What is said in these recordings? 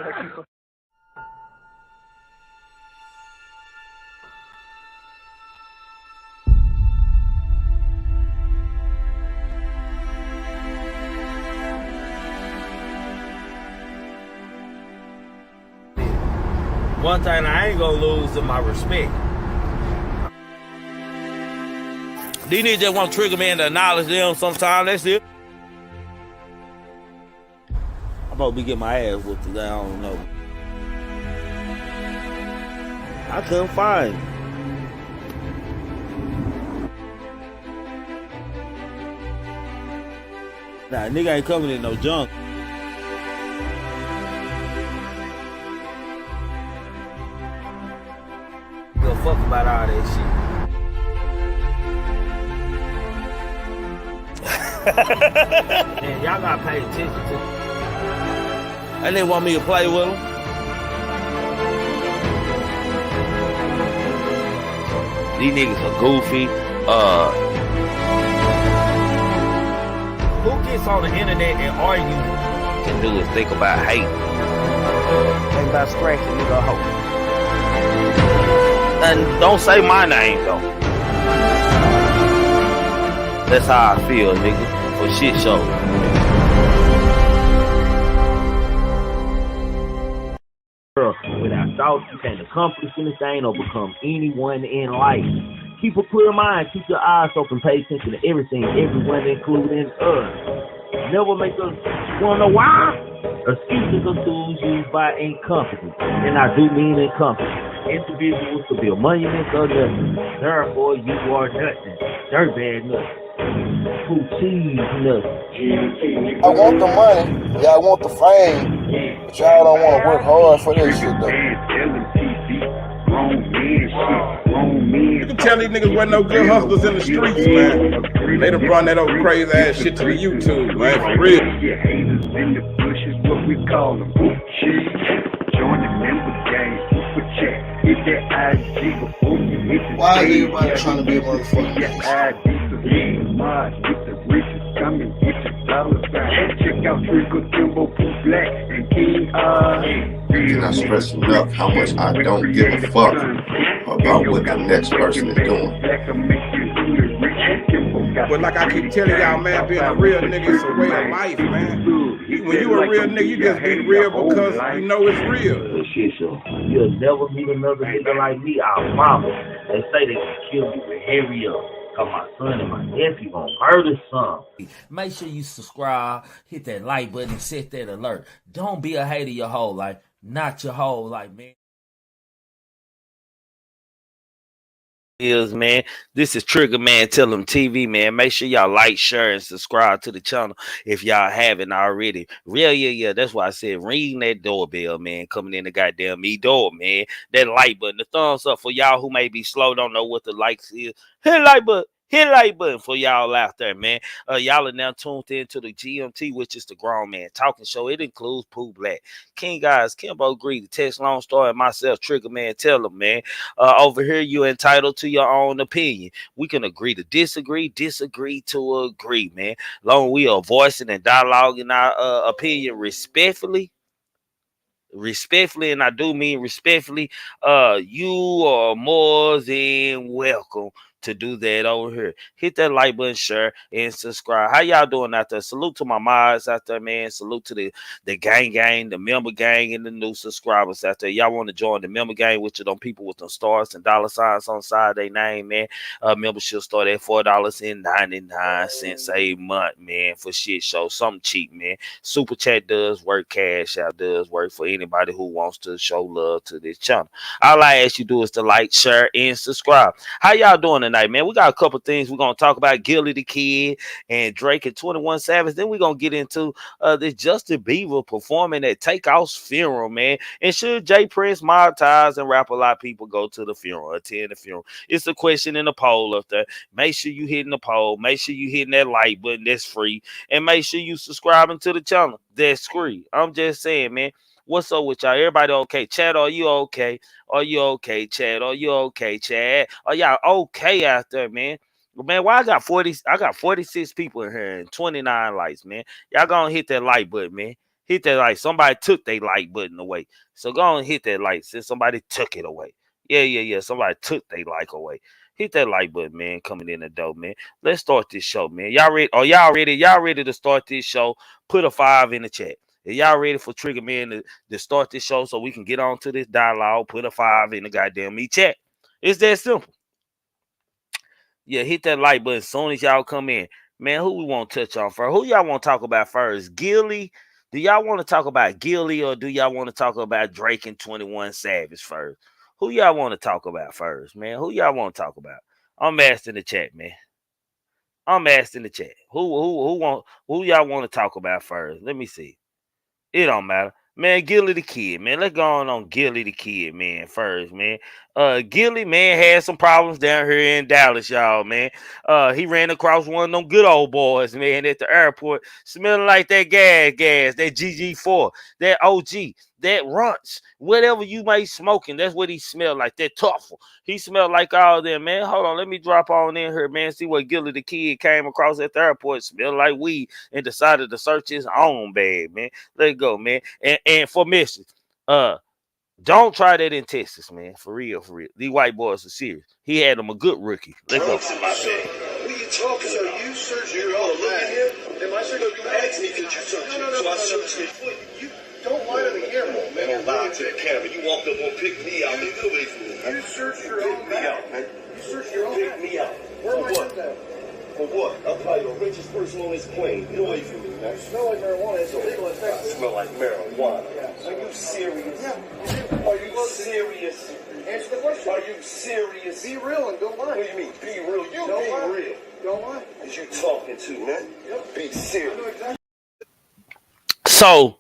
One thing I ain't gonna lose is my respect. These niggas just want Trigger Man to acknowledge them sometime, that's it. I'm about to be getting my ass whooped today, I don't know. I couldn't find him. Nah, nigga ain't coming in no junk. Give a fuck about all that shit. Man, y'all gotta pay attention to. And they want me to play with them. These niggas are goofy. Who gets on the internet and argue and do is think about hate? Think about scratching, nigga, hope. And don't say my name though. That's how I feel, nigga. For shit show. Without thought, you can't accomplish anything or become anyone in life. Keep a clear mind, keep your eyes open, pay attention to everything, everyone, including us. Never make us wanna know why? Excuses are tools used by incompetence, and I do mean incompetent individuals to build monuments or nothing. Therefore, you are nothing. Dirtbag nothing. Who cheese nothing. I want the money, y'all want the fame, but y'all don't want to work hard for this shit though. You can tell these niggas wasn't no good hustlers in the streets, man. They done brought that old crazy ass shit to the YouTube, man, for real. Why is everybody trying to be a motherfucker? I cannot stress enough how much I don't give a fuck about what the next person is doing. But like I keep telling y'all, man, being a real nigga is a way of life, man. When you a real nigga, you just be real because you know it's real. You'll never meet another nigga like me, our mama. They say they can kill me with hurry up. Cause my son and my nephew gonna murder some. Make sure you subscribe, hit that like button, and set that alert. Don't be a hater your whole life. Not your whole life, man. Man, this is Triggamantellemtv, man. Make sure y'all like, share, and subscribe to the channel if y'all haven't already. Yeah. That's why I said ring that doorbell, man. Coming in the goddamn door, man. That like button, the thumbs up for y'all who may be slow, don't know what the likes is. Hit like button. Hit like button for y'all out there, man. Y'all are now tuned into the GMT, which is the Grown Man Talking Show. It includes Pooh Black, King Guys, Kimbo Greedy, Tex Long Star, and myself, Trigger Man. Tell 'em, man. Over here, you're entitled to your own opinion. We can agree to disagree to agree, man. Long we are voicing and dialoguing our opinion respectfully, and I do mean respectfully, you are more than welcome to do that over here. Hit that like button, share, and subscribe. How y'all doing out there? Salute to my mods out there, man. Salute to the gang, the member gang, and the new subscribers out there. Y'all want to join the member gang with them people with them stars and dollar signs on the side of their name, man. Membership start at $4.99 a month, man, for shit show. Something cheap, man. Super chat does work, cash out does work for anybody who wants to show love to this channel. All I ask you to do is to like, share, and subscribe. How y'all doing tonight, man? We got a couple things we're gonna talk about. Gilly the Kid and Drake and 21 Savage. Then we're gonna get into this Justin Bieber performing at Takeoff'S funeral, man. And should J Prince, Mob Ties, and Rap a Lot people go to the funeral, attend the funeral? It's a question in the poll up there. Make sure you hitting the poll. Make sure you hitting that like button. That's free. And make sure you subscribing to the channel. That's free. I'm just saying, man. What's up with y'all? Everybody okay? Chad, are you okay? Are you okay, Chad? Are you okay, Chad? Are y'all okay out there, man? Man, why I got 46 people in here and 29 likes, man. Y'all gonna hit that like button, man. Hit that like somebody took their like button away. So go on and hit that like since somebody took it away. Yeah. Somebody took their like away. Hit that like button, man. Coming in the door, man. Let's start this show, man. Y'all ready? Oh, y'all ready? Y'all ready to start this show? Put a 5 in the chat. If y'all ready for Trigger Man to start this show so we can get on to this dialogue, put a 5 in the goddamn me chat. It's that simple. Yeah, hit that like button as soon as y'all come in. Man, who we want to touch on first? Who y'all want to talk about first? Gilly? Do y'all want to talk about Gilly or do y'all want to talk about Drake and 21 Savage first? Who y'all want to talk about first, man? Who y'all want to talk about? I'm asking the chat, man. I'm asking the chat. Who y'all want to talk about first? Let me see. It don't matter. Man, Gilly the Kid, man. Let's go on Gilly the Kid, man, first, man. Gilly, man, had some problems down here in Dallas, y'all, man. He ran across one of them good old boys, man, at the airport, smelling like that gas, that GG4, that OG, that Runts, whatever you might smoking, that's what he smelled like, that Tuffle. He smelled like all them, man. Hold on, let me drop on in here, man, see what Gilly the Kid came across at the airport, smelled like weed, and decided to search his own bag, man. Let go, man. And for message, don't try that in Texas, man. For real. These white boys are serious. He had them a good rookie. Let's go. What are you talking about? You search your own bag. Am I sure you asked me could you search it? So I searched it. You don't lie to the camera, man. Don't lie to the camera. You walked up and picked me out. Get away from me. You search your own bag. You search your own bag. Pick me out. Where am I sitting down? For what? I'm probably the richest person on this plane. Get away from me, man. You smell like marijuana. It's illegal in Texas. I smell like marijuana. Yeah. Are you serious? Yeah. Are you serious? Answer the question. Are you serious? Be real and don't lie. What do you mean? Be real. You don't be lie. Real. Don't lie. Is you talking to, man? Yep. Be serious. So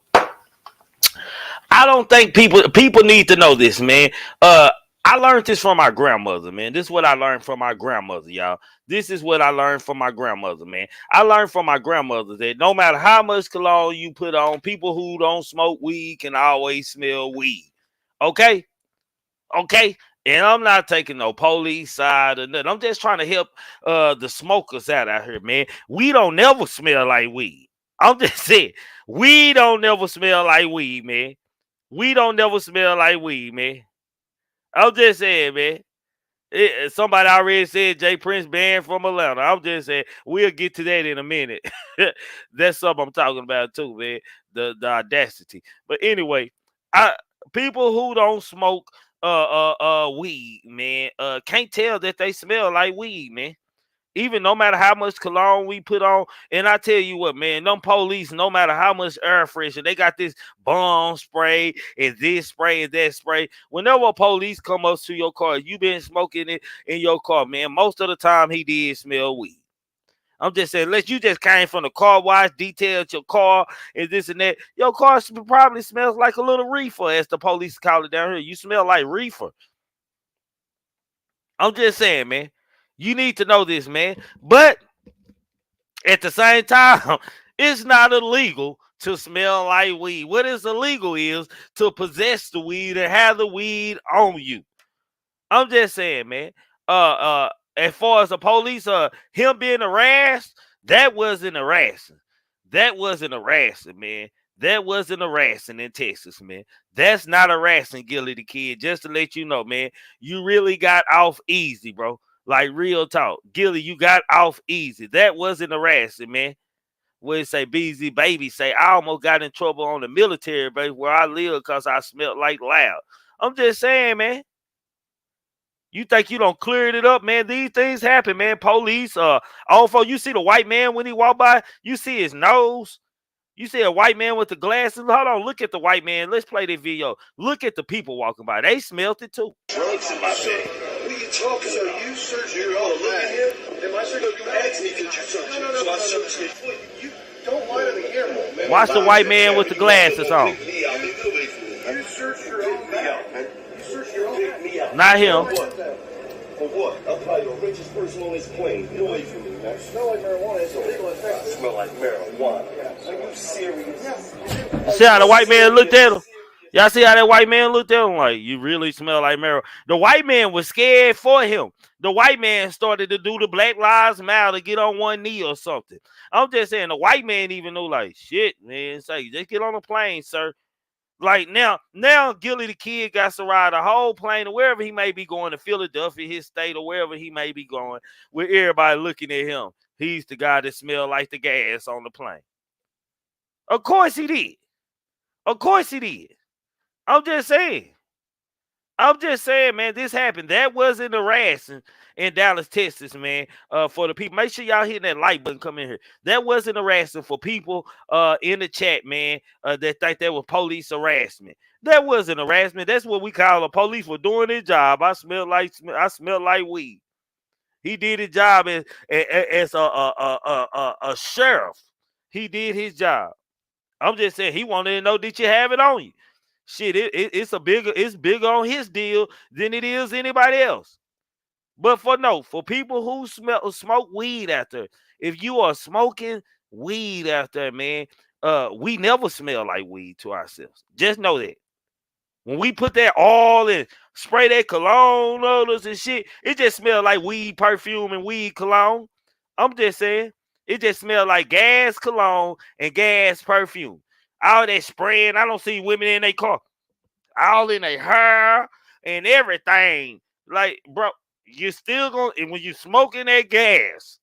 I don't think people need to know this, man. I learned this from my grandmother, man. This is what I learned from my grandmother, y'all. This is what I learned from my grandmother, man. I learned from my grandmother that no matter how much cologne you put on, people who don't smoke weed can always smell weed. Okay? And I'm not taking no police side or nothing. I'm just trying to help the smokers out here, man. We don't never smell like weed. I'm just saying, we don't never smell like weed, man. We don't never smell like weed, man. I'm just saying, man. Somebody already said Jay Prince banned from Atlanta. I'm just saying, we'll get to that in a minute. That's something I'm talking about too, man. The audacity. But anyway, people who don't smoke weed, man, can't tell that they smell like weed, man. Even no matter how much cologne we put on, and I tell you what, man, them police, no matter how much air freshener, they got this bomb spray and this spray and that spray. Whenever a police come up to your car, you been smoking it in your car, man, most of the time he did smell weed. I'm just saying, unless you just came from the car wash, detailed your car and this and that, your car probably smells like a little reefer, as the police call it down here. You smell like reefer. I'm just saying, man. You need to know this, man. But at the same time, it's not illegal to smell like weed. What is illegal is to possess the weed and have the weed on you. I'm just saying, man. As far as the police, him being harassed, that wasn't harassing. That wasn't harassing, man. That wasn't harassing in Texas, man. That's not harassing, Gilly the Kid. Just to let you know, man, you really got off easy, bro. Like real talk. Gilly, you got off easy. That wasn't harassing, man. Where it say BZ Baby say, I almost got in trouble on the military base where I live because I smelled like loud. I'm just saying, man. You think you don't clear it up, man? These things happen, man. Police, also, you see the white man when he walk by, you see his nose. You see a white man with the glasses. Hold on, look at the white man. Let's play this video. Look at the people walking by. They smelled it too. Drugs in my bag. What are you talking about? You search your own bag. Am I sure you asked me could you search it? So I searched it. You don't lie to the camera, man. Watch the white man with the glasses on. You search your own bag. You search your own bag. Not him. For what? I'm probably the richest person on this plane. Get away from me, man. You smell like marijuana. It's illegal in Texas. I smell like marijuana. Are you serious? See how the white man looked at him? Y'all see how that white man looked at him like, you really smell like marijuana. The white man was scared for him. The white man started to do the Black Lives Matter, get on one knee or something. I'm just saying, the white man even knew, like, shit, man, say, just get on the plane, sir. Like now Gilly the Kid got to ride a whole plane to wherever he may be going, to Philadelphia, his state, or wherever he may be going, with everybody looking at him. He's the guy that smelled like the gas on the plane. Of course he did. Of course he did. I'm just saying, man, this happened. That wasn't harassing in Dallas, Texas, man. For the people, make sure y'all hitting that like button. Come in here. That wasn't harassing for people in the chat, man. That think that was police harassment. That wasn't harassment. That's what we call the police for doing their job. I smell like weed. He did his job as a sheriff. He did his job. I'm just saying, he wanted to know, did you have it on you? Shit, it's bigger on his deal than it is anybody else. But for people who smoke weed out there, if you are smoking weed out there, man, we never smell like weed to ourselves. Just know that. When we put that all in, spray that cologne odors and shit, it just smells like weed perfume and weed cologne. I'm just saying, it just smells like gas cologne and gas perfume. All that spraying, I don't see women in their car, all in their hair and everything. Like, bro, you're still gonna, and when you smoking that gas,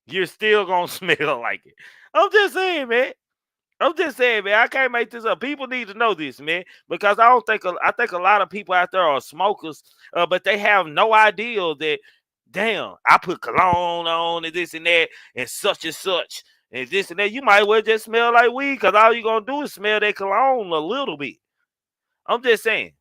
you're still gonna smell like it. I'm just saying, man. I can't make this up. People need to know this, man, because I think a lot of people out there are smokers, but they have no idea that, damn, I put cologne on and this and that and such and this and that. You might well just smell like weed, because all you're gonna do is smell that cologne a little bit. I'm just saying.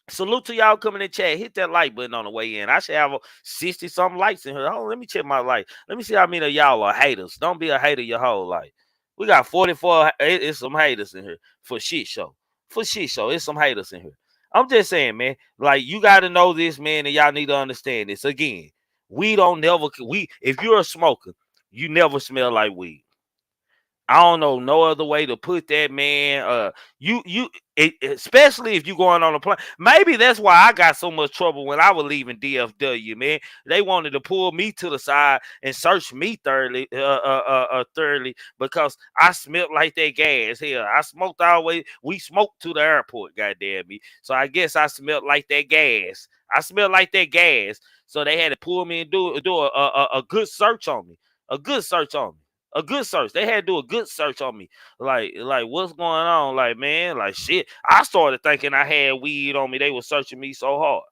Salute to y'all coming in chat. Hit that like button on the way in. I should have 60 something likes in here. Hold on, let me check my like. Let me see how many of y'all are haters. Don't be a hater your whole life. We got 44. It's some haters in here for shit show. For shit show, it's some haters in here. I'm just saying, man. Like, you got to know this, man, and y'all need to understand this. Again, if you're a smoker, you never smell like weed. I don't know no other way to put that, man. Especially if you going on a plane. Maybe that's why I got so much trouble when I was leaving DFW, man. They wanted to pull me to the side and search me thoroughly, because I smelled like that gas. Hell, I smoked all the way. We smoked to the airport, goddamn me. So I guess I smelled like that gas. I smelled like that gas. So they had to pull me and do a good search on me. A good search on me. A good search. They had to do a good search on me. Like what's going on? Like, man, like shit. I started thinking I had weed on me. They were searching me so hard.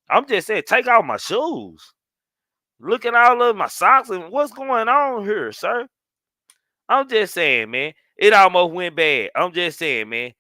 I'm just saying, take out my shoes. Look at all of my socks and what's going on here, sir? I'm just saying, man. It almost went bad. I'm just saying, man.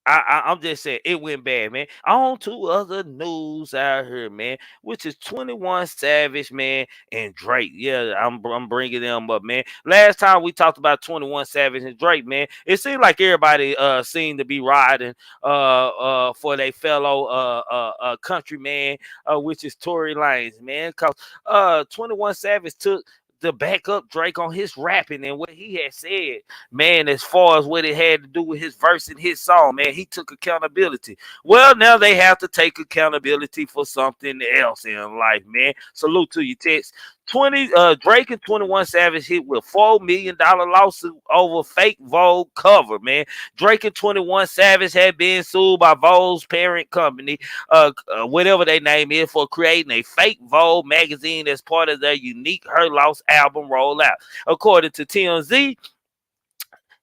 I'm just saying it went bad, man. On to other news out here, man, which is 21 Savage, man, and Drake. Yeah, I'm bringing them up, man. Last time we talked about 21 Savage and Drake, man, it seemed like everybody seemed to be riding for their fellow countryman, which is Tory Lanez, man, because 21 Savage took to back up Drake on his rapping and what he had said, man, as far as what it had to do with his verse in his song, man, he took accountability. Well, now they have to take accountability for something else in life, man. Salute to you, Tex. Drake and 21 Savage hit with $4 million lawsuit over fake Vogue cover, man. Drake and 21 Savage had been sued by Vogue's parent company, whatever their name is, for creating a fake Vogue magazine as part of their unique Her Loss album rollout. According to TMZ,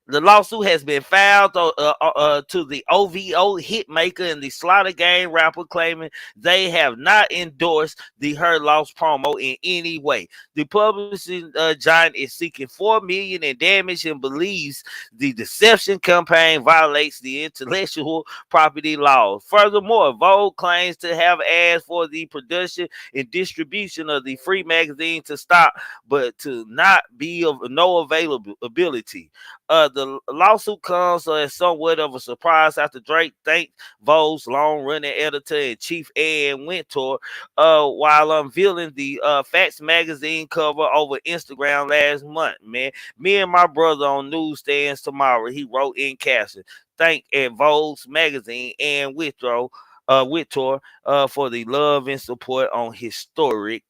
the lawsuit has been filed to the OVO hitmaker and the Slaughter Gang rapper, claiming they have not endorsed the Her Loss promo in any way. The publishing giant is seeking $4 million in damage and believes the deception campaign violates the intellectual property laws. Furthermore, Vogue claims to have asked for the production and distribution of the free magazine to stop, but to not be of no availability. The lawsuit comes as somewhat of a surprise after Drake thanked Vogue's long-running editor-in-chief Ed Wintour while unveiling the Facts magazine cover over Instagram last month. Man, me and my brother on newsstands tomorrow. He wrote in caption, "Thank at Vogue's magazine and Wintour for the love and support on historic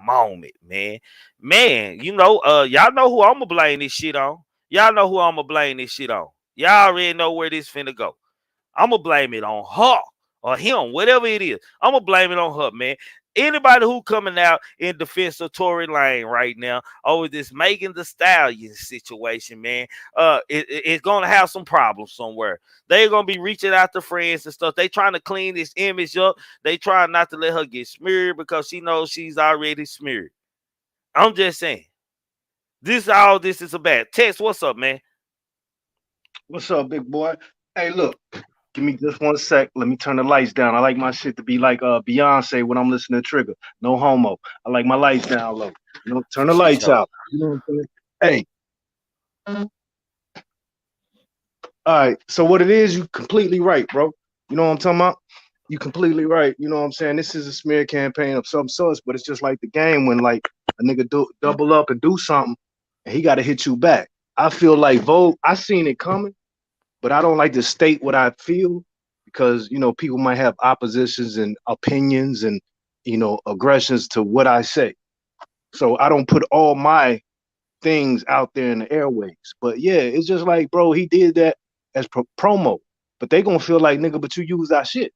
moment, man. Man, y'all know who I'ma blame this shit on. Y'all know who I'ma blame this shit on. Y'all already know where this finna go. I'ma blame it on her or him, whatever it is. I'ma blame it on her, man. Anybody who coming out in defense of Tory Lane right now over this Megan Thee Stallion situation, man, it's gonna have some problems somewhere. They're gonna be reaching out to friends and stuff. They trying to clean this image up. They trying not to let her get smeared because she knows she's already smeared. I'm just saying. All this is about. Tex, what's up, man? What's up, big boy? Hey, look, give me just 1 sec. Let me turn the lights down. I like my shit to be like Beyonce when I'm listening to Trigger. No homo. I like my lights down low. Turn the For lights sure. out. You know what I'm saying? Hey, all right. So what it is, you completely right, bro. You know what I'm talking about? You completely right. You know what I'm saying? This is a smear campaign of some sorts, but it's just like the game when like a nigga double up and do something, and he got to hit you back. I feel like Vogue. I seen it coming, but I don't like to state what I feel because people might have oppositions and opinions and aggressions to what I say. So I don't put all my things out there in the airways. But yeah, it's just like, bro, he did that as promo, but they gonna feel like, nigga, but you used our shit.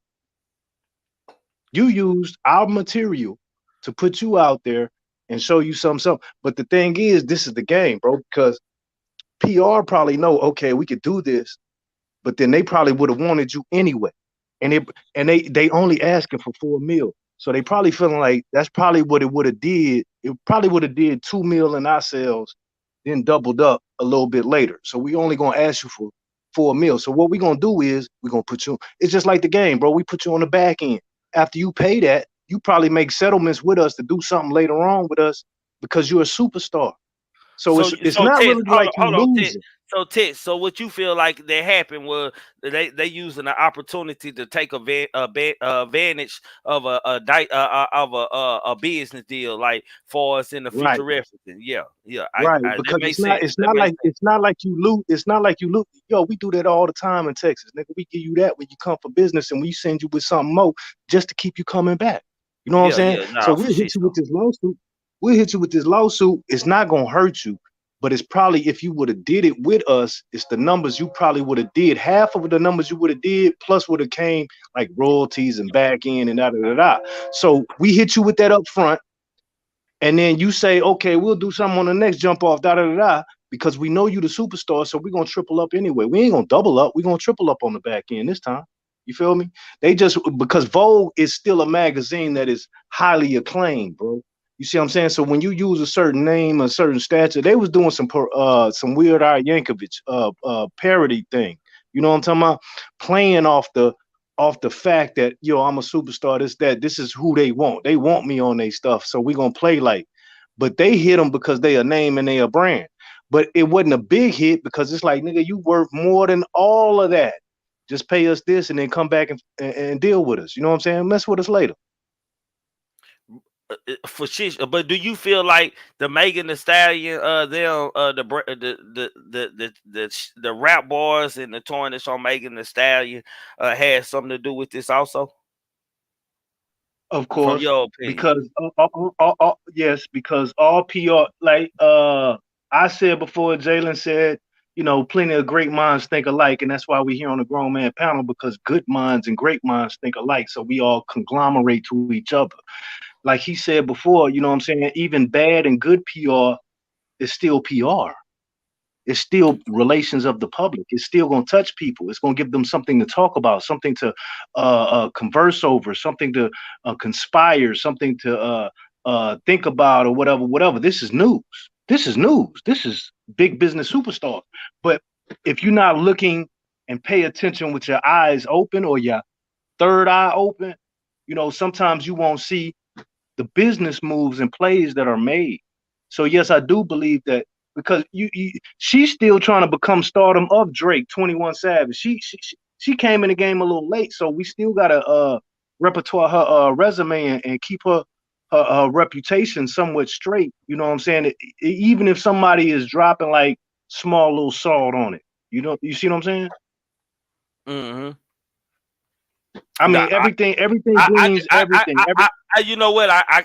You used our material to put you out there and show you something. But the thing is, this is the game, bro, because PR probably know, okay, we could do this, but then they probably would have wanted you anyway. And they only asking for 4 mil. So they probably feeling like that's probably what it would have did. It probably would have did 2 mil in our sales, then doubled up a little bit later. So we only gonna ask you for 4 mil. So what we gonna do is we gonna put you. It's just like the game, bro. We put you on the back end. After you pay that, you probably make settlements with us to do something later on with us because you're a superstar. So So, it's so not Tex, really like you hold on, Tex. losing. So, Tex, so what you feel like that happened was they using the opportunity to take advantage of a business deal, like for us in the future Right. referencing. Yeah, yeah, Right, that because makes sense. That makes sense. it's not like you lose. It's not like you lose. Yo, we do that all the time in Texas, nigga. We give you that when you come for business, and we send you with something more just to keep you coming back. You know what I'm Yeah, saying? yeah, So nah, for we'll shit. hit you with this lawsuit. We'll hit you with this lawsuit. It's not gonna hurt you, but it's probably if you would have did it with us, it's the numbers you probably would have did. Half of the numbers you would have did, plus would have came like royalties and back end and da da da da. So we hit you with that up front. And then you say, okay, we'll do something on the next jump off, da da da da, because we know you the superstar, so we're gonna triple up anyway. We ain't gonna double up, we're gonna triple up on the back end this time. You feel me? They just because Vogue is still a magazine that is highly acclaimed, bro. You see what I'm saying? So when you use a certain name, a certain stature, they was doing some Weird Al Yankovic parody thing. You know what I'm talking about? Playing off the fact that I'm a superstar, this is who they want. They want me on their stuff, so we gonna play like. But they hit them because they a name and they a brand. But it wasn't a big hit because it's like, nigga, you worth more than all of that. Just pay us this and then come back and deal with us. You know what I'm saying? Mess with us later. For shit. But do you feel like the Megan Thee Stallion, them, the rap boys and the tournaments on Megan Thee Stallion, had something to do with this also? Of From course, your opinion? because yes, because all PR, like I said before, Jalen said, plenty of great minds think alike, and that's why we here on the Grown Man panel because good minds and great minds think alike, so we all conglomerate to each other. Like he said before, you know what I'm saying? Even bad and good PR is still PR. It's still relations of the public. It's still going to touch people. It's going to give them something to talk about, something to converse over, something to conspire, something to think about, or whatever, whatever. This is news. This is news. This is big business superstar. But if you're not looking and pay attention with your eyes open or your third eye open, sometimes you won't see the business moves and plays that are made. So yes, I do believe that because she's still trying to become stardom of Drake, 21 Savage. She came in the game a little late, so we still gotta repertoire her resume and keep her reputation somewhat straight. You know what I'm saying? Even if somebody is dropping like small little salt on it, you see what I'm saying? Mm-hmm. I mean, Nah, everything I, gleans everything. you know what? I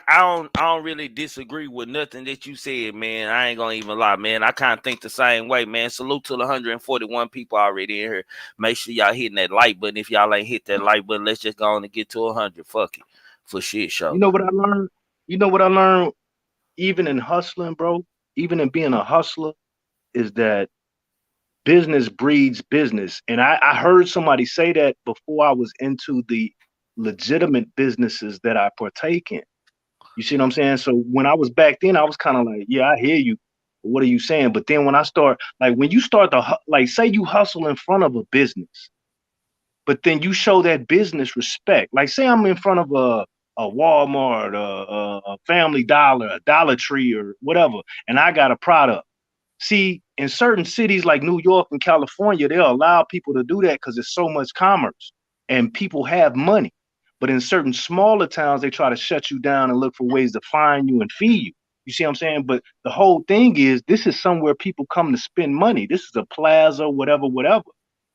don't really disagree with nothing that you said, man. I ain't gonna even lie, man. I kind of think the same way, man. Salute to the 141 people already in here. Make sure y'all hitting that like button. If y'all ain't hit that like button, let's just go on and get to 100. Fuck it, for shit show. You know what I learned? You know what I learned? Even in hustling, bro. Even in being a hustler, is that business breeds business. And I heard somebody say that before I was into the legitimate businesses that I partake in. You see what I'm saying? So when I was back then, I was kind of like, yeah, I hear you. What are you saying? But then when I start, like when you start to, like say you hustle in front of a business, but then you show that business respect. Like say I'm in front of a Walmart, a Family Dollar, a Dollar Tree or whatever, and I got a product. See, in certain cities like New York and California, they'll allow people to do that because there's so much commerce and people have money. But in certain smaller towns, they try to shut you down and look for ways to fine you and fee you. You see what I'm saying? But the whole thing is, this is somewhere people come to spend money. This is a plaza, whatever, whatever.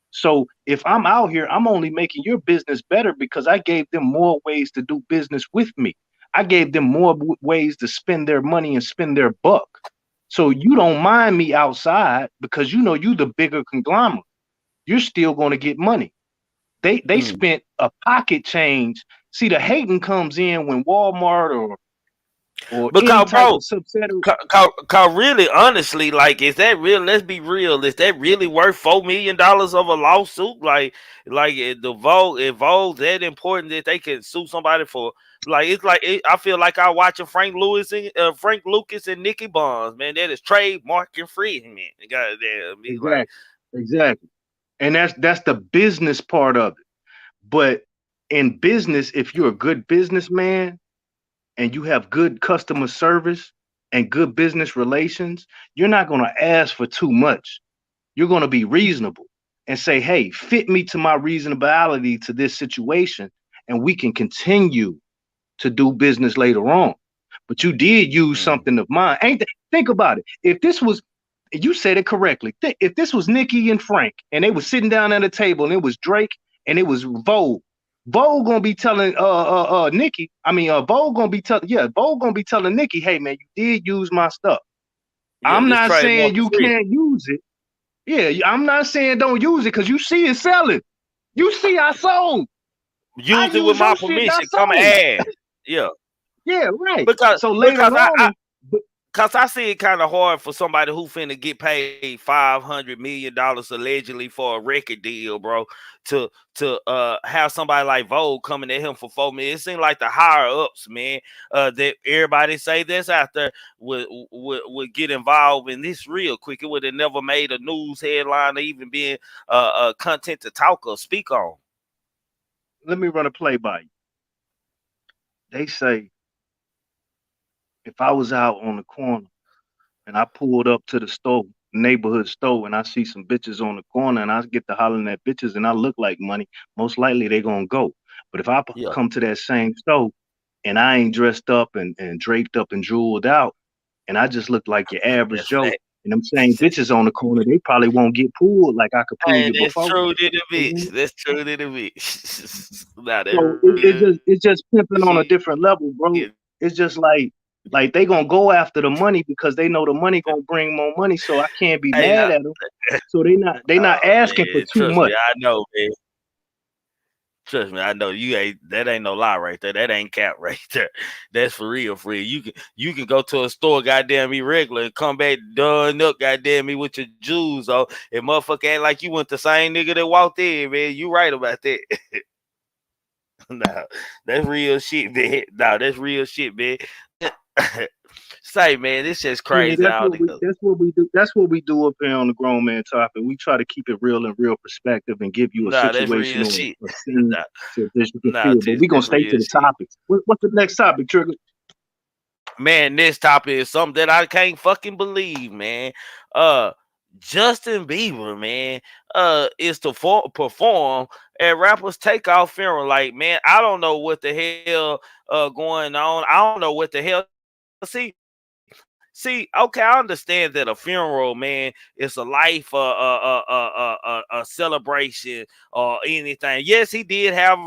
So if I'm out here, I'm only making your business better because I gave them more ways to do business with me. I gave them more ways to spend their money and spend their buck. So you don't mind me outside because you know you the bigger conglomerate. You're still going to get money. They spent a pocket change. See, the hating comes in when Walmart or any Because, type bro, of subsidiary. cause really, honestly, like, is that real? Let's be real. Is that really worth $4 million of a lawsuit? Like if Vogue that important that they can sue somebody for? Like, it's like I feel like I watching Frank Lucas and Nicky Bonds. Man, that is trademark infringement. Goddamn, me like. Exactly. And that's the business part of it. But in business, if you're a good businessman and you have good customer service and good business relations, you're not going to ask for too much. You're going to be reasonable and say, hey, fit me to my reasonability to this situation, and we can continue to do business later on. But you did use something of mine. Think about it. If this was, you said it correctly. If this was Nicki and Frank and they were sitting down at a table and it was Drake and it was Vogue, Vogue gonna be telling Nicki, Vogue gonna be telling Nicki, hey man, you did use my stuff. Yeah, I'm this not trademark saying you free. can't use it. Yeah, I'm not saying don't use it because you see it selling. You see I sold. Use it with my permission. Come and add. Yeah. Yeah, right. Because So later on, Cause I see it kind of hard for somebody who finna get paid $500 million allegedly for a record deal, bro, to have somebody like Vogue coming at him for $4 million. It seems like the higher ups, man, that everybody say that's out there would get involved in this real quick. It would have never made a news headline or even been content to talk or speak on. Let me run a play by you. They say if I was out on the corner and I pulled up to the store, neighborhood store, and I see some bitches on the corner and I get to hollering at bitches and I look like money, most likely they gonna go. But if I come to that same store and I ain't dressed up and draped up and jeweled out, and I just look like your average Joe, and them same bitches on the corner, they probably won't get pulled like I could pull you that's before. True to the bitch. That's true to the bitch. Nah, So it's just pimping on a different level, bro. It's just like they gonna go after the money because they know the money gonna bring more money. So I can't be mad at them. So they not asking for too much. Me, I know, man. Trust me, I know you ain't. That ain't no lie right there. That ain't cap right there. That's for real, for real. You can go to a store, goddamn me, regular, and come back done up, goddamn me, with your jewels on. And motherfucker act like you went the same nigga that walked in, man. You right about that. Nah, that's real shit, man. Nah, that's real shit, man. Say, man, this just crazy. Yeah, that's what we do. That's what we do up here on the Grown Man Topic. We try to keep it real and real perspective and give you a situational scene so that you can feel. But we gonna stay to the topics. What's the next topic, Trigger? Man, this topic is something that I can't fucking believe, man. Uh, Justin Bieber, man, is to perform at rappers Takeoff funeral. Like, man, I don't know what the hell going on. I don't know what the hell. See, okay, I understand that a funeral, man, is a life, a celebration or anything. Yes, he did have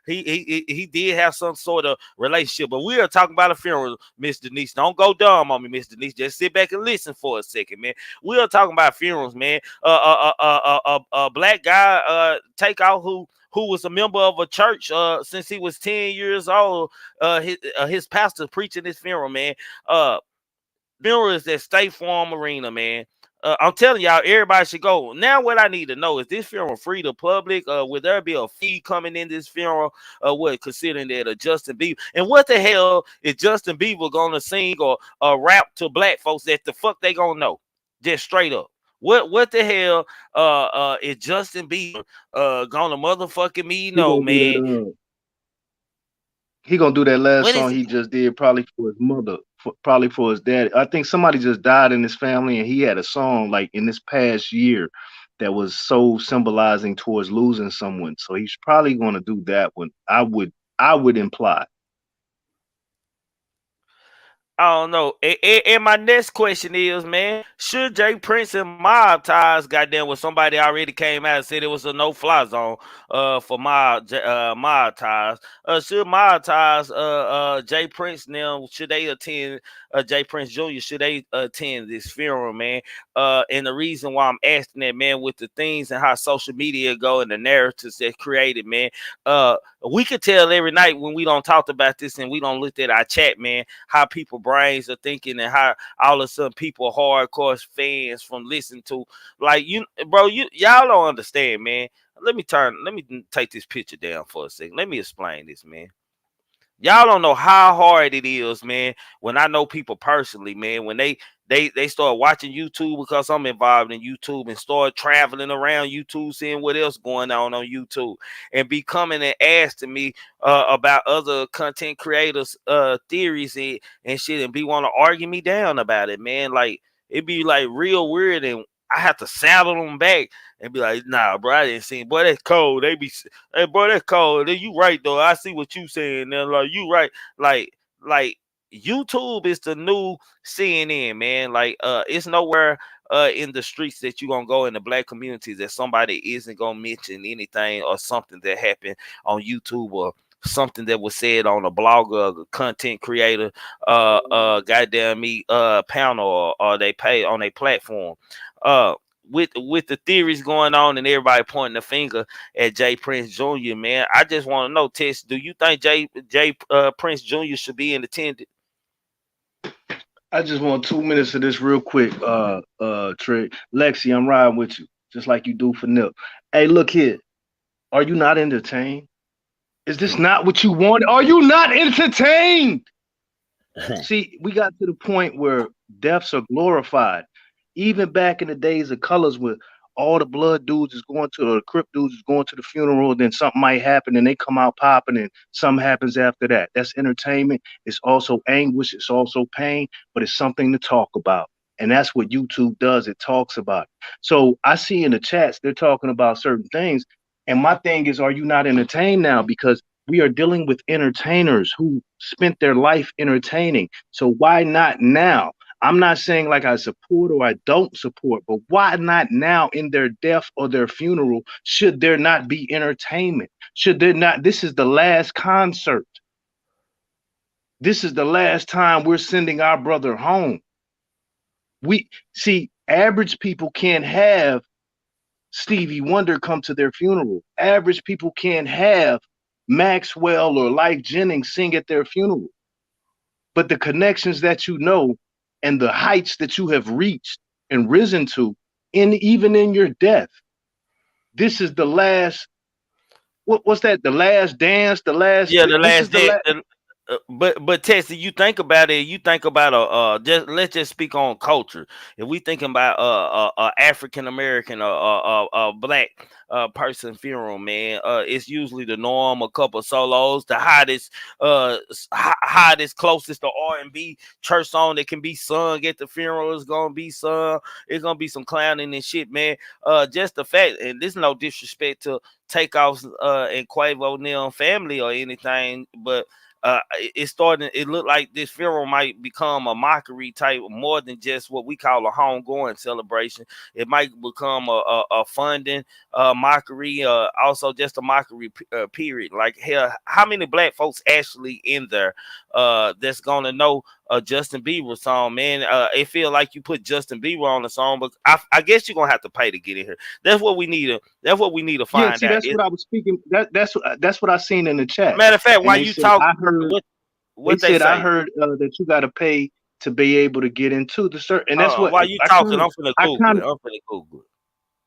he did have some sort of relationship, but we are talking about a funeral, Miss Denise. Don't go dumb on me, Miss Denise. Just sit back and listen for a second, man. We are talking about funerals, man. A black guy take out who was a member of a church since he was 10 years old. His pastor preaching his funeral, man. Funeral is at State Farm Arena, man. I'm telling y'all, everybody should go. Now, what I need to know is this funeral free to public? Will there be a fee coming in this funeral? What considering that Justin Bieber? And what the hell is Justin Bieber gonna sing or rap to black folks that the fuck they gonna know? Just straight up. What the hell is Justin Bieber gonna motherfucking me He know, gonna do man? that. He gonna do that last What song is he just did, probably for his mother, probably for his dad. I think somebody just died in his family, and he had a song like in this past year that was so symbolizing towards losing someone. So he's probably gonna do that one. I would imply. I don't know. And my next question is, man, should Jay Prince and Mob Ties, goddamn, when somebody already came out and said it was a no-fly zone for Mob Ties, should Mob Ties, Jay Prince now, should they attend, Jay Prince Jr., should they attend this funeral, man? And the reason why I'm asking that, man, with the things and how social media go and the narratives that created, man, we could tell every night when we don't talk about this and we don't look at our chat, man, how people brains are thinking and how all of a sudden people are hardcore fans from listening to, like, you, bro, y'all don't understand, man. Let me take this picture down for a second. Let me explain this, man. Y'all don't know how hard it is, man. When I know people personally, man, when they start watching YouTube, because I'm involved in YouTube, and start traveling around YouTube, seeing what else going on YouTube, and be coming and asking me about other content creators theories and shit, and be want to argue me down about it, man. Like, it be like real weird, and I have to saddle them back and be like, nah, bro, I didn't see it. Boy, that's cold. They be, hey, bro, that's cold. Then you right though. I see what you saying. Then like you right. Like YouTube is the new CNN, man. Like it's nowhere in the streets that you gonna go in the black communities that somebody isn't gonna mention anything or something that happened on YouTube or something that was said on a blogger, a content creator, goddamn me, panel or they pay on a platform. Uh, with the theories going on and everybody pointing the finger at Jay Prince Jr., man, I just want to know, Tess, do you think Jay Prince Jr. should be in attendance? I just want 2 minutes of this real quick, Trey. Lexi, I'm riding with you, just like you do for Nip. Hey, look here. Are you not entertained? Is this not what you want? Are you not entertained? See, we got to the point where deaths are glorified. Even back in the days of colors where all the blood dudes is going to, or the Crip dudes is going to the funeral, then something might happen and they come out popping and something happens after that. That's entertainment. It's also anguish. It's also pain, but it's something to talk about. And that's what YouTube does. It talks about it. So I see in the chats, they're talking about certain things. And my thing is, are you not entertained now? Because we are dealing with entertainers who spent their life entertaining. So why not now? I'm not saying like I support or I don't support, but why not now in their death or their funeral? Should there not be entertainment? Should there not? This is the last concert. This is the last time we're sending our brother home. We see, average people can't have Stevie Wonder come to their funeral. Average people can't have Maxwell or Lyfe Jennings sing at their funeral. But the connections that you know and the heights that you have reached and risen to, even in your death, this is the last. What's that? The last dance. The last. Yeah, the This last is the day. last. but Texas, you think about it. You think about just let's just speak on culture. If we thinking about African American black person funeral, man, it's usually the norm. A couple solos, the hottest hottest closest to R&B church song that can be sung at the funeral is gonna be sung. It's gonna be some clowning and shit, man. Just the fact, and this is no disrespect to Takeoff'S and Quavo Neil family or anything, but it's starting. It looked like this funeral might become a mockery type more than just what we call a homegoing celebration. It might become a funding mockery, also just a mockery period. Like hell, how many black folks actually in there that's gonna know a Justin Bieber song, man? It feel like you put Justin Bieber on the song, but I guess you're gonna have to pay to get in here. That's what we need to. That's what we need to Yeah, find see, out. that's what I was speaking. That's what I seen in the chat, Matter of fact, and while they you said talk, I heard. They what they said I say? heard that you got to pay to be able to get into the cert, and that's what While you I talking, kind of, I'm finna I Google kind it. of, I'm finna Google it.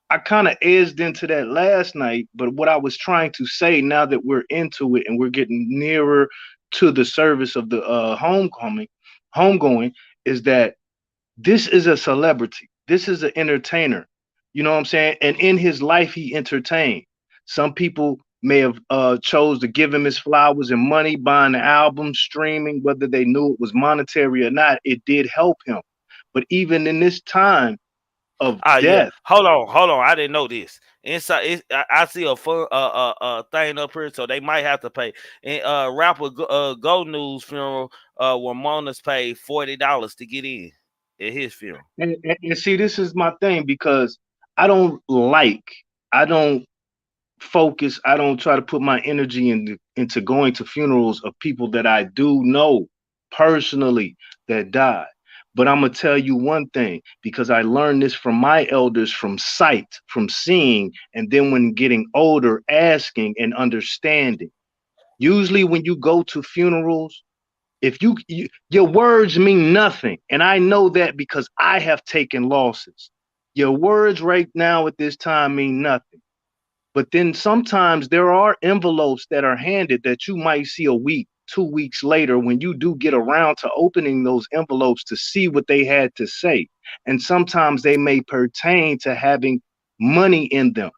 I kind of edged into that last night. But what I was trying to say, now that we're into it and we're getting nearer to the service of the homegoing, is that this is a celebrity. This is an entertainer. You know what I'm saying? And in his life, he entertained. Some people may have chose to give him his flowers and money, buying the album, streaming, whether they knew it was monetary or not. It did help him. But even in this time of Ah, yeah. death, Hold on. I didn't know this. Inside, I see a fun thing up here, so they might have to pay. And rapper Go News funeral, where Mona's paid $40 to get in at his funeral. and see, this is my thing because I don't like, I don't focus. I don't try to put my energy into going to funerals of people that I do know personally that died. But I'm gonna tell you one thing because I learned this from my elders, from sight, from seeing, and then when getting older, asking and understanding. Usually, when you go to funerals, if your words mean nothing, and I know that because I have taken losses. Your words right now at this time mean nothing. But then sometimes there are envelopes that are handed that you might see a week, 2 weeks later when you do get around to opening those envelopes to see what they had to say. And sometimes they may pertain to having money in them.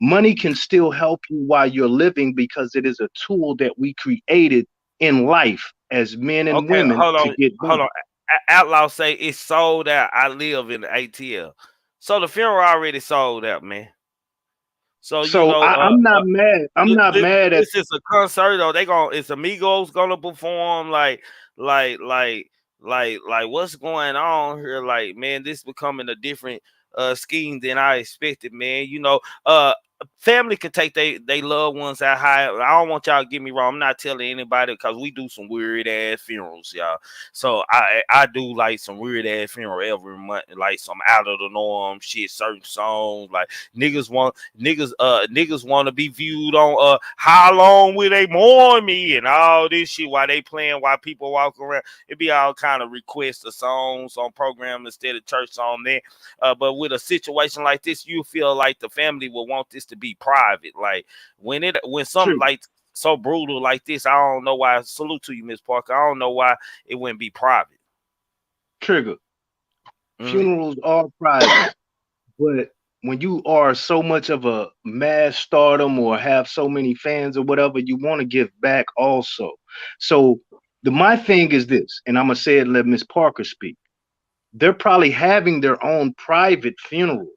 Money can still help you while you're living because it is a tool that we created in life as men and Okay, women to get by. hold on. Outlaw say it's sold out. I live in the ATL, so the funeral already sold out, man. So you So know, I'm not mad. I'm not mad at. this is a concert, or they going it's Amigos gonna perform, like like like what's going on here? Like, man, this becoming a different scheme than I expected, man. You know, family can take they loved ones out high. I don't want y'all to get me wrong. I'm not telling anybody because we do some weird ass funerals, y'all. So I do like some weird ass funeral every month, like some out of the norm shit, certain songs. Like niggas want to be viewed on how long will they mourn me and all this shit while they playing, while people walk around. It be all kind of requests of songs on program instead of church song there. But with a situation like this, you feel like the family will want this to be private. Like when something True. like so brutal like this, I don't know why. Salute to you, Miss Parker. I don't know why it wouldn't be private. Trigger. Mm-hmm. Funerals are private, but when you are so much of a mass stardom or have so many fans or whatever, you want to give back also. So my thing is this, and I'm gonna say it. Let Miss Parker speak. They're probably having their own private funeral,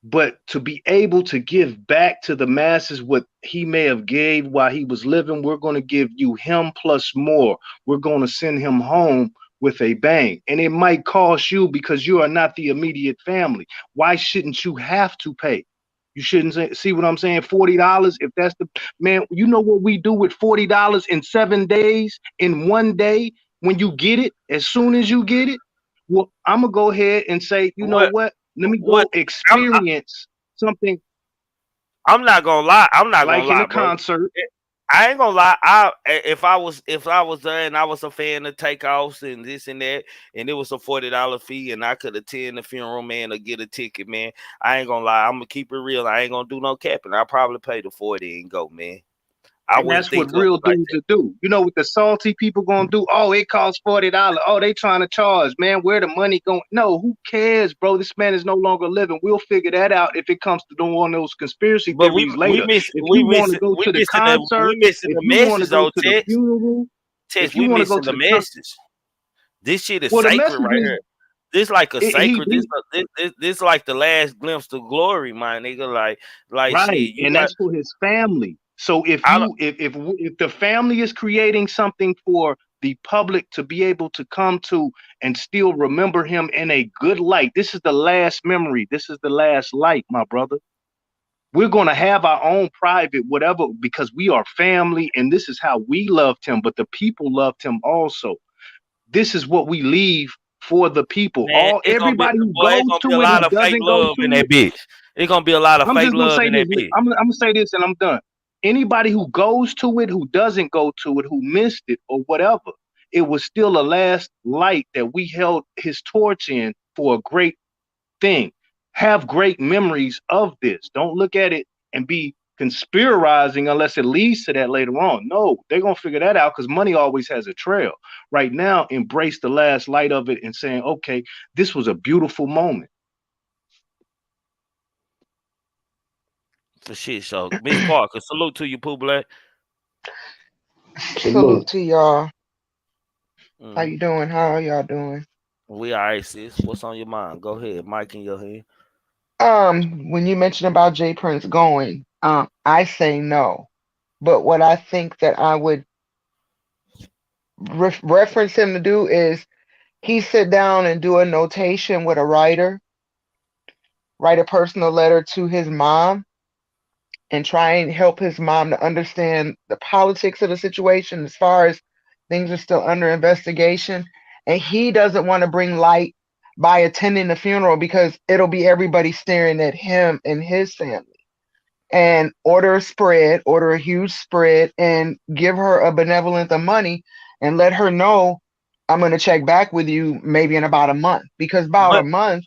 but to be able to give back to the masses what he may have gave while he was living, we're going to give you him plus more. We're going to send him home with a bang, and it might cost you because you are not the immediate family. Why shouldn't you have to pay? You shouldn't see what I'm saying. $40, if that's the man, you know what we do with $40 in 7 days, in one day, when you get it, as soon as you get it. Well, I'm gonna go ahead and say, you know What what? Let me what go experience something I'm not gonna lie. I'm not gonna like in lie, a bro. concert. I ain't gonna lie. If I was there and I was a fan of Takeoff'S and this and that, and it was a $40 fee, and I could attend the funeral, man, or get a ticket, man. I ain't gonna lie. I'm gonna keep it real. I ain't gonna do no capping. I probably pay the 40 and go, man. I And wouldn't that's what think of real it like dudes that. will do. You know what the salty people gonna do? Oh, it costs $40. Oh, they trying to charge, man. Where the money going? No, who cares, bro? This man is no longer living. We'll figure that out if it comes to doing one of those conspiracy But theories later. If we you want to missing go we to the missing the concert, we missing if the you want to message go though, to the Tex. funeral, Tex, if you we want to go missing to the the con- message. This shit is well, the sacred message right is here. This like a sacred. he This like the last glimpse to glory, my nigga. Like right, shit. You and got. that's for his family. So if I don't. you if the family is creating something for the public to be able to come to and still remember him in a good light, this is the last memory. This is the last light, my brother. We're going to have our own private whatever because we are family and this is how we loved him, but the people loved him also. This is what we leave for the people. Man, it's gonna be Everybody who boy. It's goes gonna be a to it, lot who of fake doesn't go love in to that it, bitch. It's gonna be a lot of I'm fake just gonna love say in that this. bitch. I'm gonna say this and I'm done. Anybody who goes to it, who doesn't go to it, who missed it or whatever, it was still a last light that we held his torch in for a great thing. Have great memories of this. Don't look at it and be conspirizing unless it leads to that later on. No, they're gonna figure that out because money always has a trail. Right now, embrace the last light of it and saying, okay, this was a beautiful moment. For shit, so Miss Parker, salute to you, Pooh Black. Salute to y'all. How Mm-hmm. you doing? How are y'all doing? We alright, sis. What's on your mind? Go ahead, Mike in your hand. When you mentioned about Jay Prince going, I say no. But what I think that I would reference him to do is he sit down and do a notation with a writer, write a personal letter to his mom, and try and help his mom to understand the politics of the situation as far as things are still under investigation. And he doesn't want to bring light by attending the funeral because it'll be everybody staring at him and his family. And order a huge spread, and give her a benevolent of money and let her know I'm going to check back with you maybe in about a month, because about a But month,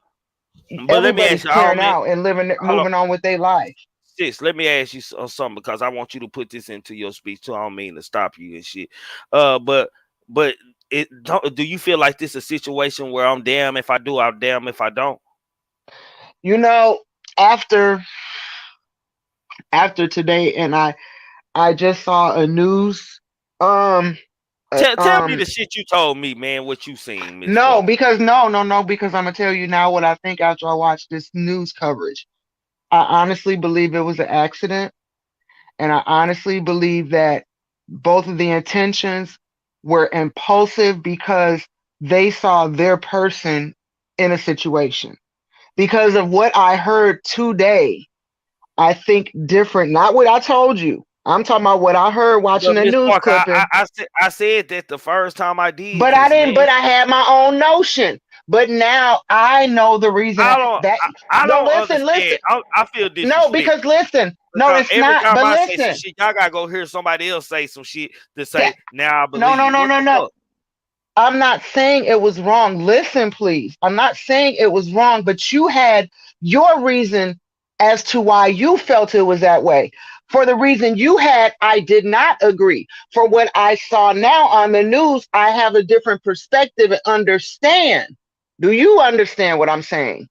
let me ask everybody's you, I don't clearing mean out and hold on, moving on with their life. sis. Let me ask you something because I want you to put this into your speech too. I don't mean to stop you and shit. But it don't. Do you feel like this is a situation where I'm damn if I do, I'm damn if I don't? You know, after today, and I just saw a news Tell me the shit you told me, man. What you seen, Miss no, Parker? because no, because I'm gonna tell you now what I think after I watched this news coverage. I honestly believe it was an accident, and I honestly believe that both of the intentions were impulsive because they saw their person in a situation. Because of what I heard today, I think different. Not what I told you. I'm talking about what I heard watching But the Miss news Parker, clipping. I said that the first time I did But I this, didn't. man. But I had my own notion. But now I know the reason that. I No, don't listen. understand. I feel No, disrespected because listen. No, because it's every not. time But I say some listen. shit, y'all gotta go hear somebody else say some shit to That, say now I no, no, believe. no, What no, the no. fuck? I'm not saying it was wrong. Listen, please. I'm not saying it was wrong, but you had your reason as to why you felt it was that way. For the reason you had, I did not agree. For what I saw now on the news, I have a different perspective and understand. Do you understand what I'm saying?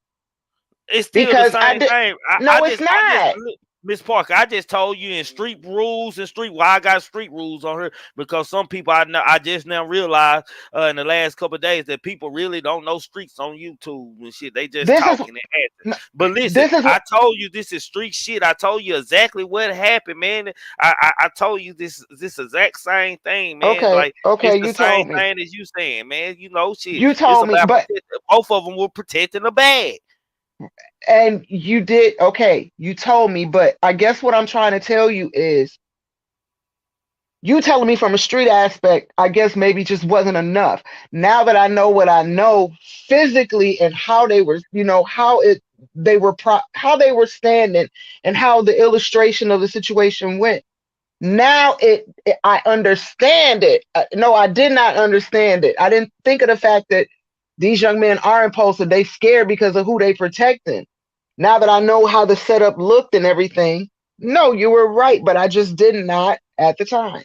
It's still the Because I same did. thing. No, it's I just, not. look, Miss Parker, I just told you in street rules and street. Why I got street rules on here because some people I know, I just now realized in the last couple of days that people really don't know streets on YouTube and shit. They just This is talking and acting. no, But listen, this is I what. told you this is street shit. I told you exactly what happened, man. I told you this exact same thing, man. Okay, Like okay. it's the You same told me. thing as you saying, man. You know, shit. You It's told me, about but both of them were protecting the bag. and you did okay, you told me, but I guess what I'm trying to tell you is you telling me from a street aspect, I guess maybe just wasn't enough. Now that I know what I know physically and how they were, how how they were standing and how the illustration of the situation went. Now I understand it. No, I did not understand it. I didn't think of the fact that these young men are impulsive. They scared because of who they protecting. Now that I know how the setup looked and everything, no, you were right, but I just did not at the time.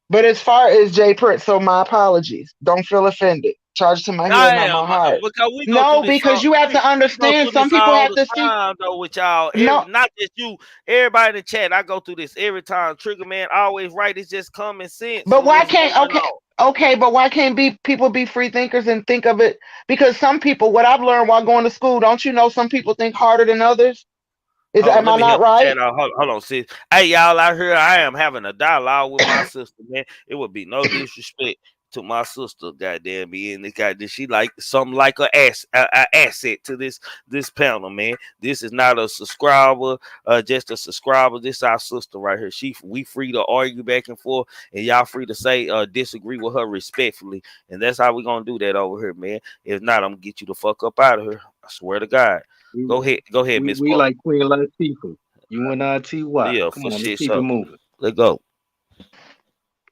But as far as Jay Prince, so my apologies. Don't feel offended. Charge to my head, I not am my heart. because we go through No, this because you have to we go understand through some this people all have the to see. time though with y'all. Every No, not just you, everybody in the chat. I go through this every time. Trigger man always right. It's just common sense but of why what's can't going okay, on. okay, but why can't be people be free thinkers and think of it? Because some people, what I've learned while going to school, don't you know some people think harder than others? Is Hold on, am let I me not help the chat right? out. Hold on, sis. Hey, y'all out here, I am having a dialogue with my sister, man. It would be no disrespect to my sister, goddamn me, and this goddamn she like something like a asset to this panel, man. This is not a subscriber, just a subscriber. This our sister right here. We free to argue back and forth, and y'all free to say disagree with her respectfully, and that's how we gonna do that over here, man. If not, I'm gonna get you the fuck up out of here. I swear to God. We Go ahead, Miss we Park. like Queen Latifah. You and I Ty. Yeah, Come for on, let's shit. keep it So moving. let's go.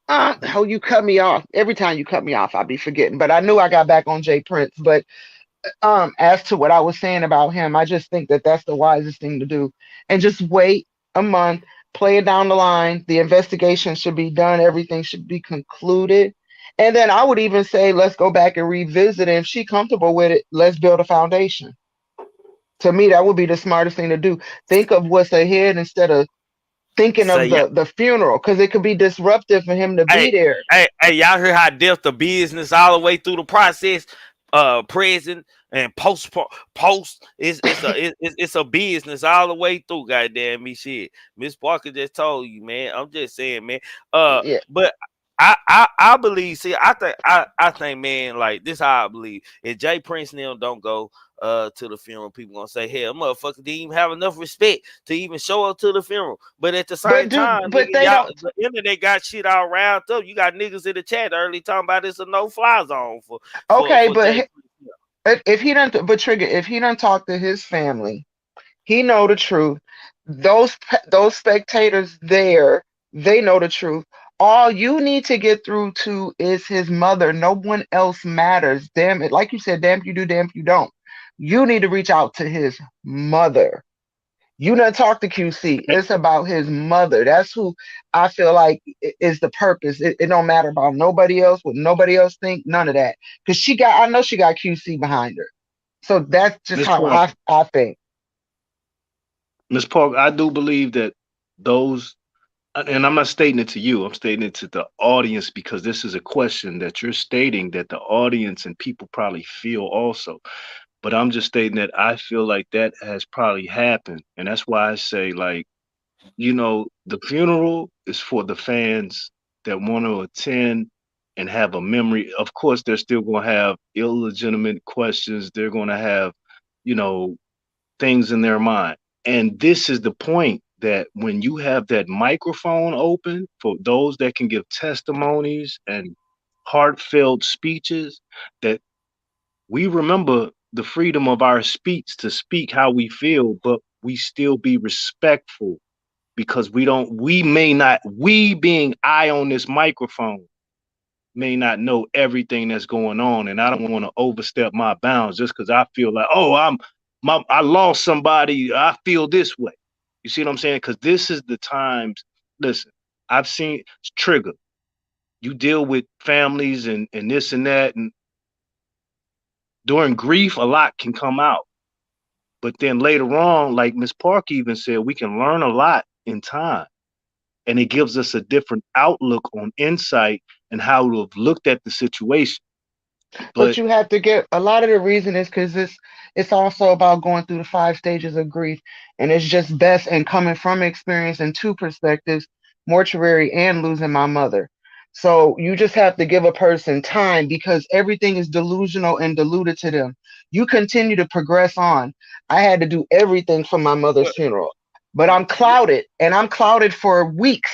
Oh, you cut me off. Every time you cut me off, I be forgetting. But I knew I got back on Jay Prince. But as to what I was saying about him, I just think that that's the wisest thing to do, and just wait a month, play it down the line. The investigation should be done. Everything should be concluded, and then I would even say let's go back and revisit. And if she's comfortable with it, let's build a foundation. To me, that would be the smartest thing to do. Think of what's ahead instead of thinking of Say yeah. the funeral, because it could be disruptive for him to be Hey, there. y'all hear how death the business all the way through the process, present and post. It's a business all the way through. Goddamn me, shit. Miss Parker just told you, man. I'm just saying, man. Yeah, But I believe. See, I think, man, like this. How I believe. If Jay Prince and them don't go to the funeral, people gonna say, hell, motherfucker didn't even have enough respect to even show up to the funeral. But at the same time, but nigga, they y'all, don't. the internet got shit all round up. You got niggas in the chat early talking about it's a no fly zone Okay, for but Jay. if he don't, but Trigger, if he don't talk to his family, he know the truth. Those spectators there, they know the truth. All you need to get through to is his mother. No one else matters. Damn it, like you said, damn if you do, damn if you don't. You need to reach out to his mother. You done talk to QC. It's about his mother. That's who I feel like is the purpose. It don't matter about nobody else, what nobody else think, none of that. Because I know she got QC behind her. So that's just Miss how Park, I think. Miss Park, I do believe that those, and I'm not stating it to you, I'm stating it to the audience because this is a question that you're stating that the audience and people probably feel also. But I'm just stating that I feel like that has probably happened. And that's why I say, like, the funeral is for the fans that want to attend and have a memory. Of course, they're still going to have illegitimate questions. They're going to have, you know, things in their mind. And this is the point that when you have that microphone open for those that can give testimonies and heartfelt speeches, that we remember the freedom of our speech to speak how we feel, but we still be respectful because we may not, we being I on this microphone may not know everything that's going on. And I don't want to overstep my bounds just because I feel like, oh, I lost somebody. I feel this way. You see what I'm saying? Because this is the times, listen, I've seen trigger. You deal with families and this and that. And during grief, a lot can come out. But then later on, like Miss Park even said, we can learn a lot in time. And it gives us a different outlook on insight and how to have looked at the situation. But But you have to get a lot of the reason is because it's also about going through the 5 stages of grief, and it's just best and coming from experience and two perspectives, mortuary and losing my mother. So you just have to give a person time because everything is delusional and diluted to them. You continue to progress on. I had to do everything for my mother's Well, funeral, but I'm clouded and I'm clouded for weeks.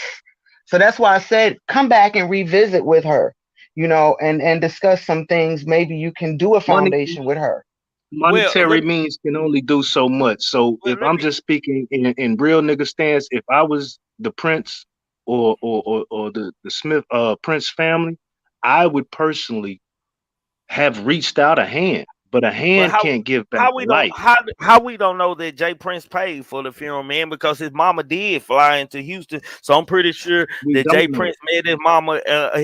So that's why I said come back and revisit with her, and discuss some things. Maybe you can do a money, foundation with her. well, monetary means can only do so much. So if let I'm me. just speaking in real nigga stance, if I was the Prince or the Smith Prince family, I would personally have reached out a hand. but a But hand can't give back how we don't life. how we don't know that Jay Prince paid for the funeral, man? Because his mama did fly into Houston, so I'm pretty sure We that Jay don't know. Prince met his mama,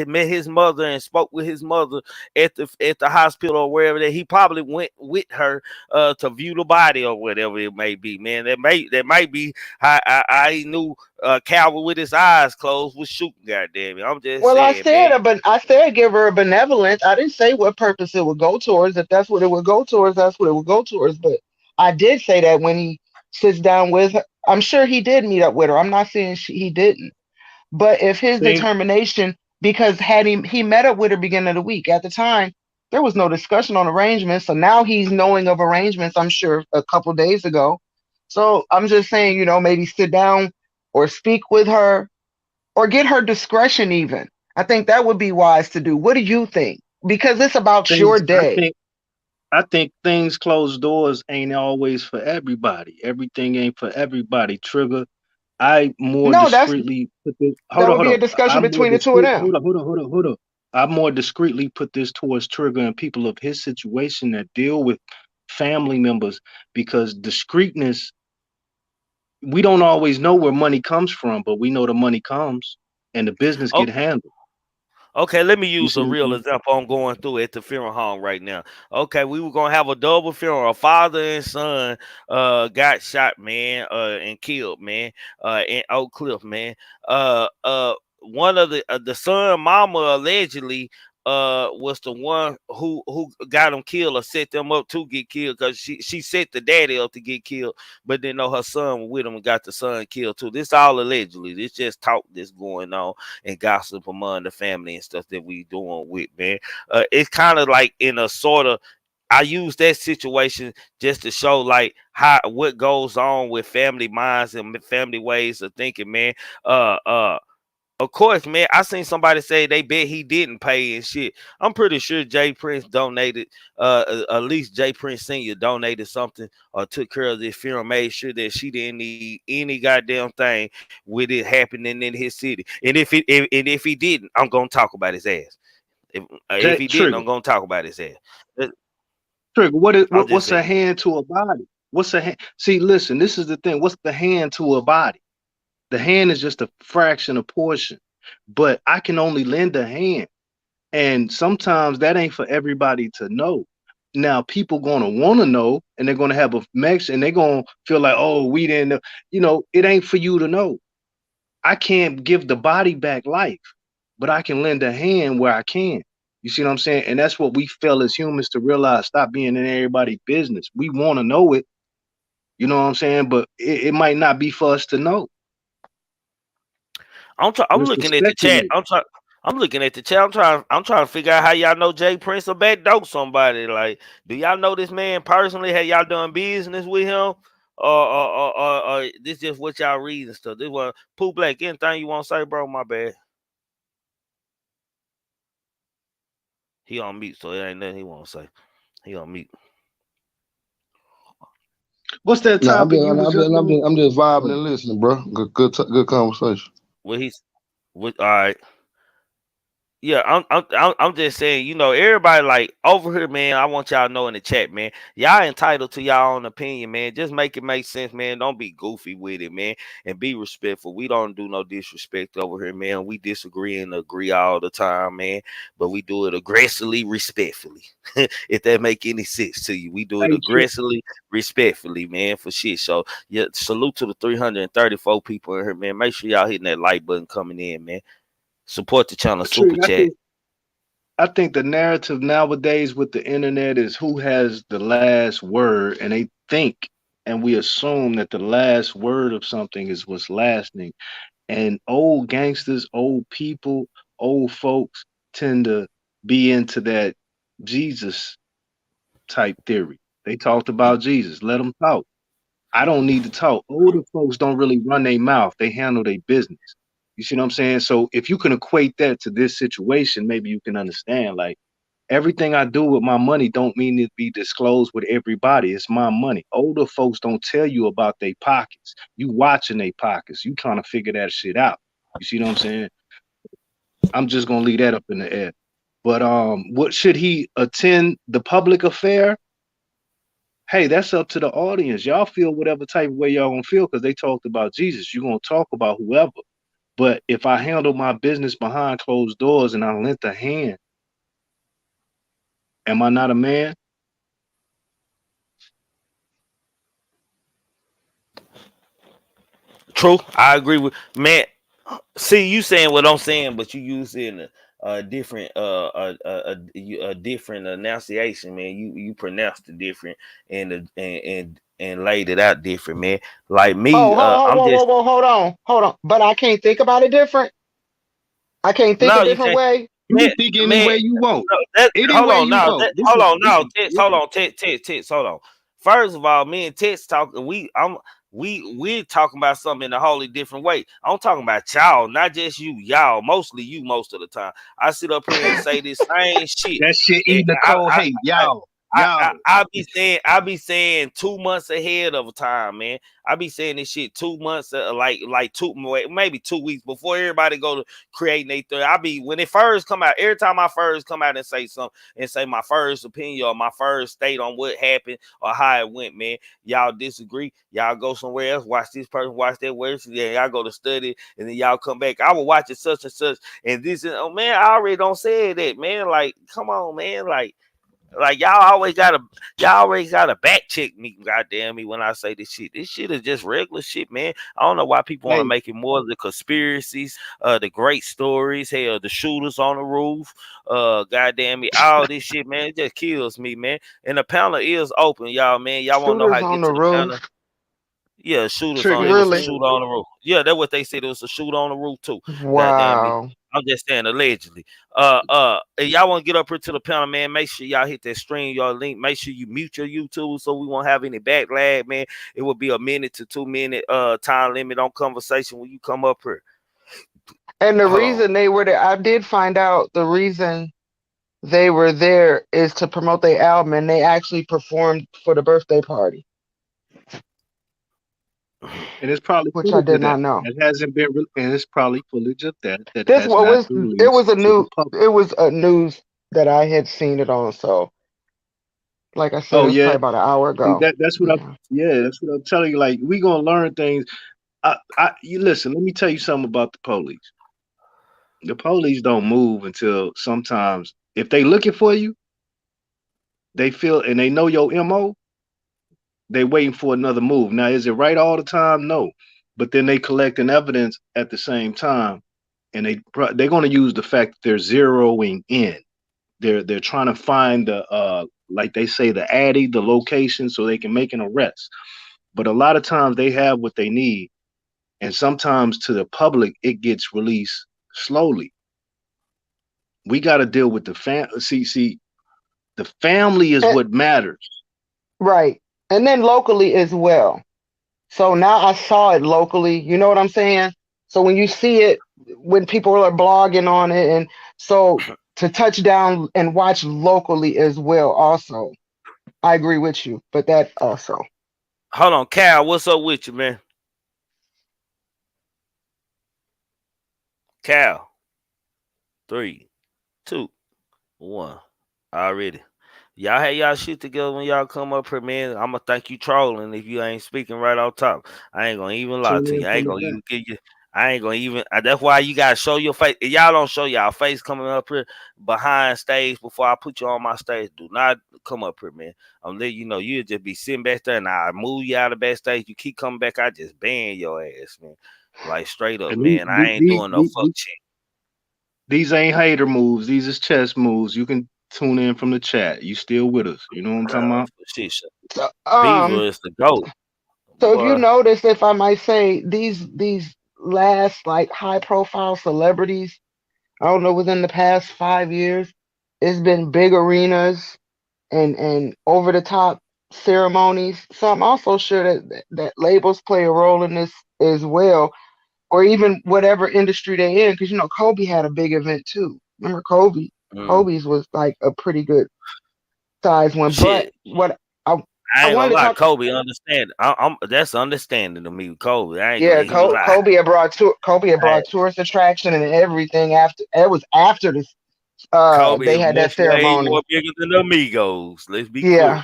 met his mother, and spoke with his mother at the hospital or wherever. That he probably went with her to view the body or whatever it may be, man. That might be how I knew Calvin with his eyes closed was shooting. Goddamn it, I'm just Well, saying, man. I said give her a benevolence. I didn't say what purpose it would go towards. If that's what it would go towards, that's what it would go towards. But I did say that when he sits down with her, I'm sure he did meet up with her. I'm not saying he didn't. But if his Think determination, because had he met up with her beginning of the week, at the time there was no discussion on arrangements. So now he's knowing of arrangements, I'm sure a couple days ago. So I'm just saying, maybe sit down or speak with her or get her discretion even. I think that would be wise to do. What do you think? Because it's about your things. day. I think things closed doors ain't always for everybody. Everything ain't for everybody. Trigger. I more No, discreetly put this. that would Hold be a on. discussion I more between the two of discreet. them. Hold on. I more discreetly put this towards Trigger and people of his situation that deal with family members because discreetness. We don't always know where money comes from, but we know the money comes and the business get handled. Okay, let me You use see a what I'm real saying? example I'm going through at the funeral home right now. Okay, we were gonna have a double funeral. A father and son got shot, man, and killed, man, in Oak Cliff, man. One of the son mama allegedly was the one who got them killed or set them up to get killed because she set the daddy up to get killed, but then know her son was with him and got the son killed too. This all allegedly. This just talk that's going on and gossip among the family and stuff that we doing with, man. It's kind of like in a sort of I use that situation just to show like how what goes on with family minds and family ways of thinking, man. Uh uh of course, man, I seen somebody say they bet he didn't pay and shit. I'm pretty sure Jay Prince donated, at least Jay Prince Sr. donated something or took care of this funeral, made sure that she didn't need any goddamn thing with it happening in his city. And if he didn't, I'm gonna talk about his ass. If he didn't, Trigger. I'm gonna talk about his ass. Uh, Trigger. I'm just What's a saying. hand to a body? What's a hand? See, listen. This is the thing. What's the hand to a body? The hand is just a fraction, a portion. But I can only lend a hand. And sometimes that ain't for everybody to know. Now people gonna wanna know and they're gonna have a mix and they're gonna feel like, oh, we didn't know. It ain't for you to know. I can't give the body back life, but I can lend a hand where I can. You see what I'm saying? And that's what we fail as humans to realize. Stop being in everybody's business. We want to know it, you know what I'm saying? But it might not be for us to know. I'm Just to looking at the chat. speculate. I'm looking at the chat. I'm trying to figure out how y'all know Jay Prince or backdoor somebody. Like, do y'all know this man personally? Have y'all done business with him? Or this just what y'all read and stuff. This one Pooh Black. Anything you want to say, bro? My bad. He on mute, so it ain't nothing he want to say. He on mute. What's that No, topic you was just on? I'm just vibing Oh, and listening, bro. Good conversation. What he's what? All right. Yeah, I'm just saying, everybody like over here, man. I want y'all to know in the chat, man. Y'all entitled to y'all own opinion, man. Just make it make sense, man. Don't be goofy with it, man, and be respectful. We don't do no disrespect over here, man. We disagree and agree all the time, man, but we do it aggressively, respectfully. If that make any sense to you, we do it hey, aggressively, respectfully, man, for shit. So yeah, salute to the 334 people in here, man. Make sure y'all hitting that like button coming in, man. Support the channel, super Trick, chat. I think the narrative nowadays with the internet is who has the last word, and they think and we assume that the last word of something is what's lasting. And old gangsters, old people, old folks tend to be into that Jesus type theory. They talked about Jesus. Let them talk. I don't need to talk. Older folks don't really run their mouth. They handle their business. You see what I'm saying? So if you can equate that to this situation, maybe you can understand. Like everything I do with my money don't mean it be disclosed with everybody. It's my money. Older folks don't tell you about their pockets. You watching their pockets. You trying to figure that shit out. You see what I'm saying? I'm just gonna leave that up in the air. But what should he attend the public affair? Hey, that's up to the audience. Y'all feel whatever type of way y'all gonna feel because they talked about Jesus. You're gonna talk about whoever. But if I handle my business behind closed doors and I lent a hand, am I not a man? True, I agree with man. See, you saying what I'm saying, but you use it in a different a different enunciation, man. You pronounced it different and laid it out different, man. Like me, Oh, I'm just hold on. But I can't think about it different. I can't think a no, you different can't, way. You man, can think any man. way you want. No, that Any hold way on you now. want. Hold on This now. is Text, hold on. Text. Hold on. First of all, me and Text talking. We talking about something in a wholly different way. I'm talking about y'all, not just you. Y'all, mostly you, most of the time. I sit up here and say this same shit. that shit And eating the cold hate. Y'all. Y'all. I be saying 2 months ahead of time, man. I be saying this shit 2 months, like maybe 2 weeks before everybody go to creating their thing. I be when it first come out. Every time I first come out and say something and say my first opinion or my first state on what happened or how it went, man. Y'all disagree. Y'all go somewhere else. Watch this person. Watch that word. Yeah, y'all go to study and then y'all come back. I will watch it such and such and this is oh man. I already don't say that, man. Like come on, man. Like y'all always gotta back check me, goddamn me, when I say this shit. This shit is just regular shit, man. I don't know why people want to Hey, make it more of the conspiracies, the great stories, hell, the shooters on the roof, goddamn me, all this shit, man. It just kills me, man. And the panel is open, y'all, man. Y'all wanna know how Shooters to on get the to the panel? roof. Yeah, shooters on. It was a Really? shooter on the roof. Yeah, that's what they said. It was a shooter on the roof too. Goddamn me. Wow. I'm just saying allegedly. If y'all want to get up here to the panel, man, make sure y'all hit that stream, y'all link. Make sure you mute your YouTube so we won't have any backlash, man. It will be a minute to 2 minute time limit on conversation when you come up here. And the Hold on. reason they were there, I did find out the reason they were there is to promote their album, and they actually performed for the birthday party, and it's probably which I footage did of that. not know. It hasn't been, and it's probably footage of that This has what not was been released to the public. it was a news that I had seen it on. So, like I said, Oh it was yeah, probably about an hour see ago. that's what I'm. Yeah. Yeah, that's what I'm telling you. Like we gonna learn things. You listen. Let me tell you something about the police. The police don't move until sometimes if they looking for you, they feel and they know your mo. They waiting for another move. Now, is it right all the time? No, but then they collecting evidence at the same time, and they're going to use the fact that they're zeroing in. They're trying to find the like they say the addy, the location, so they can make an arrest. But a lot of times they have what they need, and sometimes to the public it gets released slowly. We got to deal with the see, the family is And, what matters. right. And then locally as well. So now I saw it locally. You know what I'm saying? So when you see it, when people are blogging on it, and so to touch down and watch locally as well, also. I agree with you, but that also. Hold on, Cal, what's up with you, man? Cal, 3, 2, 1. Already. Y'all had y'all shit together when y'all come up here, man. I'ma think you trolling if you ain't speaking right off top. I ain't gonna even lie Tune to in you. I from ain't the gonna back. even give you. I ain't gonna even. That's why you gotta show your face. If y'all don't show y'all face coming up here behind stage before I put you on my stage, do not come up here, man. I'm letting you know you'll just be sitting back there and I move you out of backstage. You keep coming back, I just ban your ass, man. Like straight up, And man. I ain't doing no fuck shit. these ain't hater moves. These is chess moves. You can tune in from the chat. You still with us. You know what I'm talking about? Shit. So, Beaver is the goat, so if you boy. notice, if I might say, these last like high profile celebrities, I don't know, within the past 5 years, it's been big arenas and over the top ceremonies. So I'm also sure that labels play a role in this as well, or even whatever industry they in, because Kobe had a big event too. Remember Kobe? Mm. Kobe's was like a pretty good size one. But Shit. what I I I ain't wanted gonna to lie, talk. Kobe understand. I'm that's understanding to me, Kobe. I ain't gonna Yeah, even lie. Kobe had Hey, brought tourist attraction and everything after. It was after this. Kobe They is had that much way ceremony. more bigger than the Migos. Let's be clear. Yeah,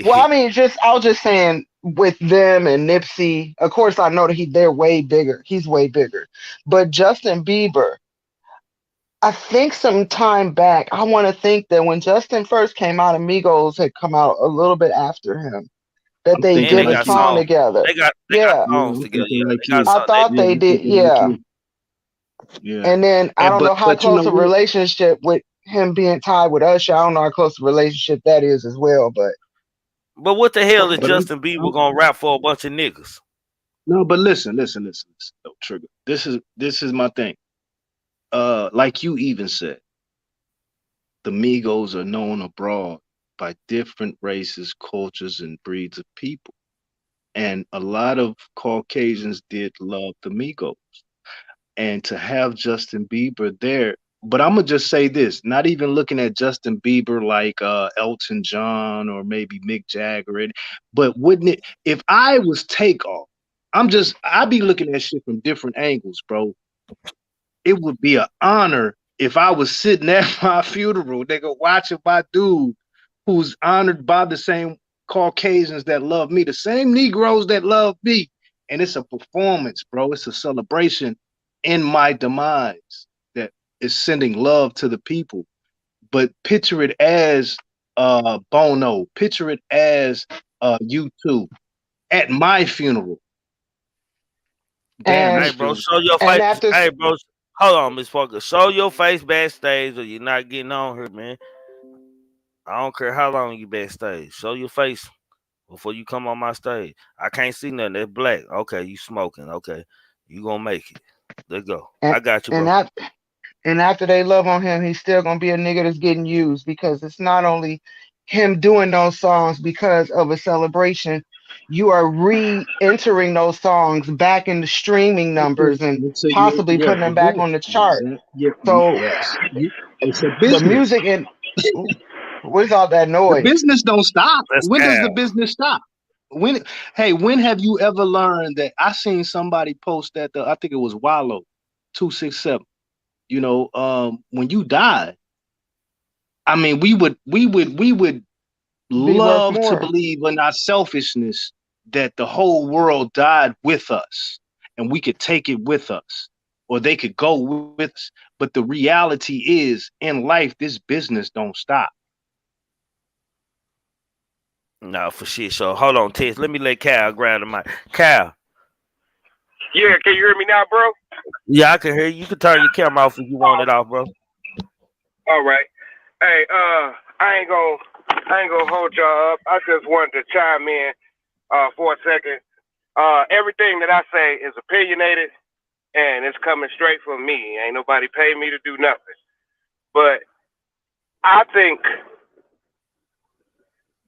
Well, I mean, I was just saying with them and Nipsey. Of course, I know that they're way bigger. He's way bigger, but Justin Bieber. I think some time back, I want to think that when Justin first came out, Amigos had come out a little bit after him. That I'm they and thinking they did a like got you. song songs. together. They got Yeah, Yeah, songs I'm together. thinking Yeah, like they got you. I some. thought Yeah, they I'm did. thinking like Yeah, you. Yeah. and then I And don't know how but you close know a what? relationship with him being tied with Usher. I don't know how close a relationship that is as well. But what the hell is But But Justin Bieber I'm gonna rap for a bunch of niggas? no, but listen. No, Trigger. This is my thing. Like you even said, the Migos are known abroad by different races, cultures, and breeds of people. And a lot of Caucasians did love the Migos. And to have Justin Bieber there, but I'm gonna just say this, not even looking at Justin Bieber like Elton John or maybe Mick Jagger, but wouldn't it if I was Takeoff, I'd be looking at shit from different angles, bro. It would be an honor if I was sitting at my funeral, nigga, watching my dude who's honored by the same Caucasians that love me, the same Negroes that love me. And it's a performance, bro. It's a celebration in my demise that is sending love to the people. But picture it as Bono, picture it as U2 at my funeral. Damn, and Hey, this bro, feels show your and face. after Hey, bro, hold on, Miss Parker. Show your face backstage, or you're not getting on here, man. I don't care how long you backstage. Show your face before you come on my stage. I can't see nothing. That's black. Okay, you smoking. Okay, you gonna make it. Let's go. and I got you, and bro. after and after they love on him, he's still gonna be a nigga that's getting used because it's not only him doing those songs because of a celebration. You are re-entering those songs back in the streaming numbers and let's say possibly yeah, putting them back on yes, the chart. So yes. It's a the business. music and ooh, what's all that The noise? business don't stop. Let's When does the go. business stop? When when have you ever learned that I seen somebody post that I think it was Wallow 267. When you die, I mean we would Be worth love to more. believe in our selfishness that the whole world died with us and we could take it with us or they could go with us. But the reality is in life, this business don't stop. No, for shit. So hold on, Tess. Let me let Cal grab the mic. Cal. Yeah, can you hear me now, bro? Yeah, I can hear you. You can turn your camera off if you want it off, bro. All right. Hey, I ain't gonna hold y'all up. I just wanted to chime in for a second. Everything that I say is opinionated and it's coming straight from me. Ain't nobody paid me to do nothing. But I think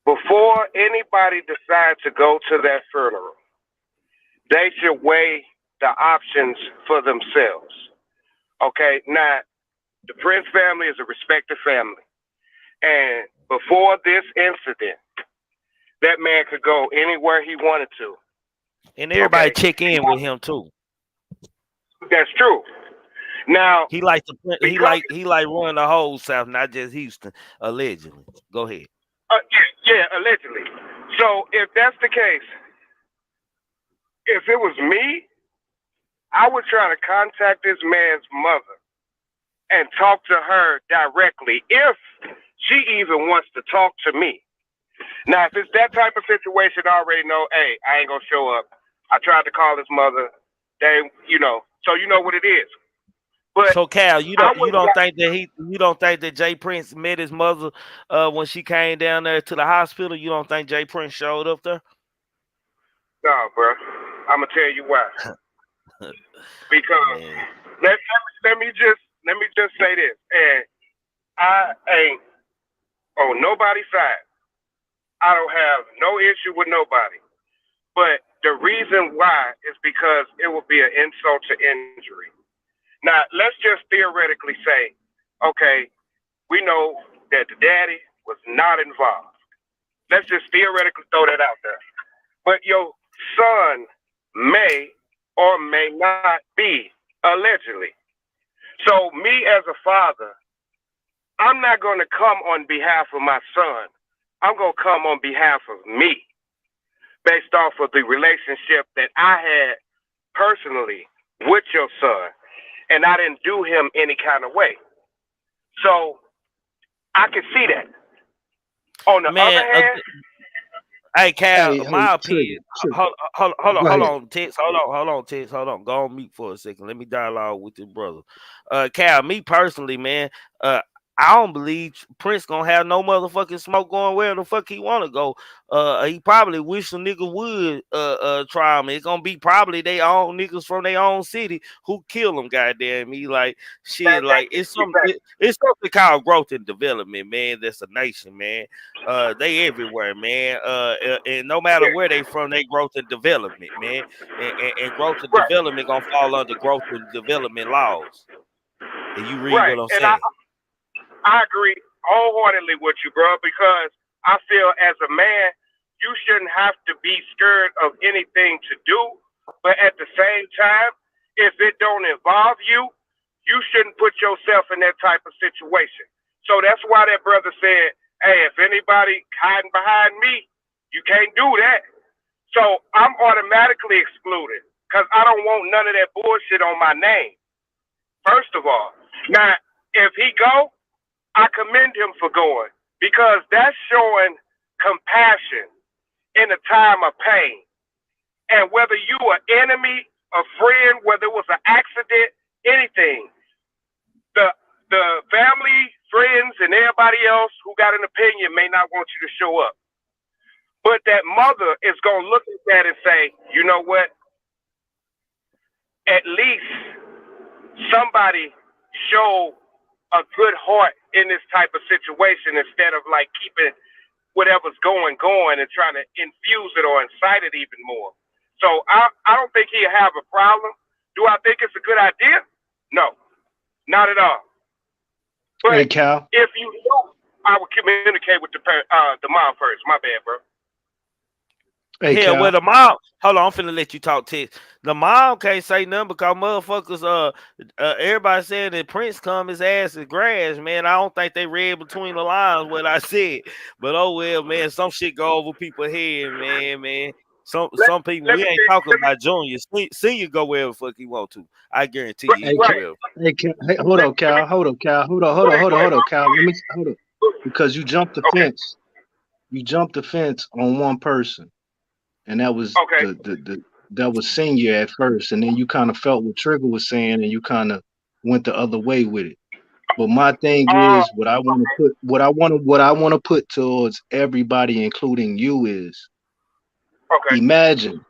before anybody decides to go to that funeral, they should weigh the options for themselves. Okay, now the Prince family is a respected family. And before this incident, that man could go anywhere he wanted to. And everybody Okay, check in with him too. that's true. Now, He like to because he like running the whole South, not just Houston, allegedly. Go ahead. yeah, allegedly. So if that's the case, if it was me, I would try to contact this man's mother and talk to her directly if she even wants to talk to me. Now, if it's that type of situation, I already know, hey, I ain't gonna show up. I tried to call his mother. So you know what it is. But So Cal, I would like, you don't think that Jay Prince met his mother when she came down there to the hospital? You don't think Jay Prince showed up there? no, bro. I'm gonna tell you why. Because Man. let me just say this, and I ain't on nobody's side. I don't have no issue with nobody. But the reason why is because it will be an insult to injury. Now, let's just theoretically say, okay, we know that the daddy was not involved. Let's just theoretically throw that out there. But your son may or may not be, allegedly. So, me as a father, I'm not going to come on behalf of my son. I'm going to come on behalf of me based off of the relationship that I had personally with your son, and I didn't do him any kind of way. So I can see that. On the Man, other hand, hey Cal, Hey, my Trigger, opinion. Hold go on, ahead. Tex. Hold on, Tex. Hold on. Go on mute for a second. Let me dialogue with your brother. Cal, me personally, man. I don't believe Prince gonna have no motherfucking smoke going where the fuck he wanna go. He probably wish a nigga would try him. It's gonna be probably they own niggas from their own city who kill him. Goddamn me, like shit. Like it's something called growth and development, man. That's a nation, man. They everywhere, man. And no matter where they from, they growth and development, man. And growth and right, development gonna fall under growth and development laws. And you read right. what I'm And saying. I agree wholeheartedly with you, bro, because I feel as a man, you shouldn't have to be scared of anything to do. But at the same time, if it don't involve you, you shouldn't put yourself in that type of situation. So that's why that brother said, hey, if anybody hiding behind me, you can't do that. So I'm automatically excluded because I don't want none of that bullshit on my name, first of all. Now, if he go, I commend him for going because that's showing compassion in a time of pain. And whether you are enemy, a friend, whether it was an accident, anything, the family, friends, and everybody else who got an opinion may not want you to show up. But that mother is going to look at that and say, you know what? At least somebody show a good heart in this type of situation instead of like keeping whatever's going and trying to infuse it or incite it even more. So I don't think he'll have a problem. Do I think it's a good idea? No, not at all. But Hey, Cal. if you do, I would communicate with the mom first. My bad, bro. Hey, Yeah, well, Cal. the mom. Hold on, I'm finna let you talk, Tex. The mom can't say nothing because motherfuckers. Everybody saying that Prince come his ass is grass, man. I don't think they read between the lines what I said, but oh well, man. Some shit go over people's head, man. Some people Let we me ain't talking about junior. Senior go wherever the fuck he want to. I guarantee you, he Hey, go Cal. right. wherever. Hey, Cal. Hey, hold Let, on, let me Cal. Hold on, Cal. go ahead, go Hold ahead. on, Cal. Hold up. Because you jumped the Okay, fence. You jumped the fence on one person, and that was okay. that was Senior at first, and then you kind of felt what Trigger was saying, and you kind of went the other way with it. But my thing is, what I want to put towards everybody, including you, is Okay. imagine at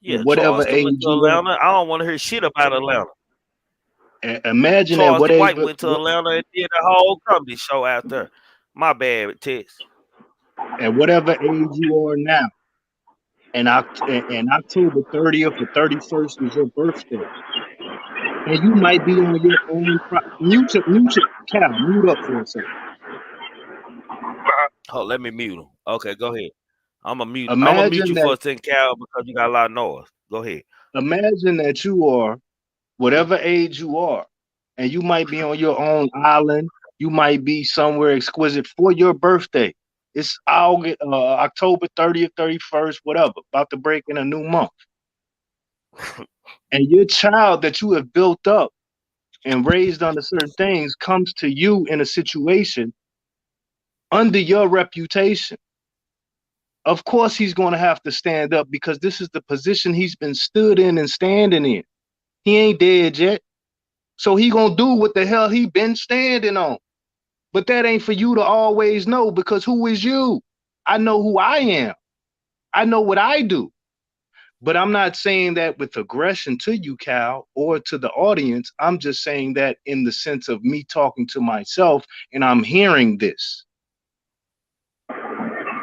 Yeah, whatever Charleston age went to you Atlanta. I don't want to hear shit about Atlanta. are. Imagine at Charles what D. age, White went to Atlanta and did a whole comedy show out there. My bad, Tex. at whatever age you are now, and October 30th or 31st is your birthday, and you might be on your own. Cal, mute up for a second. Oh, let me mute him. Okay, go ahead. I'm gonna mute Imagine you for that. a second, Cal, because you got a lot of noise. Go ahead. Imagine that you are whatever age you are, and you might be on your own island. You might be somewhere exquisite for your birthday. It's August, October 30th, 31st, whatever, about to break in a new month. And your child that you have built up and raised under certain things comes to you in a situation under your reputation. Of course, he's going to have to stand up because this is the position he's been stood in and standing in. He ain't dead yet. So he gonna do what the hell he been standing on. But that ain't for you to always know because who is you? I know who I am. I know what I do. But I'm not saying that with aggression to you, Cal, or to the audience. I'm just saying that in the sense of me talking to myself and I'm hearing this.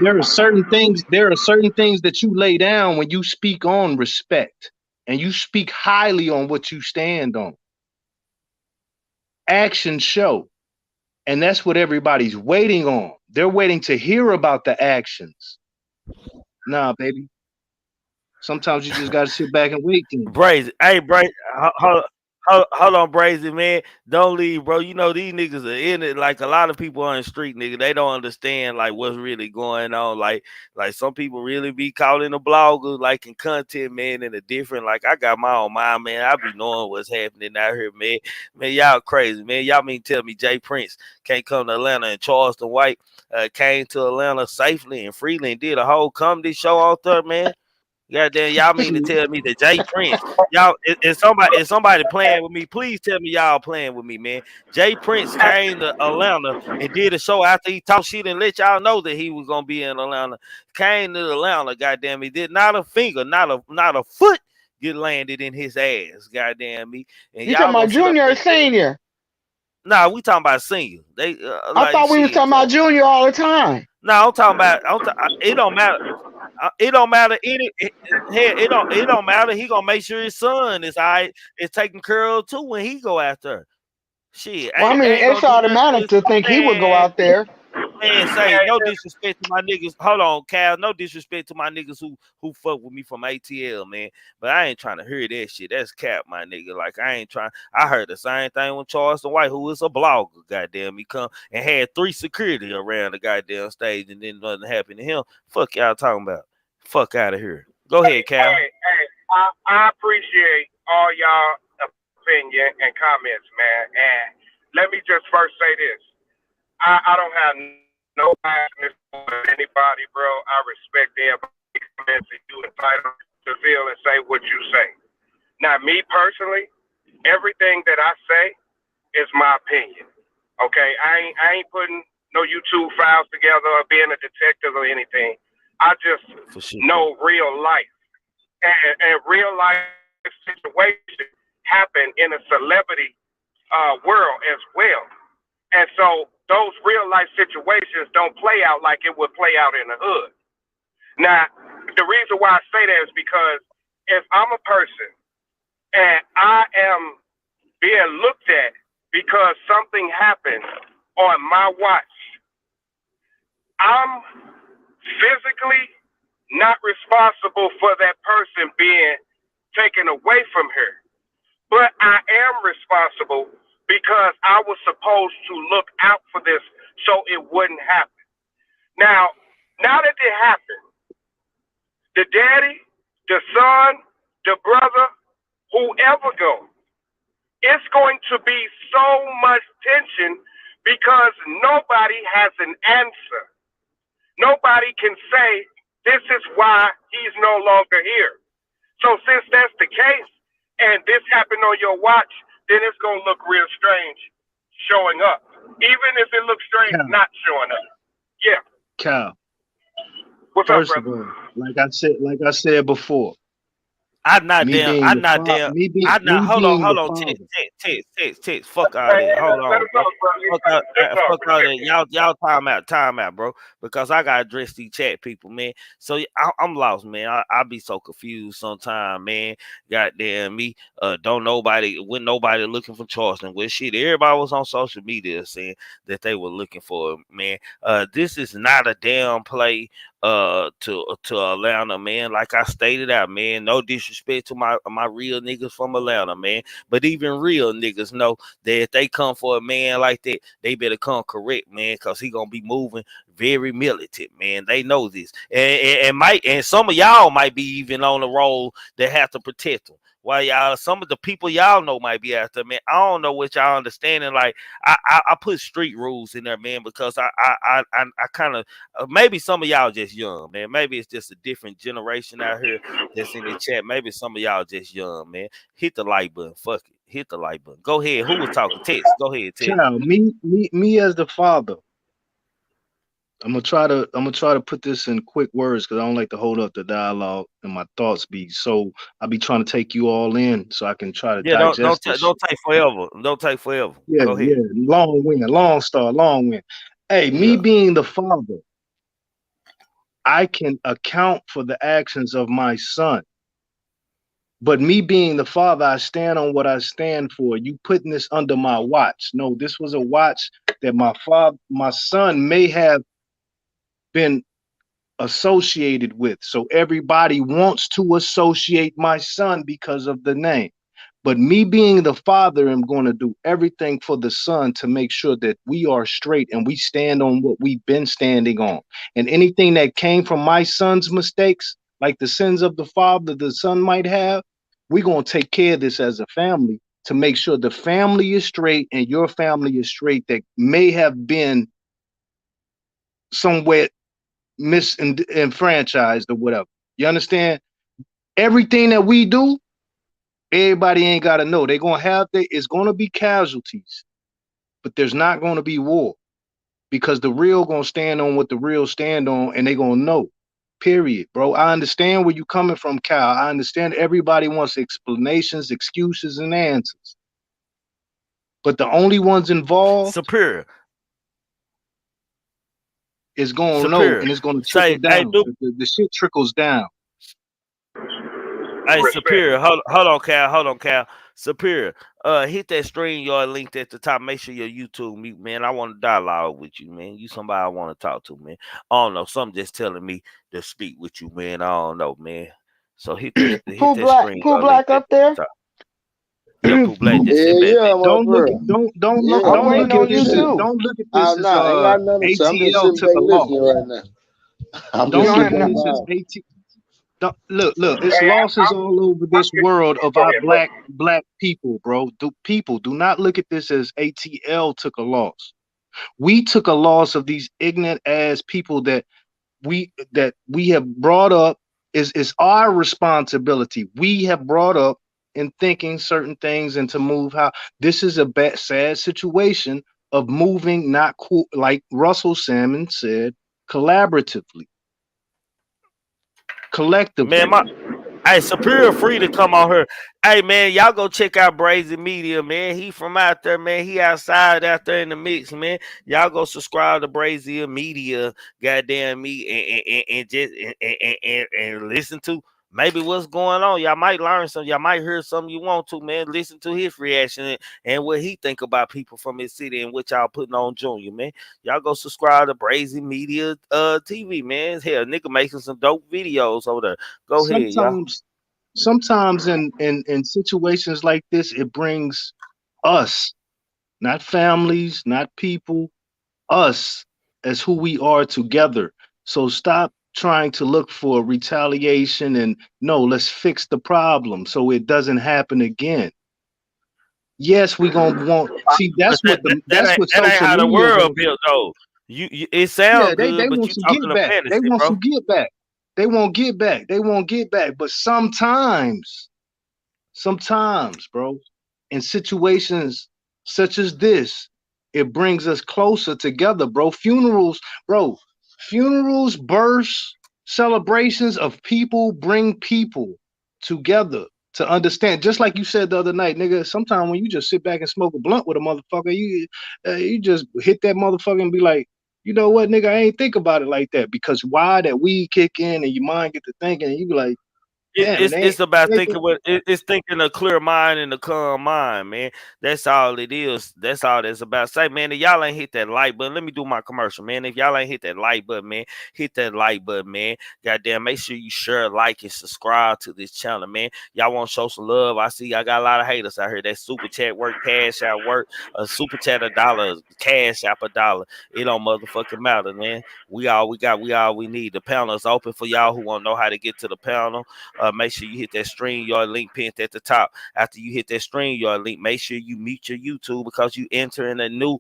There are certain things that you lay down when you speak on respect and you speak highly on what you stand on. Actions show. And that's what everybody's waiting on. They're waiting to hear about the actions. Nah, baby. Sometimes you just got to sit back and wait. Then. Brazy. Hey, Brazy. hold on, Brazy, man. Don't leave, bro. You know these niggas are in it. Like a lot of people on the street, nigga. They don't understand like what's really going on. Like some people really be calling the bloggers like in content, man, in a different. Like I got my own mind, man. I be knowing what's happening out here, man. Man, y'all crazy, man. Y'all mean tell me Jay Prince can't come to Atlanta and Charleston White came to Atlanta safely and freely and did a whole comedy show out there, man. Goddamn, y'all mean to tell me that Jay Prince, y'all, is somebody playing with me? Please tell me y'all playing with me, man. Jay Prince came to Atlanta and did a show after he talked shit and let y'all know that he was gonna be in Atlanta. Came to Atlanta, goddamn, he did not a finger, not a foot get landed in his ass, goddamn me. And You talking y'all about gonna sit up junior or there. senior? Nah, we talking about senior. They I like thought we was shit. talking about junior all the time. No, I'm talking about. It don't matter. It don't matter. It don't matter. He gonna make sure his son is all right. Is taken care of too when he go after. Shit, Well, I mean, ain't gonna it's do nothing to automatic his to think he would go man. out there. Man, say no disrespect to my niggas. Hold on, Cal. No disrespect to my niggas who fuck with me from ATL, man. But I ain't trying to hear that shit. That's cap, my nigga. Like I ain't trying. I heard the same thing with Charleston White, who is a blogger. Goddamn, he come and had 3 security around the goddamn stage, and then nothing happened to him. Fuck y'all talking about. Fuck out of here. Go ahead, Cal. I appreciate all y'all opinion and comments, man. And let me just first say this. I don't have no bias for anybody, bro. I respect everybody comments and you entitled to feel and say what you say. Now, me personally, everything that I say is my opinion. Okay, I ain't putting no YouTube files together or being a detective or anything. I just know real life, and real life situations happen in a celebrity world as well. And so those real life situations don't play out like it would play out in the hood. Now, the reason why I say that is because if I'm a person and I am being looked at because something happened on my watch, I'm physically not responsible for that person being taken away from her. But I am responsible because I was supposed to look out for this so it wouldn't happen. Now that it happened, the daddy, the son, the brother, whoever goes, it's going to be so much tension because nobody has an answer. Nobody can say, this is why he's no longer here. So since that's the case, and this happened on your watch, then it's going to look real strange showing up. Even if it looks strange Cal, not showing up. Yeah. Cal, What's first up, of brother? all, like I said before, I'm not me damn. being I'm the not father, damn. me Hold on, being the Text, father. text. Fuck all Hey, that. Hold let on, us bro. know, brother. Let's talk. Fuck all that. Y'all time out, bro. Because I gotta address these chat people, man. So I'm lost, man. I be so confused sometimes, man. Goddamn me. Don't nobody when nobody looking for Charleston. Well, shit, everybody was on social media saying that they were looking for it, man. This is not a damn play to Atlanta, man. Like I stated out, man. No disrespect to my real niggas from Atlanta, man. But even real niggas know that if they come for a man like that, they better come correct, man, because he gonna be moving very militant, man. They know this, and some of y'all might be even on the roll that have to protect them. While y'all, some of the people y'all know might be out there, man. I don't know what y'all understanding. Like I put street rules in there, man, because I kind of maybe some of y'all just young, man. Maybe it's just a different generation out here that's in the chat. Maybe some of y'all just young, man. Hit the like button. Fuck it. Hit the like button. Go ahead. Who was talking? Text. Go ahead, Text. Cal, me as the father. I'm gonna try to put this in quick words because I don't like to hold up the dialogue and my thoughts be so I be trying to take you all in so I can try to Yeah, digest this don't shit. take forever. Don't take forever. Yeah, Go ahead. yeah, long win, long star, long win. Hey, me Yeah. being the father, I can account for the actions of my son. But me being the father, I stand on what I stand for. You putting this under my watch. No, this was a watch that my son may have been associated with. So everybody wants to associate my son because of the name. But me being the father, I'm going to do everything for the son to make sure that we are straight and we stand on what we've been standing on. And anything that came from my son's mistakes, like the sins of the father the son might have, we're going to take care of this as a family to make sure the family is straight and your family is straight that may have been somewhere misenfranchised or whatever. You understand? Everything that we do, everybody ain't got to know. They're going to have, it's going to be casualties, but there's not going to be war because the real going to stand on what the real stand on and they going to know. Period, bro. I understand where you coming from, Kyle. I understand everybody wants explanations, excuses, and answers. But the only ones involved Superior. is going to know Superior. and it's going to trickle Say, hey, down. do The shit trickles down. Hey, Respect. Superior, hold on, Cal. Hold on, Cal. Superior, hit that StreamYard link at the top. Make sure your YouTube mute, man. I want to dialogue with you, man. You somebody I want to talk to, man. I don't know. Something just telling me to speak with you, man. I don't know, man. So hit that Pooh StreamYard link Black at up the there? top. Yeah, Pooh Black, just sit Yeah, back, man. yeah, my Don't look bro. at Yeah, I'm don't I'm waiting look up at on here you this as chilling. too. don't look at this I'm as not. I ain't got nothing to say. I'm just ATL sitting took back a listening loss. right now. I'm You just Don't don't look have sitting at back no. this as live. Look, it's Hey, losses all over I'm this world of go our ahead, bro. black people, bro. Do not look at this as ATL took a loss. We took a loss of these ignorant ass people that we have brought up. Is our responsibility. We have brought up in thinking certain things and to move how this is a bad sad situation of moving not cool, like Russell Salmon said, collaboratively, Man, collectively. hey, Superior free to come on here. Hey, man, y'all go check out Brazy Media, man. He from out there, man. He outside out there in the mix, man. Y'all go subscribe to Brazy Media, goddamn me, and just and listen to maybe what's going on. Y'all might learn something. Y'all might hear something you want to, man. Listen to his reaction and what he think about people from his city and what y'all putting on Junior, man. Y'all go subscribe to Brazy Media TV, man. Hell, nigga making some dope videos over there. Go ahead, y'all. Sometimes in situations like this, it brings us, not families, not people, us as who we are together. So stop trying to look for retaliation and no, let's fix the problem so it doesn't happen again. Yes, we gonna want see But that's what that ain't social how the media world gonna built though. You it yeah, sound they good, but want you some talking get to back. They fantasy, want bro. some get back. They won't get back. They won't get back. But sometimes, bro, in situations such as this, it brings us closer together, bro. Funerals, births, celebrations of people bring people together to understand. Just like you said the other night, nigga. Sometimes when you just sit back and smoke a blunt with a motherfucker, you just hit that motherfucker and be like, you know what, nigga, I ain't think about it like that. Because why that weed kick in and your mind get to thinking, and you be like, damn, it ain't. It's about It thinking ain't it's thinking a clear mind and a calm mind, man. That's all it is. That's all that's about. Say, man, if y'all ain't hit that like button, let me do my commercial, man. If y'all ain't hit that like button, man, hit that like button, man. Goddamn, make sure you share, like, and subscribe to this channel, man. Y'all want to show some love? I see I got a lot of haters out here. That super chat work, cash out work, a super chat $1, cash app $1. It don't motherfucking matter, man. We all we got, we all we need. The panel is open for y'all who want to know how to get to the panel. Make sure you hit that StreamYard link pinned at the top. After you hit that StreamYard link, make sure you mute your YouTube because you enter in a new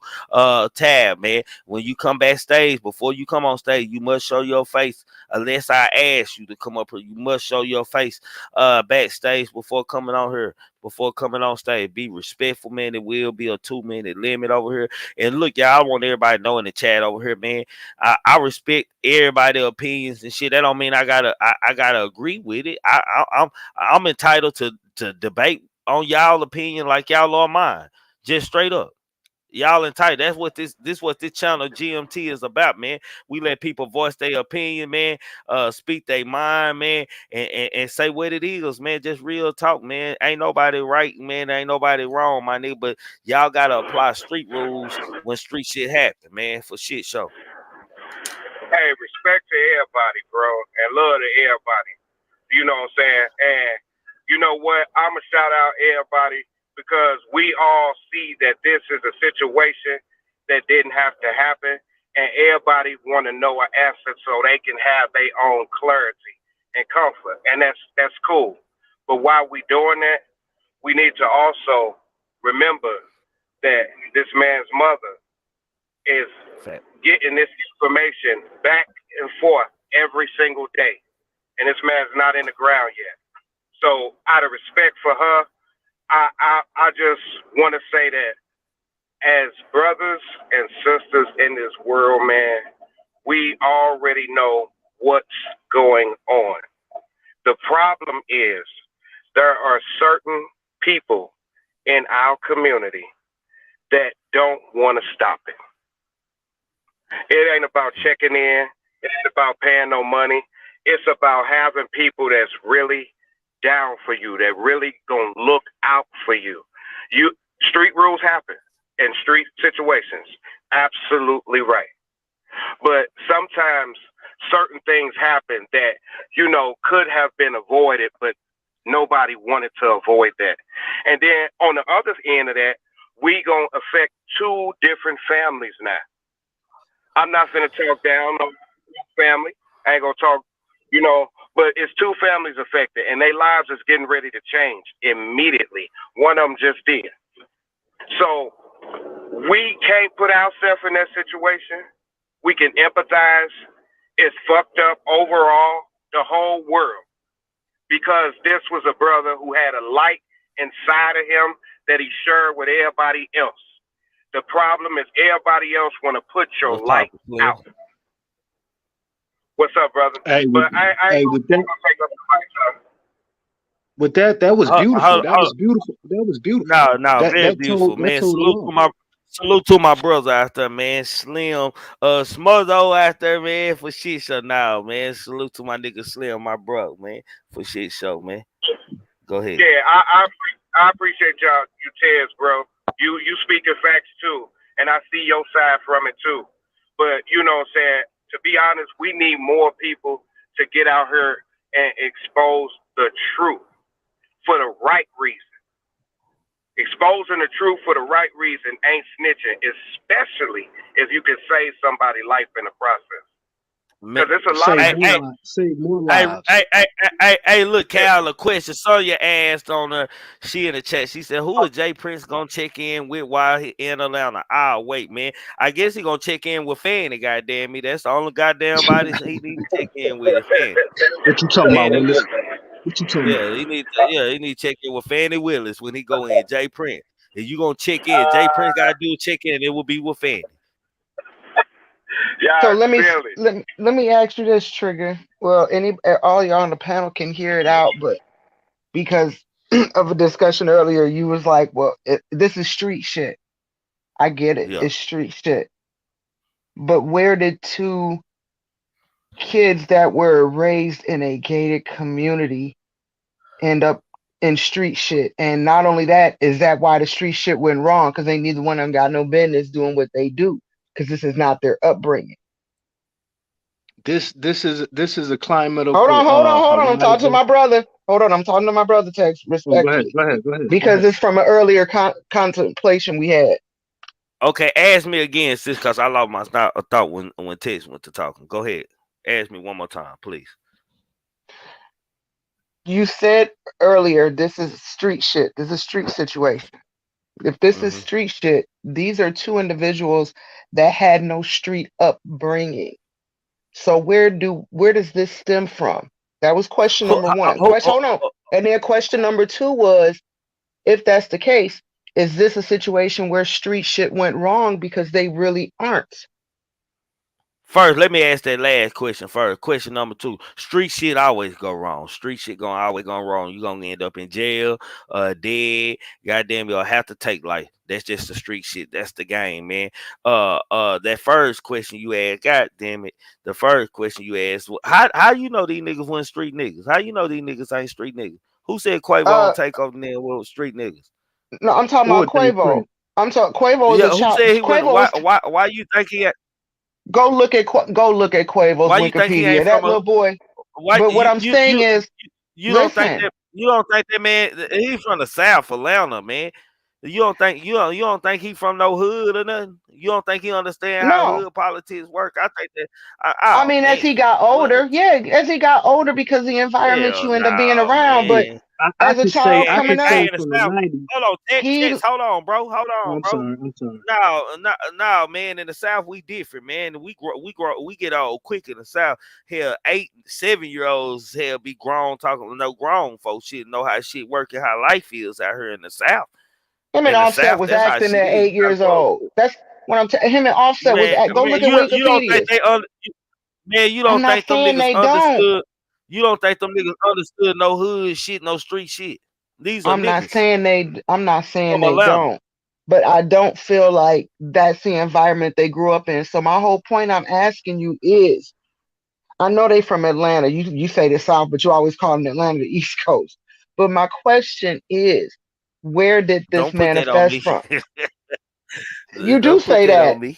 tab, man. When you come backstage, before you come on stage, you must show your face. Unless I ask you to come up here, you must show your face backstage before coming on here. Before coming on stage, be respectful, man. It will be a 2-minute limit over here. And look, y'all, I want everybody to know in the chat over here, man. I respect everybody's opinions and shit. That don't mean I gotta agree with it. I'm entitled to debate on y'all opinion like y'all are mine. Just straight up. Y'all entitled. That's what this channel GMT is about, man. We let people voice their opinion, man, speak their mind, man, and say what it is, man. Just real talk, man. Ain't nobody right, man. Ain't nobody wrong, my nigga. But y'all gotta apply street rules when street shit happen, man, for shit show. Hey, respect to everybody, bro, and love to everybody. You know what I'm saying? And you know what? I'm going to shout out everybody because we all see that this is a situation that didn't have to happen, and everybody want to know an answer so they can have their own clarity and comfort, and that's cool. But while we doing that, we need to also remember that this man's mother is getting this information back and forth every single day, and this man's not in the ground yet. So out of respect for her, I just want to say that as brothers and sisters in this world, man, we already know what's going on. The problem is there are certain people in our community that don't want to stop it. It ain't about checking in. It ain't about paying no money. It's about having people that's really down for you, that really gonna look out for you. Street rules happen in street situations. Absolutely right. But sometimes certain things happen that, you know, could have been avoided, but nobody wanted to avoid that. And then on the other end of that, we gonna affect two different families now. I'm not gonna talk down on family. I ain't gonna talk, you know, but it's two families affected, and their lives is getting ready to change immediately. One of them just did. So we can't put ourselves in that situation. We can empathize. It's fucked up overall, the whole world, because this was a brother who had a light inside of him that he shared with everybody else. The problem is everybody else want to put your light out. What's up, brother? Hey, but with that was beautiful. That was beautiful. That was beautiful. No, very beautiful, man. Salute to my brother out there, man. Slim, Smotho out there, man, for shit show now, man. Salute to my nigga Slim, my brother, man, for shit show, man. Go ahead. Yeah, I appreciate y'all, you Tez, bro. You speaking facts too, and I see your side from it too. But you know what I'm saying? To be honest, we need more people to get out here and expose the truth for the right reason. Exposing the truth for the right reason ain't snitching, especially if you can save somebody's life in the process. Because it's a lot save more lives. Hey, look, Cal, a question. Sonya asked on her, she in the chat. She said, "Who is Jay Prince gonna check in with while he in Atlanta?" I'll wait, man. I guess he gonna check in with Fani. Goddamn me, that's the only goddamn body he need to check in with is Fani. What you talking about, Willis? What you talking about? He need to check in with Fani Willis when he go in. Jay Prince, if you gonna check in, Jay Prince gotta do a check in. It will be with Fani. Yeah, so let me ask you this, Trigger. Well, all y'all on the panel can hear it out, but because of a discussion earlier, you was like, "Well, this is street shit." I get it. Yeah. It's street shit. But where did two kids that were raised in a gated community end up in street shit? And not only that, is that why the street shit went wrong? Because they neither one of them got no business doing what they do. Because this is not their upbringing. This is a climate of hold on. I'm talking to my brother. I'm talking to my brother. Text respectfully. Go ahead. Because it's from an earlier contemplation we had. Okay, ask me again, sis, because I lost my thought when Tex went to talking. Go ahead, ask me one more time, please. You said earlier this is street shit. This is a street situation. If this is street shit, these are two individuals that had no street upbringing. So where does this stem from? That was question number one. Hold on. And then question number two was, if that's the case, is this a situation where street shit went wrong because they really aren't? First, let me ask that last question first. Question number two. Street shit always go wrong. Street shit always go wrong. You're going to end up in jail, dead. Goddamn, you'll have to take life. That's just the street shit. That's the game, man. That first question you asked, God damn it. The first question you asked, how you know these niggas weren't street niggas? How you know these niggas ain't street niggas? Who said Quavo on Takeoff and then with street niggas? No, I'm talking about Quavo. I'm talking Quavo. Yeah, who said he was? Why you think he had? Go look at Quavo's Wikipedia. That little boy. But what I'm saying is, you don't think that You don't think that man? He from the South, Atlanta, man. You don't think he from no hood or nothing? You don't think he understand how No. hood politics work? I think that. I Oh mean, as damn, he got what? older, yeah, as he got older because the environment Hell you end up being no, around. But man. I as a could say child Man, I coming could hey, up, say in the from the South. '90s. Hold on, he, Tex, hold on, bro. Hold on, I'm bro. sorry. I'm sorry. No, no, no, man. In the South, we different, man. We get old quick in the South. Hell, 8, 7 year olds, hell, be grown talking. No grown folks shit know how shit work and how life is out here in the South. him and In the Offset South, was that's how acting shit at is. You 8 years gotta grow. old. That's what I'm telling him and Offset was Man, at. Go man, look at you don't think Wikipedia. man, you I'm don't not think them saying niggas they don't. understood. You don't think them niggas understood no hood shit, no street shit. These are I'm not niggas saying they. I'm not saying from they Atlanta. don't. But I don't feel like that's the environment they grew up in. So my whole point I'm asking you is, I know they from Atlanta. You say the South, but you always call them Atlanta the East Coast. But my question is, where did this Don't put that on manifest me. from? You do Don't put say that on that. me.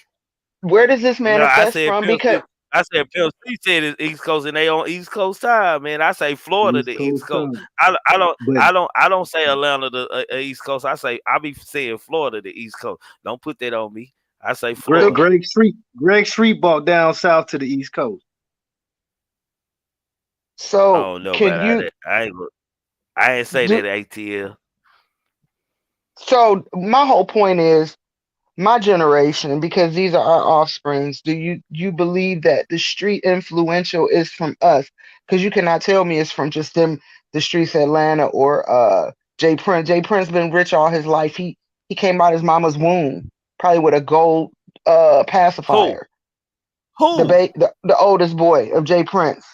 Where does this No, I manifest said from? Pimp Because C. I said Pimp C said it's East Coast and they on East Coast time, man. I say Florida East the East Coast Coast. time. But I don't say Atlanta the East Coast. I be saying Florida the East Coast. Don't put that on me. I say Greg, the Florida. Greg Street, Greg Street bought down south to the East Coast. I so don't know can about you that. I ain't say do that ATL. so my whole point is my generation, because these are our offsprings, do you believe that the street influential is from us? Because you cannot tell me it's from just them, the streets of Atlanta or Jay Prince. Jay Prince been rich all his life. He came out his mama's womb, probably with a gold Who? pacifier. Who? The oldest boy of Jay Prince.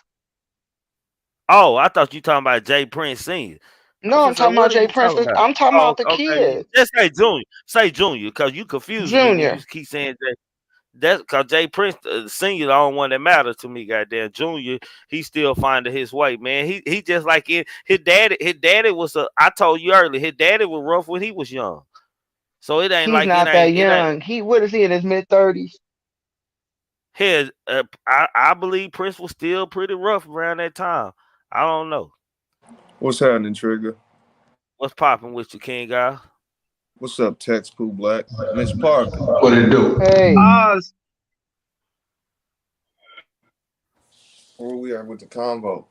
Oh, I thought you talking about Jay Prince Senior. I No, was I'm gonna say, talking what about are Jay you Prince. talking about? I'm talking Oh, about the okay. kids. Just say Junior. Say Junior, cause you confused me when you Junior. keep saying Jay. That's cause Jay Prince Senior the only one that matters to me. Goddamn, Junior, he still finding his way, man. He just like it. His daddy. His daddy was a. I told you earlier. His daddy was rough when he was young. So it ain't He's like it not that ain't. It ain't. young. What is he in his mid 30s? His. I believe Prince was still pretty rough around that time. I don't know What's happening, Trigger? what's popping with you, King guy. What's up, Tex Pooh Black? Miss Parker. What it do? Hey, Oz, Where we at with the convo?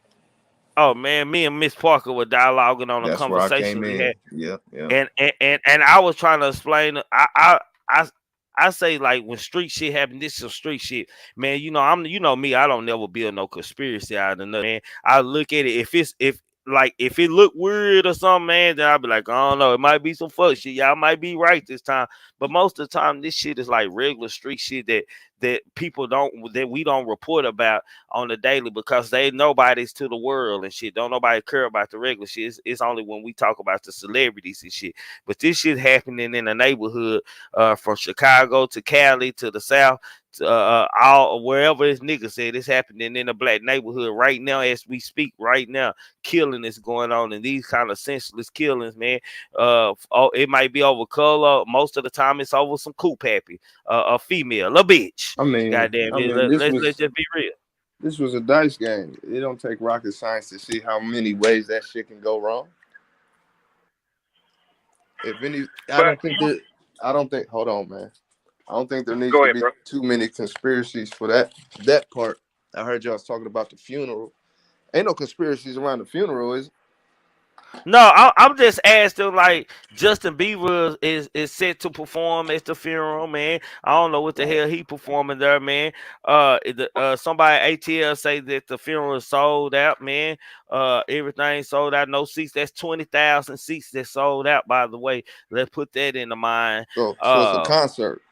Oh man, me and Miss Parker were dialoguing on a That's where I conversation came we had. in. Yep, yep. And I was trying to explain. I I say like when street shit happen, this is street shit, man. You know me. I don't never build no conspiracy out of nothing, man. I look at it if it look weird or something, man, then I'll be like, I don't know, it might be some fuck shit. Y'all might be right this time, but most of the time, this shit is like regular street shit that people that we don't report about on the daily because they nobody's to the world and shit. Don't nobody care about the regular shit. It's only when we talk about the celebrities and shit. But this shit happening in the neighborhood, from Chicago to Cali to the South, to, all wherever this nigga said it's happening in a black neighborhood right now as we speak. Right now, killing is going on, and these kind of senseless killings, man. It might be over color. Most of the time, it's over some cool pappy, a female, a bitch. I mean, Goddamn I it. mean, this Let's was just be real. this was a dice game. It don't take rocket science to see how many ways that shit can go wrong. If any, I But don't think that. I don't think. Hold on, man. I don't think there needs go to ahead, be bro. too many conspiracies for that part. I heard y'all was talking about the funeral. Ain't no conspiracies around the funeral, is it? No, I'm just asking. Like Justin Bieber is set to perform at the funeral, man. I don't know what the hell he performing there, man. Somebody ATL say that the funeral is sold out, man. Everything sold out, no seats. That's 20,000 seats that sold out. By the way, let's put that in the mind. So it's a concert.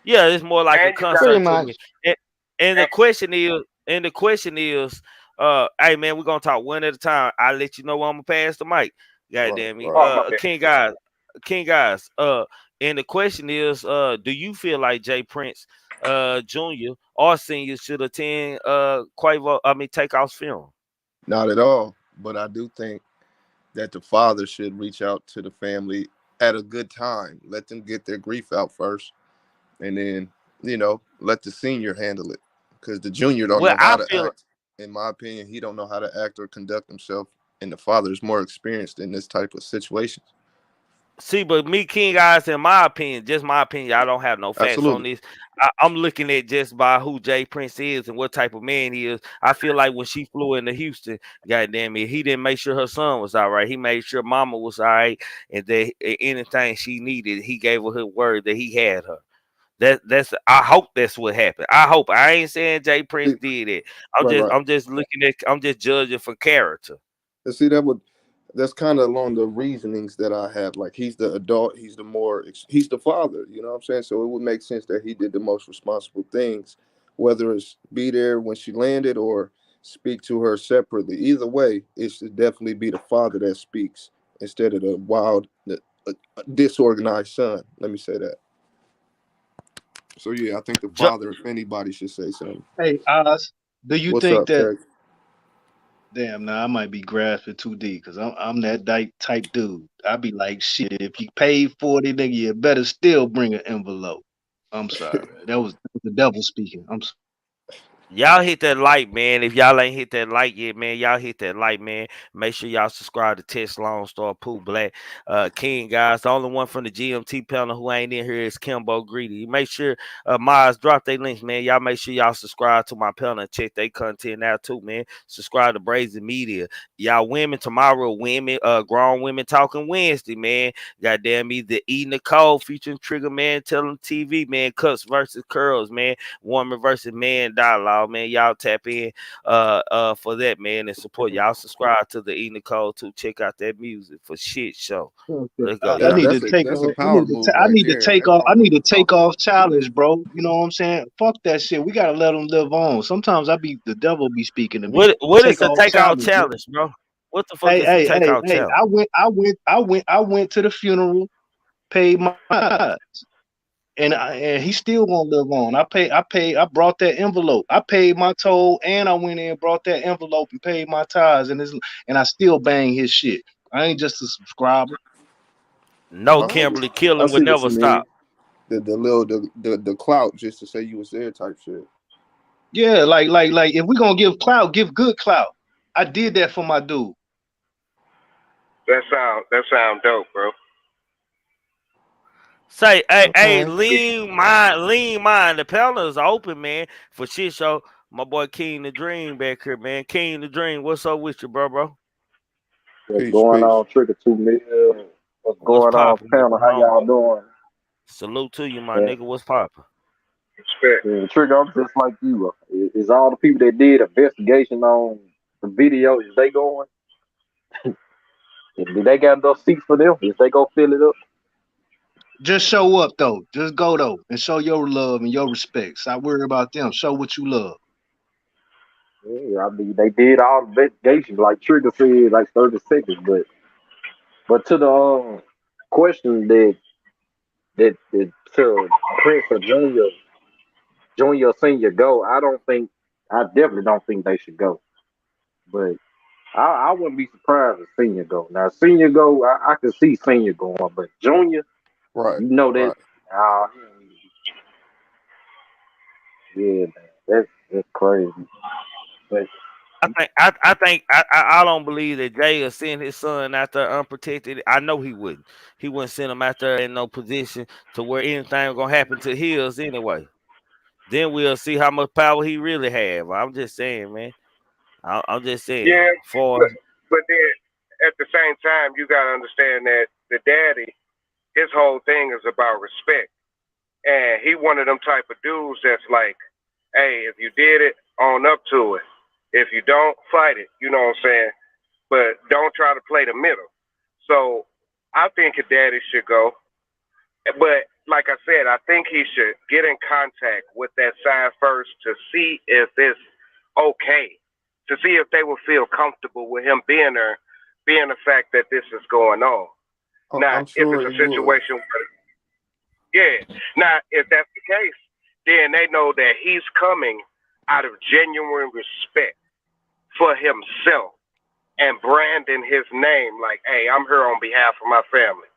Yeah, it's more like a And you got pretty concert to me. much. And, and the and, question is, hey man, we're gonna talk one at a time. I'll let you know when I'm gonna pass the mic. Right, Goddamn me. right. oh my bad. King guys, and the question is, do you feel like Jay Prince Jr. or Senior should attend Takeoff's funeral? Not at all. But I do think that the father should reach out to the family at a good time. Let them get their grief out first, and then let the senior handle it because the junior don't Well, know how I to feel act. In my opinion, he don't know how to act or conduct himself and the father is more experienced in this type of situations. See, but me, King Eyes, in my opinion, just my opinion, I don't have no facts on Absolutely. this. I'm looking at just by who Jay Prince is and what type of man he is. I feel like when she flew into Houston, goddamn it, he didn't make sure her son was all right. He made sure mama was all right, and that anything she needed, he gave her his word that he had her. That's I hope that's what happened. I hope. I ain't saying Jay Prince See, did it. right, right. I'm just looking at I'm just judging for character. And see, that's kind of along the reasonings that I have. Like, he's the adult, he's the father. You know what I'm saying? So it would make sense that he did the most responsible things, whether it's be there when she landed or speak to her separately. Either way, it should definitely be the father that speaks instead of the wild, disorganized son. Let me say that. So yeah, I think the Ju- father, if anybody, should say something. Hey, Oz, do you What's think up, that? Tech? Damn, now I might be grasping too deep because I'm that type dude. I be like, shit, if you paid 40, nigga, you better still bring an envelope. I'm sorry. That was the devil speaking. I'm sorry. Y'all hit that like, man. If y'all ain't hit that like yet, man, y'all hit that like, man. Make sure y'all subscribe to Test Long Star Pooh Black King, guys. The only one from the GMT panel who ain't in here is Kimbo Greedy. Make sure Mars drop their links, man. Y'all make sure y'all subscribe to my panel and check their content out too, man. Subscribe to Brazen Media. Y'all women tomorrow, grown women talking Wednesday, man. Goddamn me, the E Nicole featuring Triggamantellemtv, man. Cuts versus curls, man. Woman versus man dialogue, man. Y'all tap in for that, man, and support. Y'all subscribe to the E Nicole too. Check out that music for shit show. Okay. Let's go, I y'all. need to take That's a off. power move I right need to there. take That's off. all I we need to was take talking off about. challenge, bro. You know what I'm saying? Fuck that shit. We gotta let them live on. Sometimes the devil be speaking to me. What is Take the off takeout challenge, bro. challenge, bro? What the fuck is the takeout Hey. challenge? I went to the funeral, paid my tithes, and he still won't live on. I brought that envelope. I paid my toll, and I went in and brought that envelope and paid my tithes, and I still bang his shit. I ain't just a subscriber. No, Oh, Kimberly, I killing will see what never you mean. stop. The clout just to say you was there type shit. Yeah, like if we gonna give clout, give good clout. I did that for my dude. That sound dope, bro. Say, hey, Okay. lean mine. The panel is open, man, for shit show. My boy King the Dream back here, man. King the Dream, what's up with you, bro? What's Peace, going peace. on, Trigger 2 million? What's What's going on, popping with panel? you, How y'all homeboy? doing? Salute to you, my And, nigga. What's popping? Respect. and Trigger, I'm just like you. Is all the people that did investigation on the video, is they going? Do they got enough seats for them? Is they go fill it up? Just show up though. Just go though and show your love and your respect. Stop worrying about them. Show what you love. Yeah, I mean, they did all the investigation, like Trigger said, like 30 seconds. But to the question that to Prince or Junior or Senior go, I definitely don't think they should go. But I wouldn't be surprised if Senior go. Now Senior go, I could see Senior going, but Junior, Right, you know that. right. Uh, yeah, man, that's crazy. But I don't believe that Jay will send his son out there unprotected. I know he wouldn't. He wouldn't send him out there in no position to where anything gonna happen to his anyway. Then we'll see how much power he really have. I'm just saying, man. I'm just saying. Yeah, For but then at the same time, you gotta understand that the daddy, his whole thing is about respect, and he one of them type of dudes that's like, hey, if you did it, own up to it. If you don't, fight it. You know what I'm saying? But don't try to play the middle. So I think a daddy should go. But like I said, I think he should get in contact with that side first to see if it's okay, to see if they will feel comfortable with him being there, being the fact that this is going on. Now, I'm if sure it's it a would. situation where, yeah, now if that's the case, then they know that he's coming out of genuine respect for himself and branding his name like, hey, I'm here on behalf of my family.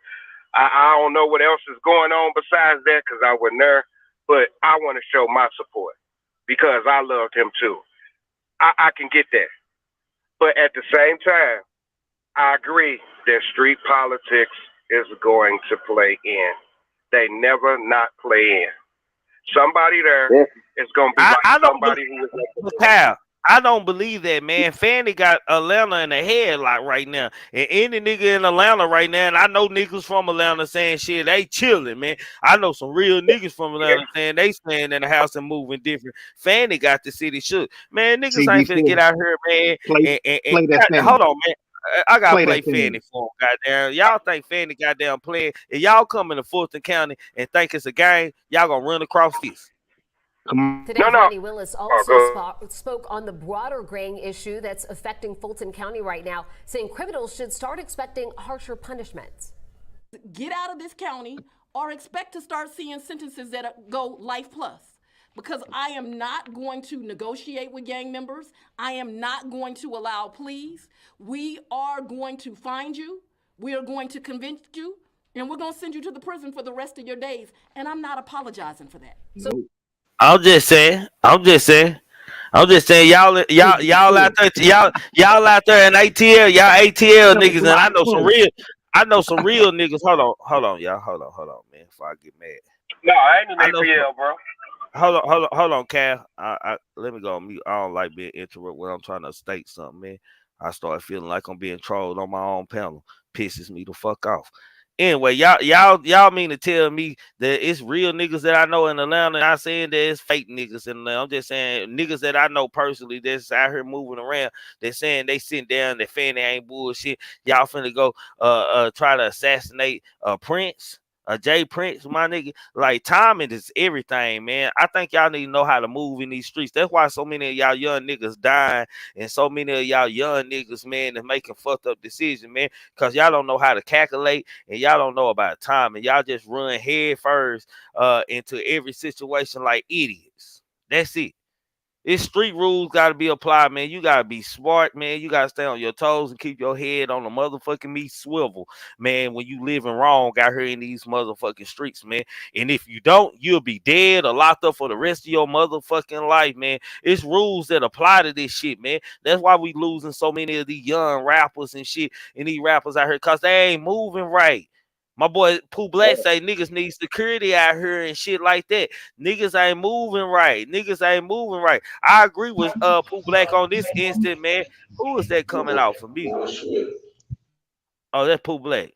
I don't know what else is going on besides that because I wasn't there, but I want to show my support because I loved him too. I can get that. But at the same time, I agree that street politics is going to play in. They never not play in. Somebody there Def- is going to be like I don't somebody believe, who is at the but bottom. Kyle, I don't believe that, man. Fanny got Atlanta in the headlock right now, and any nigga in Atlanta right now, and I know niggas from Atlanta saying shit, they chilling, man. I know some real niggas from Atlanta saying they staying in the house and moving different. Fanny got the city shook, man. Niggas ain't finna get CB4, out here, man. play play that Hold Fanny. on, man. I gotta Play that play Fanny. Fanny for him, goddamn. Y'all think Fanny goddamn playing? If y'all come into Fulton County and think it's a game, y'all gonna run across this. Come No, Today, no. Fani Willis Oh, also go. spoke on the broader gang issue that's affecting Fulton County right now, saying criminals should start expecting harsher punishments. Get out of this county or expect to start seeing sentences that go life plus. Because I am not going to negotiate with gang members. I am not going to allow pleas. We are going to find you. We are going to convince you. And we're going to send you to the prison for the rest of your days. And I'm not apologizing for that. So I'm just saying. I'm just saying. I'm just saying, y'all out there, y'all out there in ATL, y'all ATL on, niggas, come and on, I know some real niggas. Hold on, y'all, hold on, man. Before I get mad, No, I ain't in I know some. ATL, bro. Hold on, Cal. Let me go on mute. I don't like being interrupted when I'm trying to state something, man. I start feeling like I'm being trolled on my own panel. Pisses me the fuck off. Anyway, y'all mean to tell me that it's real niggas that I know in Atlanta? Not saying that it's fake niggas in Atlanta. I'm just saying niggas that I know personally that's out here moving around. They're saying they sitting down. That Fanny ain't bullshit. Y'all finna go try to assassinate Prince. Jay Prince, my nigga, like timing is everything, man. I think y'all need to know how to move in these streets. That's why so many of y'all young niggas dying, and so many of y'all young niggas, man, is making fucked up decisions, man, because y'all don't know how to calculate and y'all don't know about time, and y'all just run head first into every situation like idiots. That's it. It's street rules got to be applied, man. You got to be smart, man. You got to stay on your toes and keep your head on the motherfucking meat swivel, man, when you living wrong out here in these motherfucking streets, man. And if you don't, you'll be dead or locked up for the rest of your motherfucking life, man. It's rules that apply to this shit, man. That's why we losing so many of these young rappers and shit and these rappers out here because they ain't moving right. My boy Pooh Black say niggas need security out here and shit like that. Niggas ain't moving right. Niggas ain't moving right. I agree with Pooh Black on this instant, man. Who is that coming out for me? Oh, that's Pooh Black.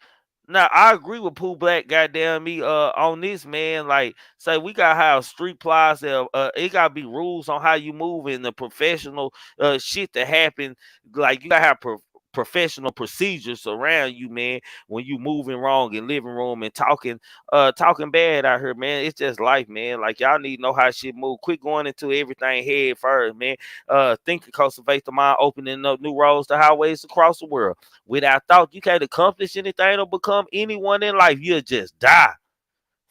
Now I agree with Pooh Black, goddamn me, on this, man. Like, say we gotta have street plaza. It gotta be rules on how you move in the professional shit that happen. Like you gotta have professional procedures around you, man. When you moving wrong in living room and talking bad out here, man. It's just life, man. Like y'all need to know how shit move. Quit going into everything head first, man. Think to cultivate the mind, opening up new roads to highways across the world. Without thought, you can't accomplish anything or become anyone in life. You'll just die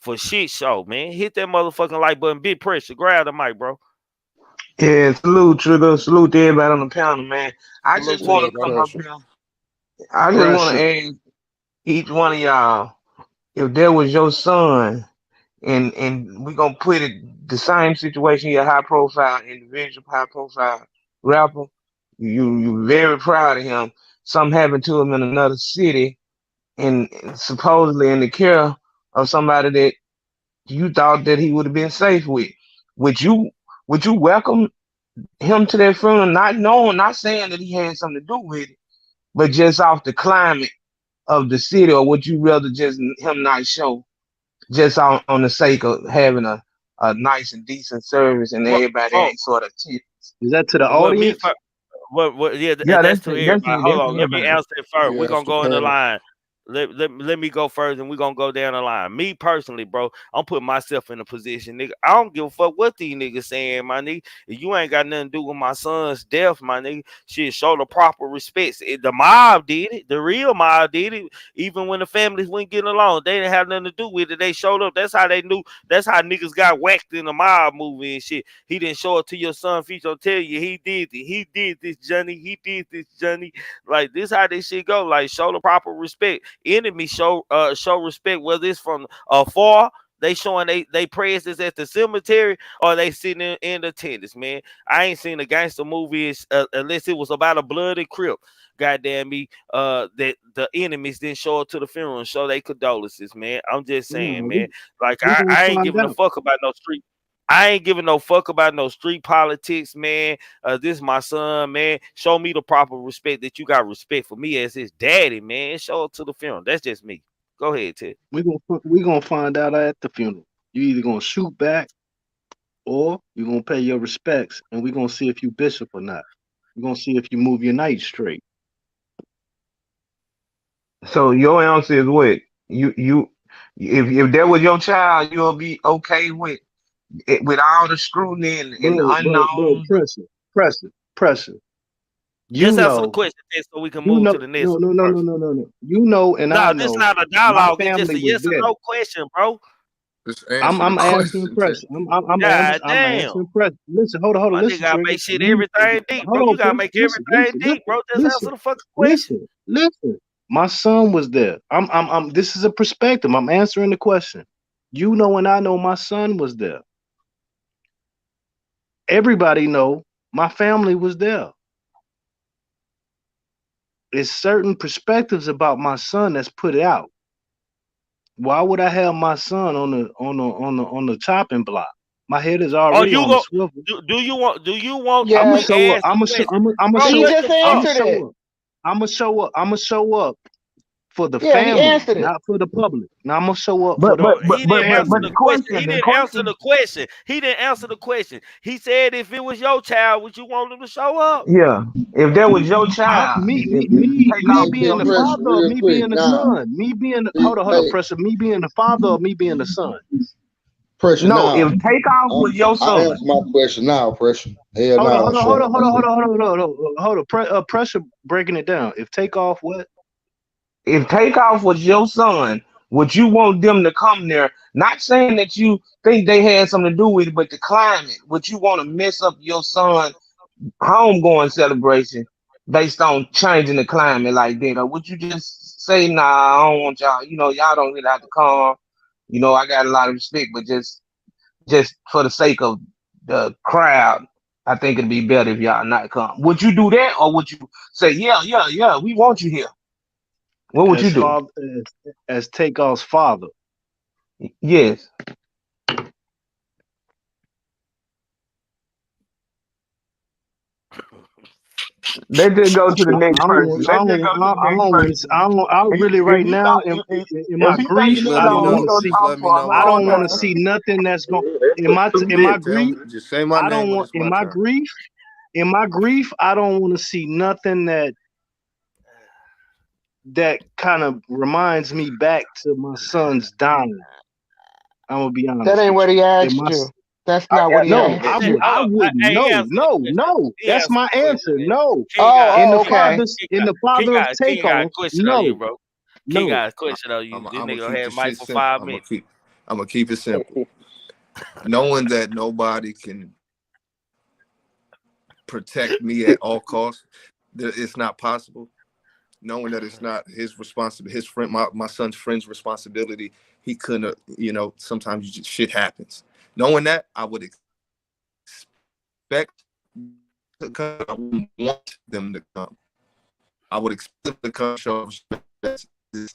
for shit show, man. Hit that motherfucking like button. Big pressure. Grab the mic, bro. Yeah, salute, Trigger. Salute to everybody on the panel, man. I Salute just to want you, to brother. come up here. I just want to pressure. ask each one of y'all if there was your son, and we gonna put it the same situation. You're a high profile individual, high profile rapper. You very proud of him. Something happened to him in another city, and supposedly in the care of somebody that you thought that he would have been safe with. Would you would you welcome him to that funeral, not knowing, not saying that he had something to do with it, but just off the climate of the city, or would you rather just him not show, just on the sake of having a nice and decent service and Well, everybody oh, ain't sort of cheap? Is that to the well, me audience? what yeah, Yeah, that's to everybody. Hold that's on, let me everybody. answer it first. We're Yeah, it's gonna the go in the panel. line. Let me go first and we're gonna go down the line. Me personally, bro, I'm putting myself in a position, nigga. I don't give a fuck what these niggas saying, my nigga. If you ain't got nothing to do with my son's death, my nigga, shit, show the proper respects. The mob did it, the real mob did it. Even when the families weren't getting along, they didn't have nothing to do with it. They showed up. That's how they knew. That's how niggas got whacked in the mob movie and shit. He didn't show up to your son feature. Tell you he did it. He did this, Johnny. He did this, Johnny. Like this, how this shit go. Like show the proper respect. Enemy show respect, whether it's from afar. they showing they presence at the cemetery, or they sitting in attendance, man. I ain't seen a gangster movie unless it was about a bloody crip. Goddamn me, that the enemies didn't show up to the funeral and show their condolences, man. I'm just saying, No, man. Like we gonna I ain't find giving a out. fuck about no street. I ain't giving no fuck about no street politics, man. This is my son, man. Show me the proper respect that you got respect for me as his daddy, man. Show up to the funeral. That's just me. Go ahead, Ted. We gonna find out at the funeral. You either gonna shoot back or you gonna pay your respects, and we gonna see if you bishop or not. We're gonna see if you move your night straight. So your answer is what? If that was your child, you'll be okay with it, with all the scrutiny and the Bro, unknown. pressure. Just answer the question, Ted, so we can You move know, to the next person. no. You know, and I No, this know not a my dialogue. It's just family a was yes or there. no question, bro. Just answer the I'm answering question, Ted. pressure. God I'm damn. answering pressure. Listen, hold on, My nigga listen, gotta Trigger. make shit everything deep, Hold bro. on, You gotta pressure. make everything deep, bro. Just answer the fucking question. Listen. My son was there. This is a perspective. I'm answering the question. You know, and I know my son was there. Everybody know my family was there. There's certain perspectives about my son that's put out. Why would I have my son on the chopping block? My head is Oh, already you on the go swivel. do you want I'm gonna Yes, me to show up. ask the question? Bro, he what just the I'm fuck? gonna answered show it. up. I'm gonna show up for the Yeah, he family, answered it. not for the public. Now I'm gonna show up for But the but Bro, but he but didn't but answer but the the family. question. question, He the didn't answer question, the question. He didn't answer the question. He said if it was your child, would you want him to show up? yeah. If that was your child, if take Me off Hey, was being big your the pressure, son. father, or real me quick. being the Now, son, me being the, hey, hold on, pressure. Me being the father, or me being the son. pressure No, now. if Takeoff was your I son. answer my question now, pressure. Hell Hold on, no, hold I'm on, hold showing on, up hold on, hold myself. on, hold on, hold on, hold on. Pressure breaking it down. If takeoff, what? If Takeoff was your son, would you want them to come there? Not saying that you think they had something to do with it, but the climate. Would you want to mess up your son homegoing celebration based on changing the climate like that? Or would you just say, nah, I don't want y'all, y'all don't really have to come. I got a lot of respect, but just for the sake of the crowd, I think it'd be better if y'all not come. Would you do that, or would you say, yeah, we want you here? What would you As do? father, as takeoff's father. Yes. Let's just go to the next I don't person. want. I Let's just don't. go to the I next don't want to. person. I really right If he now thought in if my he think grief. Just this let I me don't long, want he to know. gonna see. Just talk let me for a know when I it's long don't my want to time. turn. see nothing that's going Two in my minutes. Tell grief. me. Just say my I name don't when want it's my turn. in my grief. I don't want to see nothing that kind of reminds me back to my son's dying. I'm gonna be That honest ain't with what you. he In asked my you. That's not what he no, asked Hold you. I on. wouldn't. Hey, he No, answered the no, question. no. He That's answered my the question, answer. man. No. King got In Oh, the okay. father of King got a takeoff. question on you, No, bro. King no. got a question on you. I'm This gonna nigga gonna keep have the the mic shit for simple. 5 minutes. I'm gonna keep it simple. Knowing that nobody can protect me at all costs, that it's not possible. Knowing that it's not his responsibility, his friend, my son's friend's responsibility. He couldn't, sometimes shit happens. Knowing that, I would expect to come. I wouldn't want them to come. I would expect them to come show respect. There's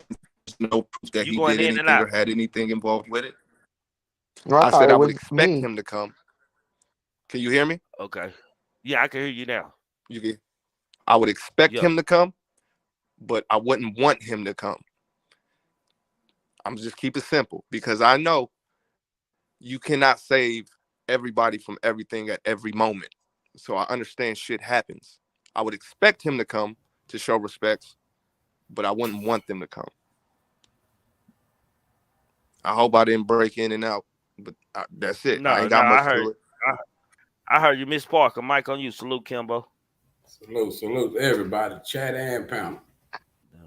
no proof that You he going did in and anything out. or had anything involved with it. I I thought said it I would was expect me. him to come. Can you hear me? Okay. Yeah, I can hear you now. You can. I would expect Yeah. him to come, but I wouldn't want him to come. I'm just keep it simple because I know you cannot save everybody from everything at every moment. So I understand shit happens. I would expect him to come to show respects, but I wouldn't want them to come. I hope I didn't break in and out, but that's it. I No, ain't no, got much to it. I heard you, Miss Parker. Mic on you. Salute, Kimbo. Salute to everybody, chat and panel.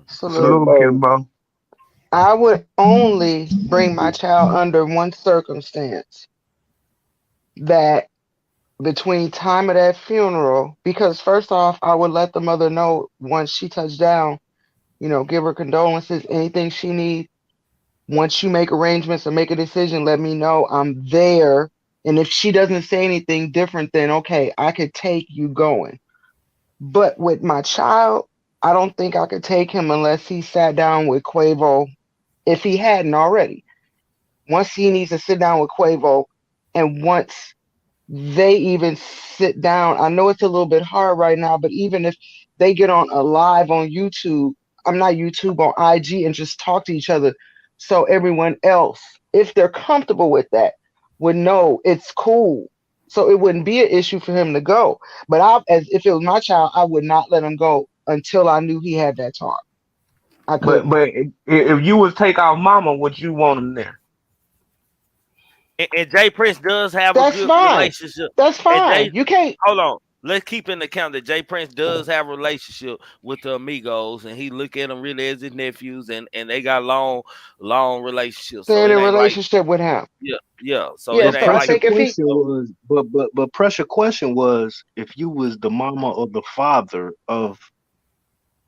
Salute. Salute, Kimbo. I would only bring my child under one circumstance, that between time of that funeral, because first off, I would let the mother know once she touched down, give her condolences, anything she needs once you make arrangements or make a decision, let me know. I'm there. And if she doesn't say anything different, then okay, I could take you going. But with my child, I don't think I could take him unless he sat down with Quavo, if he hadn't already. Once he needs to sit down with Quavo, and once they even sit down, I know it's a little bit hard right now, but even if they get on a live on YouTube, I'm not YouTube, on IG, and just talk to each other, so everyone else, if they're comfortable with that, would know it's cool. So it wouldn't be an issue for him to go. But as if it was my child, I would not let him go until I knew he had that talk. I But couldn't. if you was take off mama, would you want him there? And Jay Prince does have a That's good fine. relationship. That's And fine. You can't. hold on. Let's keep in account that Jay Prince does have a relationship with the Amigos, and he look at them really as his nephews, and they got long relationships. So Stay in it a ain't like, relationship with him. yeah. So Yeah, it But so ain't I like, pressure think if he question was, but pressure question was, if you was the mama or the father of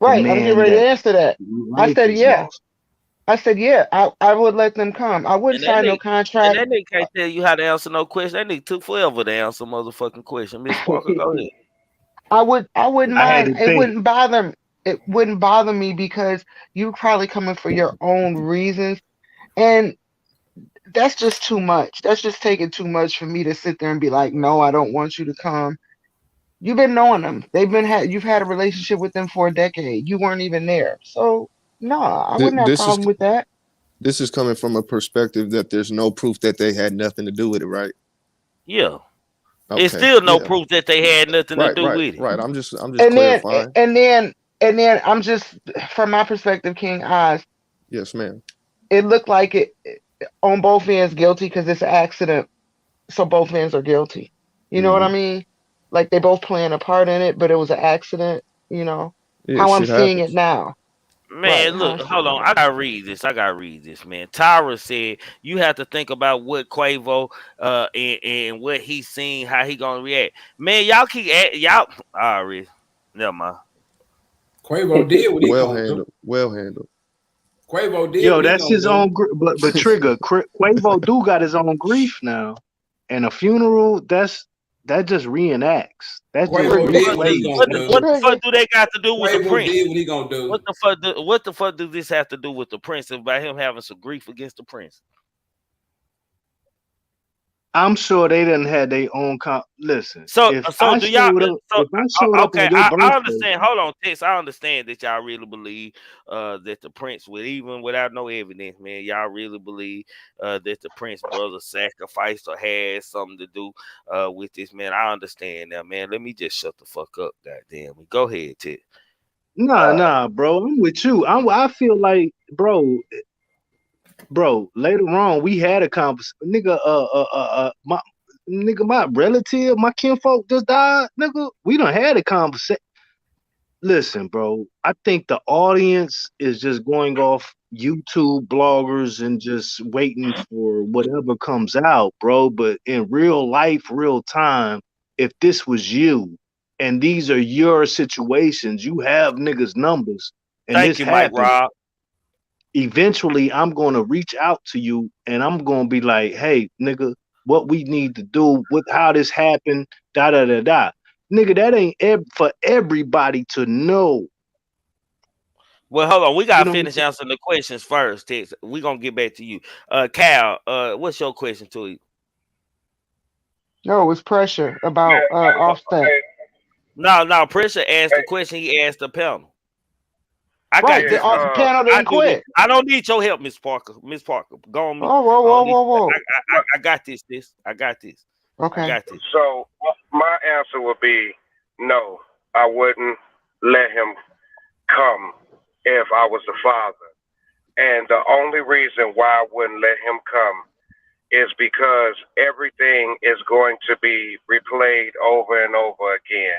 the right, I'm getting man ready to that answer that. I life said is yeah. lost. I said yeah. I would let them come. I wouldn't and that sign no nigga, and contract. that nigga can't tell you how to answer no question. That nigga took forever to answer motherfucking question. Miss Parker, go ahead. I wouldn't I had mind. to It think. wouldn't bother it wouldn't bother me because you probably coming for your own reasons. And that's just too much. That's just taking too much for me to sit there and be like, no, I don't want you to come. You've been knowing them. You've had a relationship with them for a decade. You weren't even there. So no, I Th- wouldn't have a This is problem with that. this is coming from a perspective that there's no proof that they had nothing to do with it, right? Yeah, it's Okay. still no Yeah. proof that they had nothing to Right, do right, with it. right. I'm just And then clarifying. and then and then I'm just from my perspective, King Oz, Yes, ma'am. it looked like it on both ends guilty because it's an accident. So both ends are guilty. You know what I Hmm. mean? Like they both playing a part in it, but it was an accident, you know. Yeah, How I'm shit seeing it happens. now. Man, Right, how I'm look, hold seeing it on. now. I gotta read this, man. Tyra said you have to think about what Quavo and what he's seen, how he gonna react. Man, y'all y'all already. Never mind. Quavo did what he Well gonna do. handled. Well handled. Quavo did Yo, what he that's gonna his do. own. But Trigger, Quavo do got his own grief now, and a funeral. That just reenacts. That just Quavo Trigger, did what he replays. gonna do. What the fuck Trigger. do they got to do with the Quavo prince? did what he gonna do. What the fuck do this have to do with the prince about him having some grief against the prince? I'm sure they didn't have their own. Listen, So do y'all? if I showed up Okay, on your I birthday, understand. Hold on, Tex. I understand that y'all really believe that the prince would, even without no evidence, man. Y'all really believe that the prince brother sacrificed or had something to do with this, man. I understand now, man. Let me just shut the fuck up, goddamn. Go ahead, Tex. nah, bro, I'm with you. I feel like, bro. Later on, we had a conversation, nigga. My relative, my kinfolk just died, nigga. We done had a conversation. Listen, bro, I think the audience is just going off YouTube bloggers and just waiting for whatever comes out, bro. But in real life, real time, if this was you and these are your situations, you have niggas' numbers, and Thank this you, Mike happened. Rob. Eventually, I'm going to reach out to you and I'm going to be like, hey, nigga, what we need to do, with how this happened, da da da da. Nigga, that ain't for everybody to know. Well, hold on. We You gotta know what I'm finish saying? answering the questions first, Tex. We gonna get back to you. Cal, what's your question to you? No, it was pressure Yeah, about offset. hey, No, Pressure asked the question. He asked the panel. I got Right, yeah, the this, man. panel I didn't do this. quit. I don't need your help, Miss Parker. Miss Parker, go on me. Oh, whoa, I whoa, don't need. whoa, whoa. I got this. I got this. I Okay. got this. so my answer would be no. I wouldn't let him come if I was the father. And the only reason why I wouldn't let him come is because everything is going to be replayed over and over again.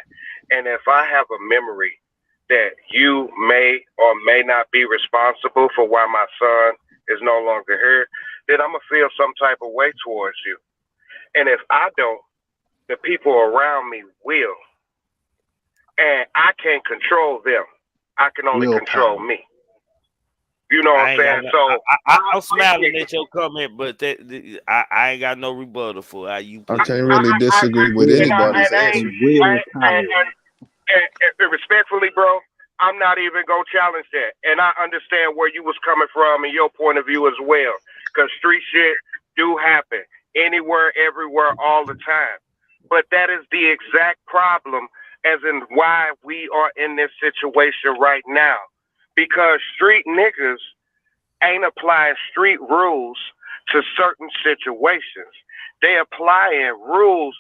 And if I have a memory that you may or may not be responsible for why my son is no longer here, then I'm going to feel some type of way towards you. And if I don't, the people around me will. And I can't control them. I can only control Willpower. me. You know what I'm saying? So I'm smiling at your comment, but I ain't got no rebuttal for how you I put can't it. really disagree with anybody's answer. And respectfully, bro, I'm not even gonna challenge that. And I understand where you was coming from and your point of view as well. Because street shit do happen anywhere, everywhere, all the time. But that is the exact problem, as in why we are in this situation right now. Because street niggas ain't applying street rules to certain situations. They applying rules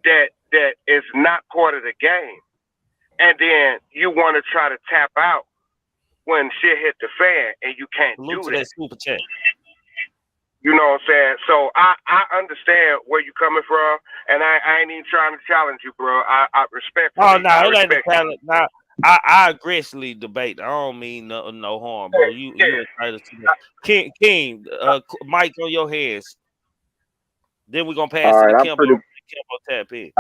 that is not part of the game. And then you want to try to tap out when shit hit the fan, and you can't do that. Super chat. You know what I'm saying? So I understand where you're coming from, and I ain't even trying to challenge you, bro. I respect. Oh no, it ain't a challenge. Nah, I aggressively debate. I don't mean no harm, bro. You entitled to that. King, Mike on your hands. Then we're gonna pass to the Kimbo tap in.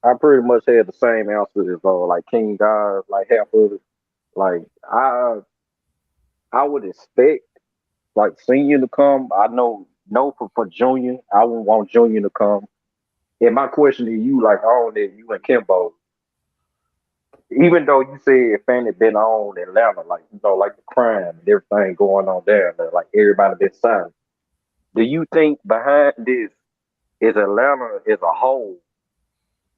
I pretty much had the same answer as like King guys, like half of it. Like I would expect like senior to come. I know for junior, I wouldn't want junior to come. And my question to you, like on it, you and Kimbo, even though you said Fanny been on Atlanta, like like the crime and everything going on there, like everybody been silent. Do you think behind this is Atlanta as a whole?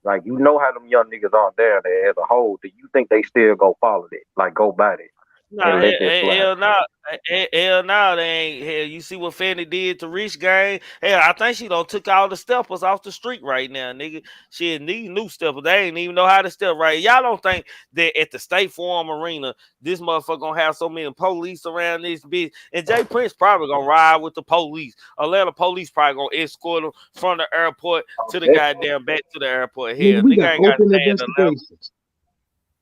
Like how them young niggas are there as a whole. Do you think they still go follow it? Like go by it? Nah, hell no, they ain't. Hell, you see what Fanny did to Rich Gang? Hell, I think she done took all the steppers off the street right now, nigga. She these new steppers, they ain't even know how to step right. Y'all don't think that at the State Farm Arena, this motherfucker gonna have so many police around this bitch? And Jay Prince probably gonna ride with the police. Atlanta police probably gonna escort him from the airport to the goddamn back to the airport. Hell, we nigga got ain't got open to stay in Atlanta. investigations.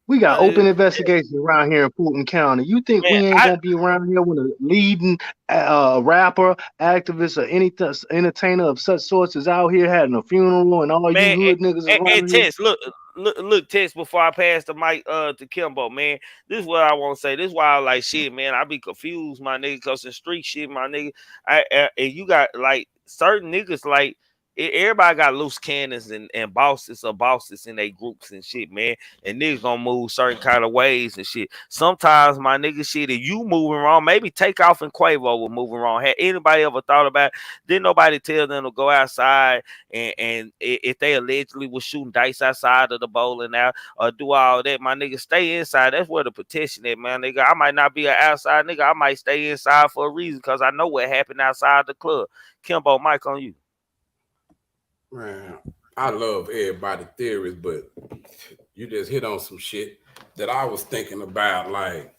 We got open investigations around here in Fulton County. You think we ain't gonna be around here when a leading rapper, activist, or any entertainer of such sorts is out here having a funeral and all you hood niggas is around here? Tess, look, Tess, before I pass the mic to Kimbo, man, this is what I want to say. This is why I like shit, man. I be confused, my nigga, because the street shit, my nigga. And you got like certain niggas like. Everybody got loose cannons and bosses in their groups and shit, man. And niggas gonna move certain kind of ways and shit. Sometimes my nigga shit, if you moving wrong, maybe Takeoff and Quavo were moving wrong. Had anybody ever thought about it? Didn't nobody tell them to go outside and if they allegedly was shooting dice outside of the bowling out or do all that, my nigga, stay inside. That's where the protection is, man, nigga. I might not be an outside nigga. I might stay inside for a reason because I know what happened outside the club. Kimbo, mic on you. Man, I love everybody's theories, but you just hit on some shit that I was thinking about. Like,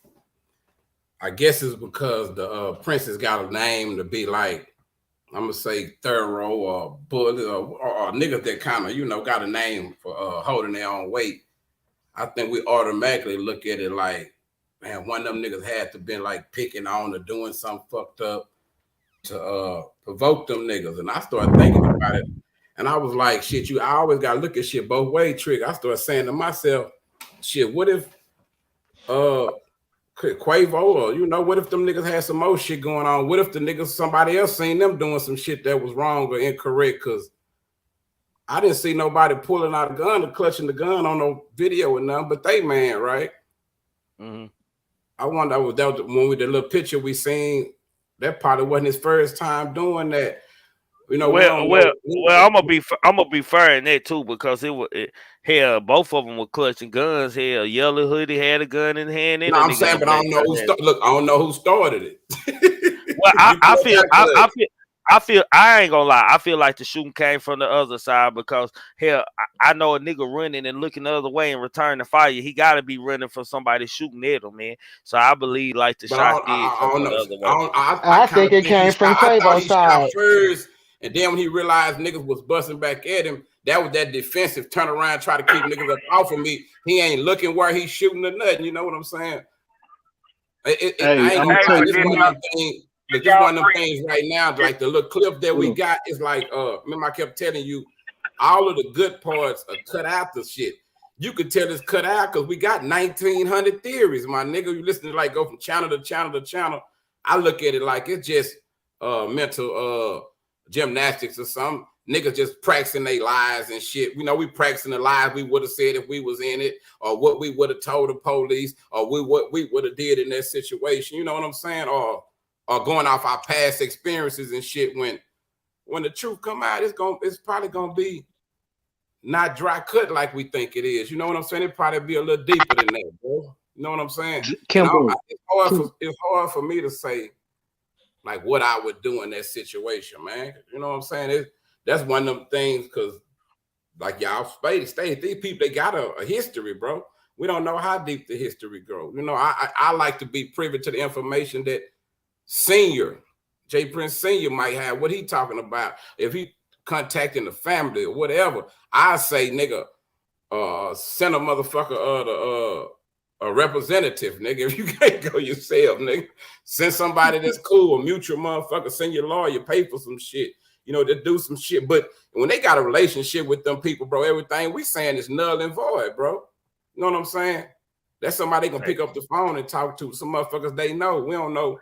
I guess it's because the princess got a name to be like, I'm gonna say thorough or bullet or niggas that kind of got a name for holding their own weight. I think we automatically look at it like, man, one of them niggas had to been like picking on or doing something fucked up to provoke them niggas. And I started thinking about it. And I was like, shit, I always got to look at shit both ways, Trigger. I started saying to myself, shit, what if Quavo or, what if them niggas had some more shit going on? What if the niggas, somebody else seen them doing some shit that was wrong or incorrect? Because I didn't see nobody pulling out a gun or clutching the gun on no video or nothing, but they man, right? Mm-hmm. I wonder, that was when the little picture we seen, that probably wasn't his first time doing that. Well, I'm gonna be fair in that too because hell, both of them were clutching guns. Hell, Yellow Hoodie had a gun in hand. No, I'm saying, but I don't know who I don't know who started it. Well, I feel I ain't gonna lie. I feel like the shooting came from the other side because hell, I know a nigga running and looking the other way and returning fire. He got to be running from somebody shooting at him, man. So I believe like the shot did come from the other way. I think it came from Quavo's side first. And then when he realized niggas was busting back at him, that was that defensive turn around, try to keep niggas up off of me. He ain't looking where he's shooting or nothing. You know what I'm saying? I ain't gonna tell you, this one of them things right now, like the little clip that we got is like, remember I kept telling you, all of the good parts are cut out the shit. you could tell it's cut out because we got 1,900 theories, my nigga. You listen to like go from channel to channel to channel. I look at it like it's just mental gymnastics or something. Niggas just practicing their lies and shit. You know, we practicing the lies we would have said if we was in it, or what we would have told the police, or what we would have did in that situation. You know what I'm saying? Or going off our past experiences and shit. When the truth come out, it's probably gonna be not dry cut like we think it is. You know what I'm saying? It probably be a little deeper than that, bro. You know what I'm saying? It's hard for me to say like what I would do in that situation, man. You know what I'm saying? That's one of them things, because like y'all stated, these people, they got a history, bro. We don't know how deep the history goes. You know, I like to be privy to the information that J. Prince Sr. might have, what he talking about. If he contacting the family or whatever, I say, nigga, send a motherfucker a representative, nigga. If you can't go yourself, nigga, send somebody that's cool, a mutual motherfucker, send your lawyer, pay for some shit. You know, to do some shit. But when they got a relationship with them people, bro, everything we saying is null and void, bro. You know what I'm saying? That's somebody gonna pick up the phone and talk to. Some motherfuckers they know. We don't know.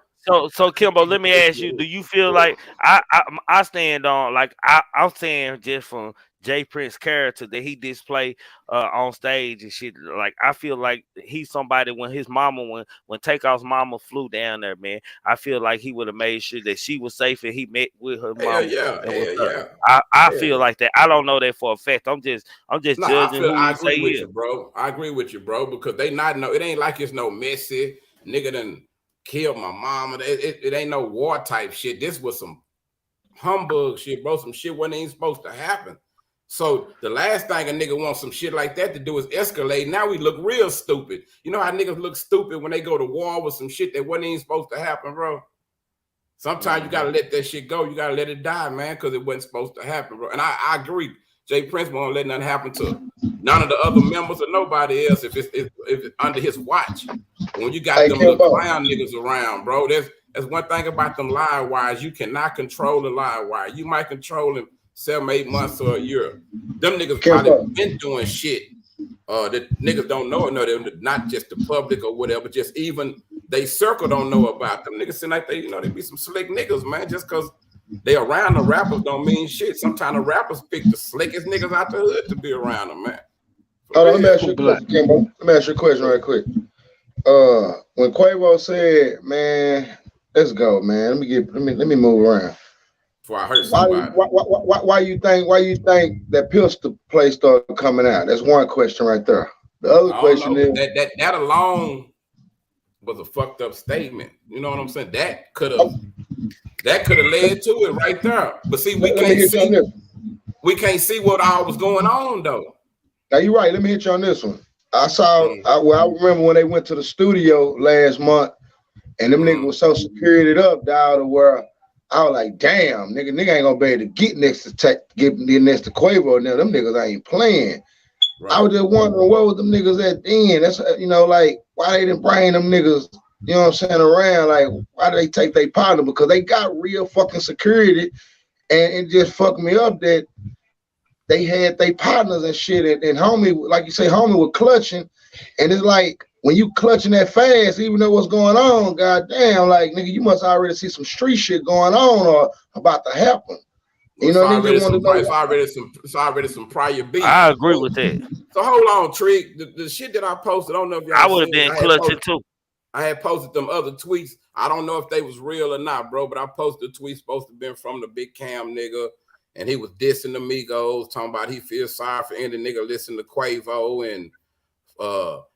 So Kimbo, let me ask you: do you feel like I stand on, like I'm saying just from J. Prince character that he display on stage and shit? Like I feel like he's somebody, when his mama, when Takeoff's mama flew down there, man, I feel like he would have made sure that she was safe and he met with her mama. I feel like that. I don't know that for a fact. I'm just judging who I you say agree with is. you, bro. I agree with you, bro, because they not know. It ain't like it's no messy nigga done killed my mama. It ain't no war type shit. This was some humbug shit, bro. Some shit wasn't even supposed to happen. So the last thing a nigga wants some shit like that to do is escalate. Now we look real stupid. You know how niggas look stupid when they go to war with some shit that wasn't even supposed to happen, bro? Sometimes you gotta let that shit go. You gotta let it die, man, because it wasn't supposed to happen, bro. And I agree. J. Prince won't let nothing happen to none of the other members or nobody else if it's under his watch. When you got them little clown niggas around, bro, that's one thing about them live wires. You cannot control the live wire. You might control them 7-8 months or a year. Them niggas probably been doing shit that niggas don't know. No, they're not just the public or whatever, just even they circle don't know about them. Niggas seem like they be some slick niggas, man. Just because they around the rappers don't mean shit. Sometimes the rappers pick the slickest niggas out the hood to be around them, man. Let me ask you a question, Kimbo. Let me ask you a question right quick. When Quavo said, "Man, let's go, man. Let me move around." Before I hurt somebody. Why you think that pistol play started coming out? That's one question right there. The other question is that alone was a fucked up statement. You know what I'm saying? That could have led to it right there. But see, we can't see what all was going on though. Now you're right. Let me hit you on this one. I remember when they went to the studio last month, and them niggas was so securityed up, dog, where I was like, damn, nigga ain't gonna be able to get next to Quavo. Now them niggas ain't playing. Right. I was just wondering what was them niggas at then. That's like why they didn't bring them niggas, you know what I'm saying, around. Like why did they take their partner? Because they got real fucking security, and it just fucked me up that they had their partners and shit, and homie, like you say, homie was clutching, and it's like when you clutching that fast, even though what's going on, goddamn, like nigga, you must already see some street shit going on or about to happen. You know, it's already some prior beef. I agree with that. So hold on, Trig. The shit that I posted, I don't know if y'all. I would have been clutching too. I had posted them other tweets. I don't know if they was real or not, bro. But I posted a tweet supposed to have been from the Big Cam nigga. And he was dissing the Migos, talking about he feels sorry for any nigga listening to Quavo, and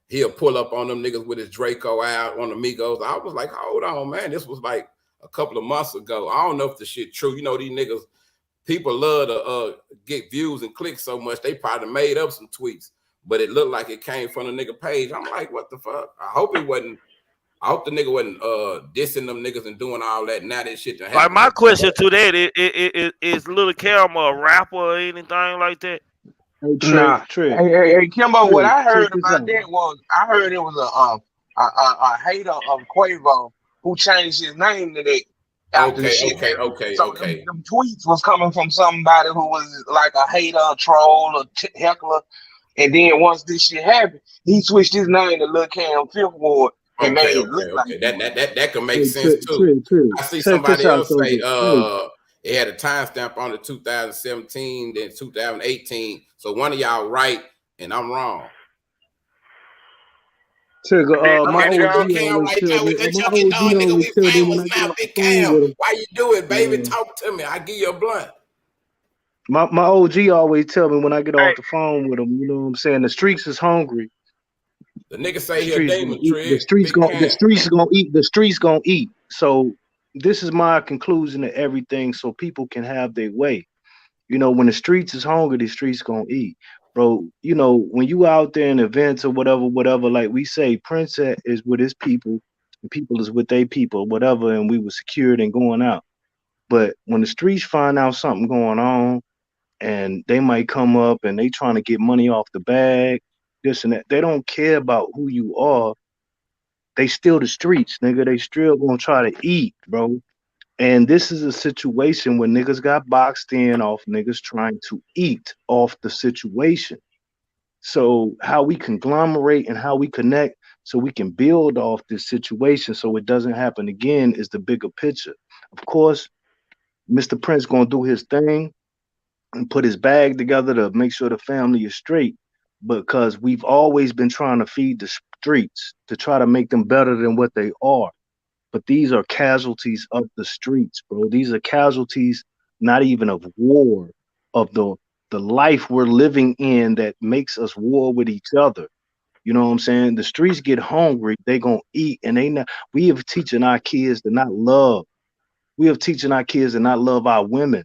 he'll pull up on them niggas with his Draco out on the Migos. I was like, hold on, man. This was like a couple of months ago. I don't know if the shit true. You know, these niggas, people love to get views and clicks so much, they probably made up some tweets, but it looked like it came from the nigga page. I'm like, what the fuck? I hope the nigga wasn't dissing them niggas and doing all that natty shit. Like my question to that is Lil Cam a rapper or anything like that? Hey, Kimbo, what I heard about that was I heard it was a hater of Quavo who changed his name to that. Okay. Them tweets was coming from somebody who was like a hater, a troll, a heckler. And then once this shit happened, he switched his name to Lil Cam Fifth Ward and made it look like that can make sense too. I see Check this somebody out, else say Soldier. it had a timestamp on the 2017, then 2018. So one of y'all right and I'm wrong. Trigger, my Okay, OG Cam always right tell now me, with that my Chucky OG dog, nigga. always We tell me when famous I get now, off the big phone Cam. with him. Why you do it, baby? Talk to me. I give you a blunt. My OG always tell me when I get off the phone with him, you know what I'm saying? The streets is hungry. The nigga say he a demon, The Trig. streets Big Cam. gonna eat. The streets gonna eat. So this is my conclusion to everything, so people can have their way. You know, when the streets is hungry, the streets gonna eat, bro. You know, when you out there in events or whatever, like we say, Prince is with his people, and people is with their people, whatever, and we were secured and going out. But when the streets find out something going on, and they might come up and they trying to get money off the bag, this and that. They don't care about who you are. They still the streets, nigga. They still gonna try to eat, bro. And this is a situation where niggas got boxed in off niggas trying to eat off the situation. So how we conglomerate and how we connect so we can build off this situation so it doesn't happen again is the bigger picture. Of course, Mr. Prince gonna do his thing and put his bag together to make sure the family is straight. Because we've always been trying to feed the streets to try to make them better than what they are. But these are casualties of the streets, bro. These are casualties not even of war, of the life we're living in that makes us war with each other. You know what I'm saying? The streets get hungry, they gonna eat, and we have teaching our kids to not love. We have teaching our kids to not love our women,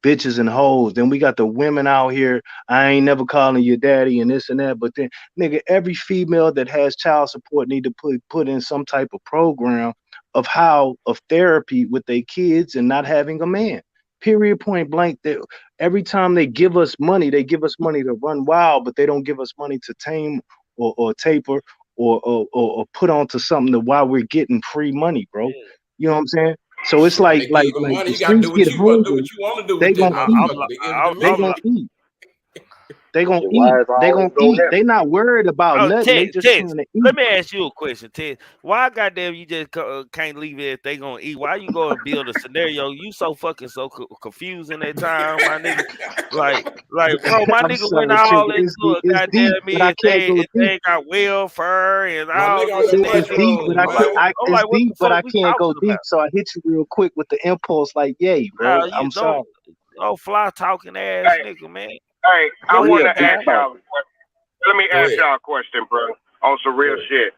bitches and hoes. Then we got the women out here. I ain't never calling you daddy and this and that. But then, nigga, every female that has child support need to put in some type of program of therapy with their kids and not having a man. Period. Point blank. That every time they give us money to run wild, but they don't give us money to tame or taper or put onto something to why we're getting free money, bro. You know what I'm saying? So it's Shit, when like they give you the like money, the you gotta streets do what get you want to do. What hungry. you want to do They with that gonna eat. motherfucker. They give you the They money. gonna eat. They gonna Then eat. why is They always gonna go eat. heaven? They not worried about Oh, nothing. They just Tez, trying to let eat. me ask you a question, Tez. Why goddamn you just can't leave it if they gonna eat? Why you go and build a scenario? You so fucking confusing at time, my nigga. Bro, my I'm nigga went sorry, Trigger. all into a It's goddamn deep, but me I if can't go they deep. ain't got welfare and My all nigga on this the and that, It's nigga. deep, but mushroom, man. I'm it's like, what the deep, but fuck I we can't go talking deep. about? So I hit you real quick with the impulse, like, yay, bro. Nah, you I'm sorry. don't fly talking ass Hey, nigga, man. hey, I Go He want a to ahead, big ask Cal. y'all. talker. Let me Go ask ahead. y'all a question, bro, on some Go real ahead. shit.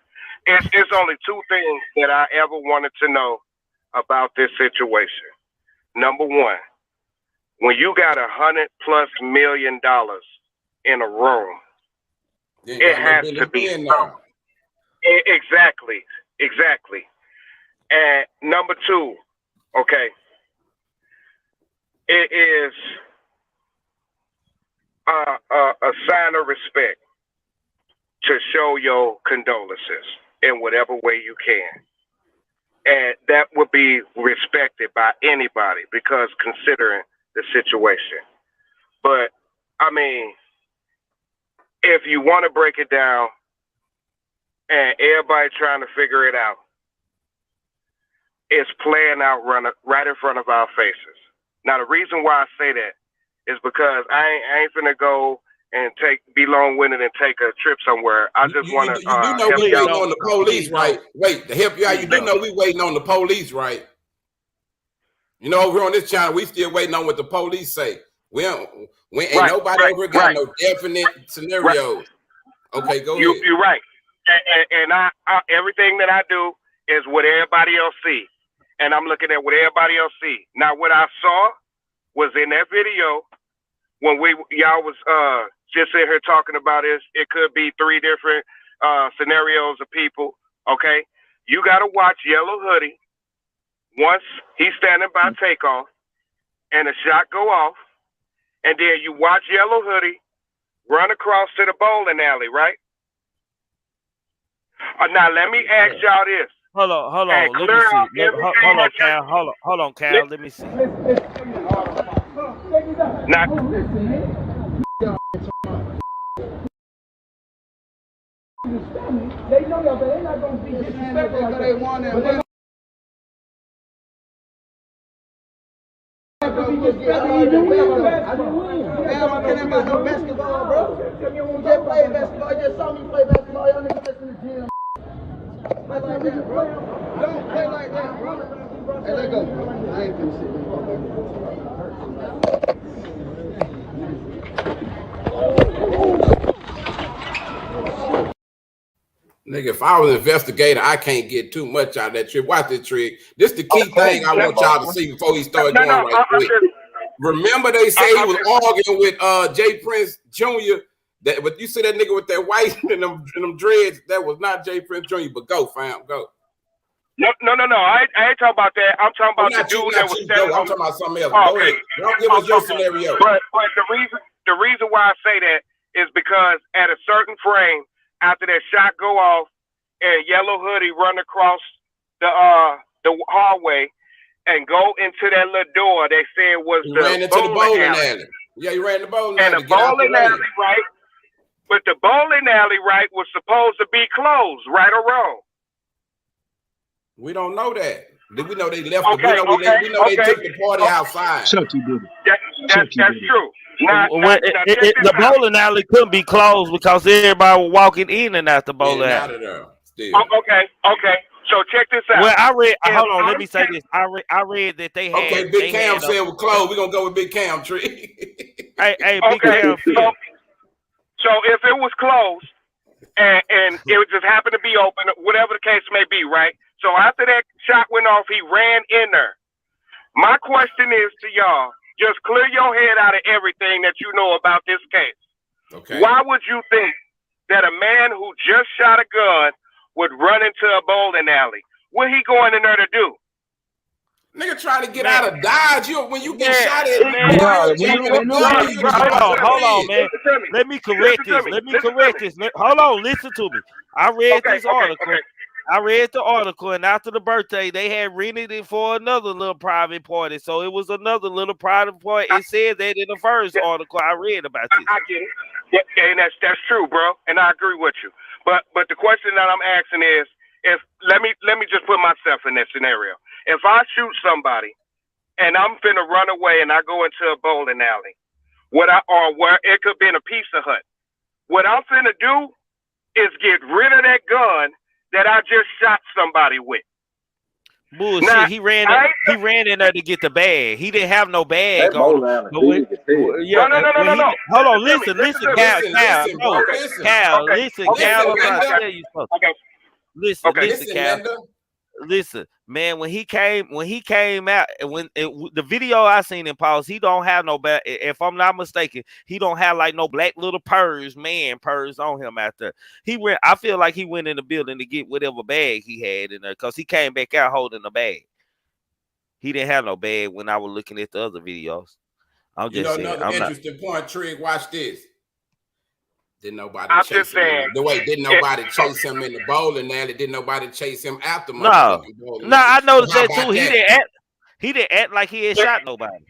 It's only two things that I ever wanted to know about this situation. Number one, when you got $100+ million in a room, You ain't it got no has to business be being something. there. Exactly. And number two, okay, it is a sign of respect to show your condolences in whatever way you can. And that would be respected by anybody because considering the situation. But, I mean, if you want to break it down and everybody trying to figure it out, it's playing out right in front of our faces. Now, the reason why I say that is because I ain't finna go and be long-winded and take a trip somewhere. I just want to You do know help we y'all. waiting on the police, right? Wait, to help you out, you do know we waiting on the police, right? You know, over on this channel, we still waiting on what the police say. We ain't nobody over got no definite scenarios. Okay, go ahead. You're right. And I everything that I do is what everybody else see. And I'm looking at what everybody else see. Now, what I saw was in that video when y'all was just sitting here talking about it could be three different scenarios of people. Okay, you got to watch Yellow Hoodie once he's standing by Takeoff and a shot go off, and then you watch Yellow Hoodie run across to the bowling alley, right? Now let me ask y'all this. Hold on. Let me see. Hold on, Cal. Let me see. Now, They know y'all, but they're not gonna be disrespectful like they want that. But basketball, bro. You just play basketball. You just saw me play basketball. Y'all niggas just in the gym. Play like that, bro. Don't play like that, bro. Hey, let go. I ain't finna sit. Nigga, if I was an investigator, I can't get too much out of that trick. Watch this trick. This the key thing I want y'all to see before he started going right quick. Remember they say he was arguing with Jay Prince Jr. That, but you see that nigga with that white and them dreads, that was not Jay Prince Jr. But go, fam, go. No. I ain't talking about that. I'm talking about the dude that was standing on. I'm talking about something else. Go ahead. Don't give us your scenario. But the reason why I say that is because at a certain frame, after that shot go off and Yellow Hoodie run across the hallway and go into that little door, they said was he the ran into the bowling alley. Yeah, he ran the bowling alley. And the bowling alley, right? But the bowling alley, right, was supposed to be closed, right or wrong? We don't know that. We know they left. We know they took the party outside. Chucky did it. That's true. The bowling alley couldn't be closed because everybody was walking in and out the bowling alley. Okay. So check this out. Well, I read. Hold on. Let me say this. I read that they had. Okay, Big Cam said it was closed. We're gonna go with Big Cam tree. hey, Big Cam. So if it was closed and it just happened to be open, whatever the case may be, right? So after that shot went off, he ran in there. My question is to y'all. Just clear your head out of everything that you know about this case. Okay. Why would you think that a man who just shot a gun would run into a bowling alley? What he going in there to do? Nigga trying to get out of Dodge. When you get shot at, hold on, man. Let me correct this. Hold on, listen to me. I read this article. I read the article, and after the birthday, they had rented it for another little private party. So it was another little private party. It said that in the first article I read about this. I get it. Yeah, and that's true, bro. And I agree with you. But the question that I'm asking is, if let me just put myself in that scenario. If I shoot somebody and I'm finna run away and I go into a bowling alley, where it could be in a Pizza Hut, what I'm finna do is get rid of that gun that I just shot somebody with. Bullshit. Now, he ran in there to get the bag. He didn't have no bag on him. No. Hold on, listen, Cal. Listen, Cal. I'm trying to tell you something. Listen, Cal. Listen, man. When he came out, the video I seen in pause, he don't have no bag. If I'm not mistaken, he don't have like no black little purse on him out there. I feel like he went in the building to get whatever bag he had in there because he came back out holding a bag. He didn't have no bag when I was looking at the other videos. I'm just saying. Another interesting point, Trig. Watch this. Didn't nobody I'm chase just saying. Didn't nobody chase him in the bowling alley? Didn't nobody chase him after No, I noticed that too. He didn't act like he had shot nobody.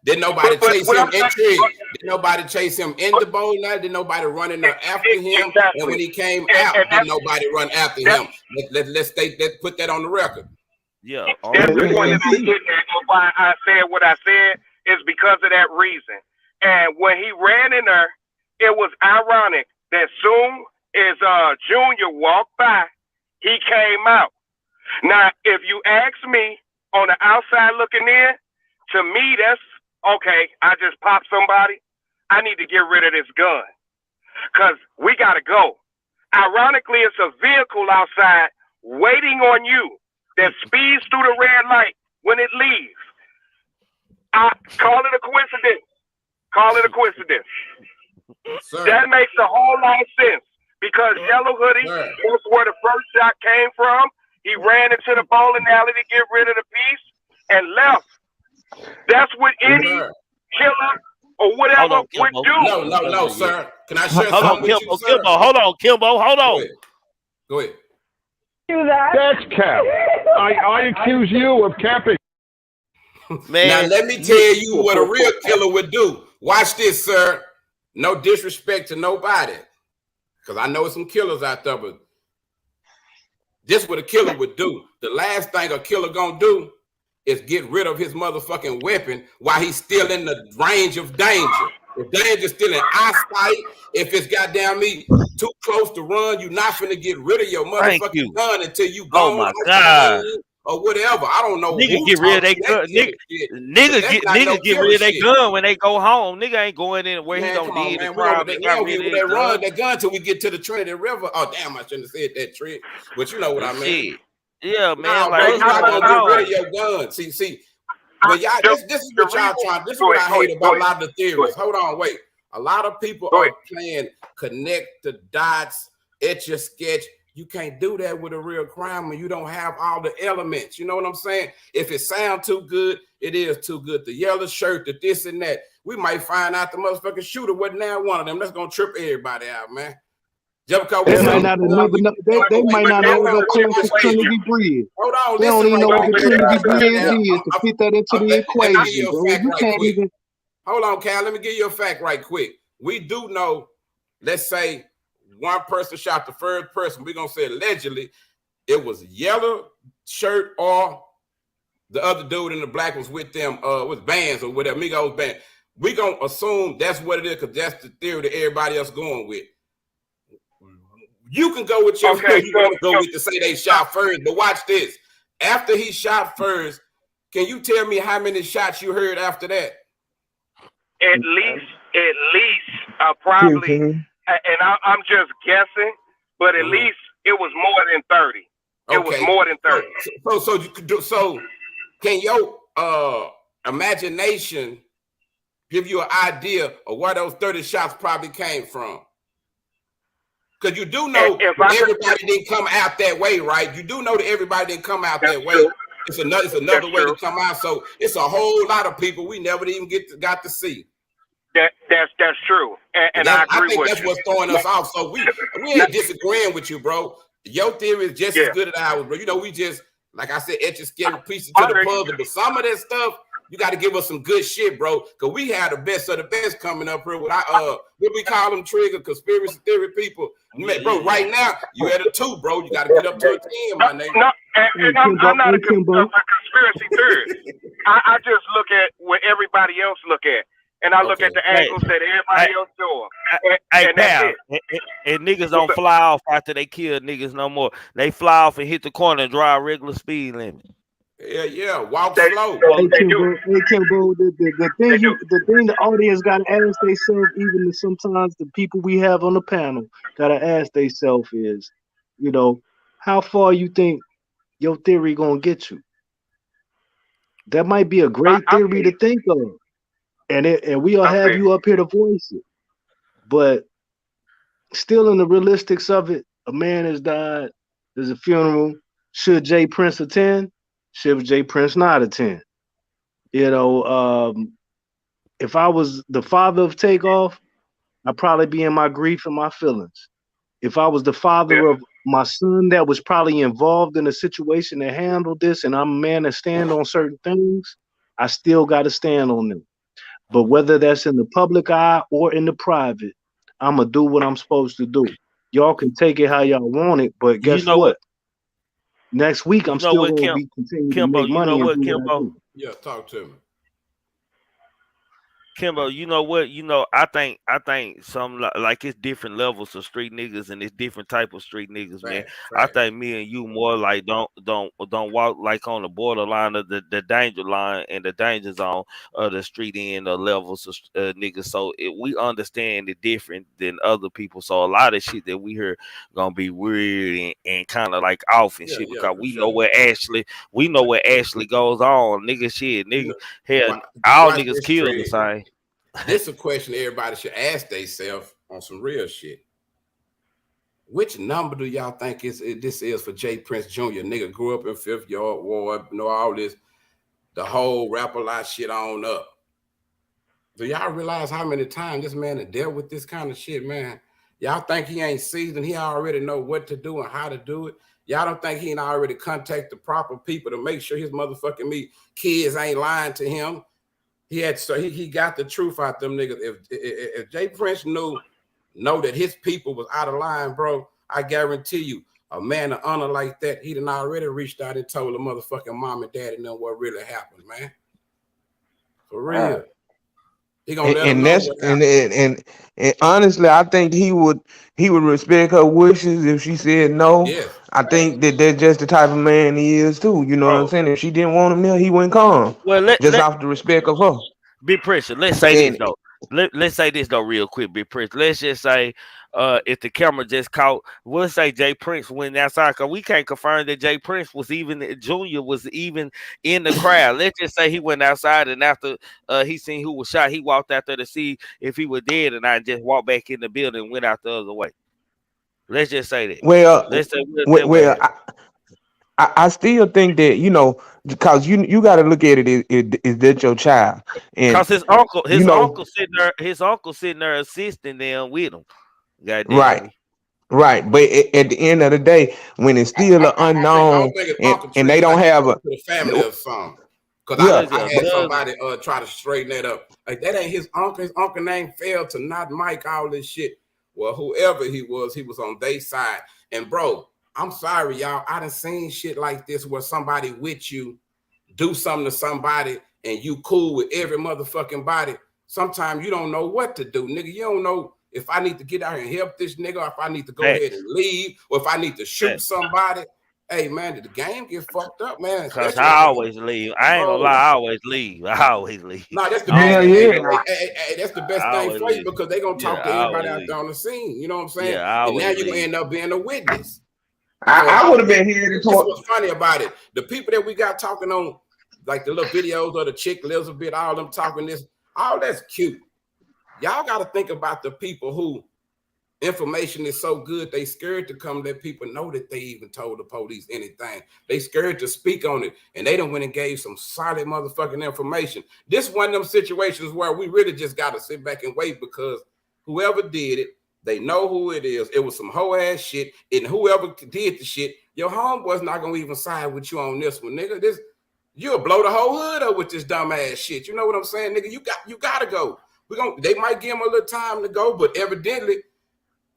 Didn't nobody chase him in Trig? Didn't nobody chase him in the bowling alley? Didn't nobody run in there after him? And when he came out, didn't nobody run after him? Let's put that on the record. Yeah. That's the point why I said what I said is because of that reason. And when he ran in there, it was ironic that soon as Junior walked by, he came out. Now, if you ask me on the outside looking in, to me, that's okay. I just popped somebody. I need to get rid of this gun because we got to go. Ironically, it's a vehicle outside waiting on you that speeds through the red light when it leaves. I call it a coincidence. Sir. That makes a whole lot of sense because Yellow Hoodie was where the first shot came from. He ran into the bowling alley to get rid of the piece and left. That's what any killer or whatever would do. No, sir. Can I share something with you, sir? Kimbo, hold on. Go ahead. That's cap. I accuse you of capping. Man, now let me tell you what a real killer would do. Watch this, sir. No disrespect to nobody. because I know some killers out there, but this is what a killer would do. The last thing a killer gonna do is get rid of his motherfucking weapon while he's still in the range of danger. If danger's still in eyesight, if it's goddamn me too close to run, you're not finna get rid of your motherfucking gun until you Oh gone my off the God. lane or whatever. I don't know Niggas who get rid of taught their you that gun. killer shit, but that's not no Niggas get killer rid of their shit. gun when they go home. Nigga ain't going in where he Man, don't come on, did the man. We on crime. the They got rid of that their run gun. that gun till we get to the Trinity River. Oh damn, I shouldn't have said that trick. But you know what I mean. Shit. Yeah, man. No, Like bro, you you're not know, gonna get no. rid of your gun. See, but y'all, this is what y'all trying. This is what I hate about a lot of the theories. Hold on, wait. A lot of people are playing connect the dots, etch a sketch. You can't do that with a real crime when you don't have all the elements. You know what I'm saying? If it sounds too good, it is too good. The yellow shirt, the this and that. We might find out the motherfucking shooter wasn't now one of them. That's gonna trip everybody out, man. Just because They might not have never know, they might not have ever crossed the Trinity Bridge. Hold on, they don't even know what the Trinity Bridge now. is to fit that into the Let me give equation, you a bro. fact You right can't quick. even. Hold on, Cal. Let me give you a fact right quick. We do know, let's say one person shot the first person. We're going to say allegedly it was yellow shirt or the other dude in the black was with them, with bands or whatever, Migos band. We're going to assume that's what it is because that's the theory that everybody else going with. You can go with your you want to go with to say they shot first, but watch this. After he shot first, can you tell me how many shots you heard after that? At least, probably, and I'm just guessing, but at least it was more than 30. It was more than 30. So you could do. So can your imagination give you an idea of where those 30 shots probably came from? Because you do know everybody didn't come out that way, right? You do know that everybody didn't come out that way. It's another way to come out. So it's a whole lot of people we never even got to see. That's true, and I agree think with that's you. what's throwing us off. So we ain't disagreeing with you, bro. Your theory is just as good as ours, bro. You know, we just, like I said, etch a scary piece to the puzzle. But some of that stuff, you got to give us some good shit, bro. Because we had the best of the best coming up here with what we call them trigger conspiracy theory people. Bro, right now, you at a 2, bro. You got to get up to a 10, my nigga. No, and I'm not a conspiracy theorist. I just look at what everybody else look at. And I look at the angles that everybody else doing. Hey, pal, and niggas don't fly off after they kill niggas no more. They fly off and hit the corner and drive regular speed limit. Yeah, walk slow. Hey, Kimbo, the thing the audience got to ask themselves, even sometimes the people we have on the panel got to ask themselves is, you know, how far you think your theory gonna get you? That might be a great theory to think of. And we'll have you up here to voice it. But still in the realistics of it, a man has died, there's a funeral. Should Jay Prince attend? Should Jay Prince not attend? You know, if I was the father of Takeoff, I'd probably be in my grief and my feelings. If I was the father of my son that was probably involved in a situation that handled this, and I'm a man that stand on certain things, I still got to stand on them. But whether that's in the public eye or in the private, I'm going to do what I'm supposed to do. Y'all can take it how y'all want it, but guess what? Next week, I'm still going to be continuing to make money and do what I do. Yeah, talk to me. Kimbo, you know what? You know, I think some like it's different levels of street niggas and it's different type of street niggas, man. I think me and you more like don't walk like on the borderline of the danger line and the danger zone of the street end of levels of niggas. So we understand it different than other people. So a lot of shit that we hear gonna be weird and kind of like off and shit because we know what Ashley goes on, nigga. Shit, nigga, hell, all niggas kill the same. This is a question everybody should ask themselves on some real shit. Which number do y'all think this is for Jay Prince Jr.? Nigga grew up in 5th Yard Ward, know all this, the whole RAPPERTI shit on up. Do y'all realize how many times this man has dealt with this kind of shit, man? Y'all think he ain't seasoned? He already know what to do and how to do it? Y'all don't think he ain't already contact the proper people to make sure his motherfucking kids ain't lying to him? He got the truth out them niggas. If Jay Prince knew know that his people was out of line, bro, I guarantee you, a man of honor like that, he done already reached out and told the motherfucking mom and dad and know what really happened, man. For real. He gonna let them know that's what happened. and honestly, I think he would respect her wishes if she said no. Yes. I think that that's just the type of man he is too. You know what I'm Bro. saying? If she didn't want him there, he wouldn't come. Well, Just off the respect of her. Big pressure. Let's say this And though. Let's say this though, real quick, big pressure. Let's just say, if the camera just caught, we'll say Jay Prince went outside because we can't confirm that Jay Prince was even Junior was even in the crowd. Let's just say he went outside and after he seen who was shot, he walked out there to see if he was dead, and I just walked back in the building and went out the other way. Let's just say that. well, Let's say well, I still think that, you know, because you got to look at it is that your child, and because his uncle you know, sitting there assisting them with him. Goddamn right, me. right. But at the end of the day, when it's still an I unknown don't think it's and Uncle and they Tree. don't I think have it's a to the family or something. Because yeah, I had somebody try to straighten that up. Like, that ain't his uncle. His uncle name failed to not Mike, all this shit. Well, whoever he was on their side. And bro, I'm sorry, y'all. I done seen shit like this where somebody with you do something to somebody and you cool with every motherfucking body. Sometimes you don't know what to do, nigga. You don't know if I need to get out here and help this nigga, or if I need to go ahead and leave, or if I need to shoot somebody. Hey man, did the game get fucked up, man? Cause I always leave. I ain't gonna lie, I always leave. I always leave. Nah, that's the I best always thing. leave. Hey, that's the best I thing always for you leave. because they gonna Yeah, talk to I everybody always out leave. there on the scene. You know what I'm saying? Yeah, I And now always you're gonna leave. end up being a witness. I would have been here to This talk. what's funny about it. The people that we got talking on, like the little videos of the chick Elizabeth, all them talking this, all that's cute. Y'all got to think about the people who information is so good, they scared to come let people know that they even told the police anything. They scared to speak on it, and they done went and gave some solid motherfucking information. This one of them situations where we really just got to sit back and wait because whoever did it, they know who it is. It was some hoe ass shit, and whoever did the shit, your homeboy's not gonna even side with you on this one, nigga. This you'll blow the whole hood up with this dumb ass shit. You know what I'm saying, nigga? You gotta go. They might give him a little time to go, but evidently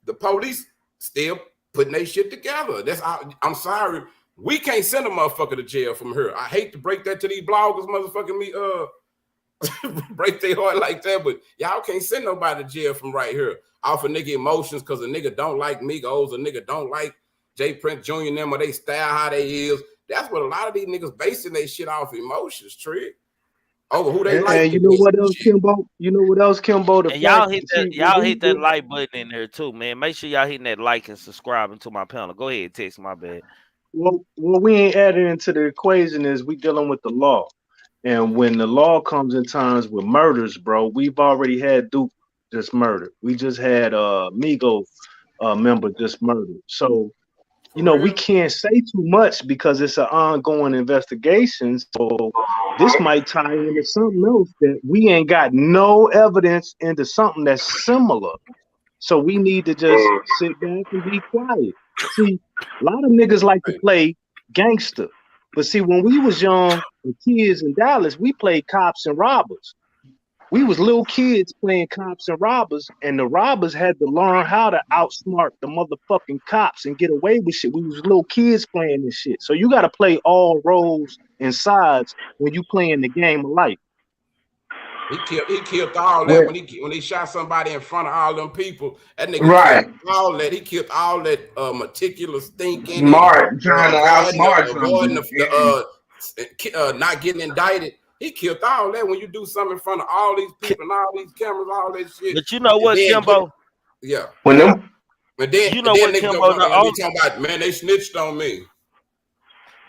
the police still putting their shit together. I'm sorry. We can't send a motherfucker to jail from here. I hate to break that to these bloggers, motherfucking me, break their heart like that, but y'all can't send nobody to jail from right here off of nigga emotions because a nigga don't like Migos, a nigga don't like Jay Prince Jr. and them, or they style how they is. That's what a lot of these niggas basing their shit off emotions, Trig. Over who they like. And you know what else, Kimbo? You know what else, Kimbo? And y'all hit that like button in there too, man. Make sure y'all hitting that like and subscribing to my panel. Go ahead, text my bad. Well, we ain't adding into the equation is we dealing with the law. And when the law comes in times with murders, bro, we've already had Duke just murdered. We just had Migos member just murdered. So, you know, we can't say too much because it's an ongoing investigation. So this might tie into something else that we ain't got no evidence into something that's similar. So we need to just sit back and be quiet. See, a lot of niggas like to play gangster. But see, when we was young and kids in Dallas, we played cops and robbers. We was little kids playing cops and robbers, and the robbers had to learn how to outsmart the motherfucking cops and get away with shit. We was little kids playing this shit. So you got to play all roles and sides when you playing the game of life. He killed all that when he shot somebody in front of all them people. That nigga killed all that. He killed all that meticulous thinking, smart, trying to outsmart avoiding not getting indicted. He killed all that when you do something in front of all these people and all these cameras, all that shit. But you know what, Kimbo? Yeah. When them, but then you know what, Kimbo? Talking about, man, they snitched on me.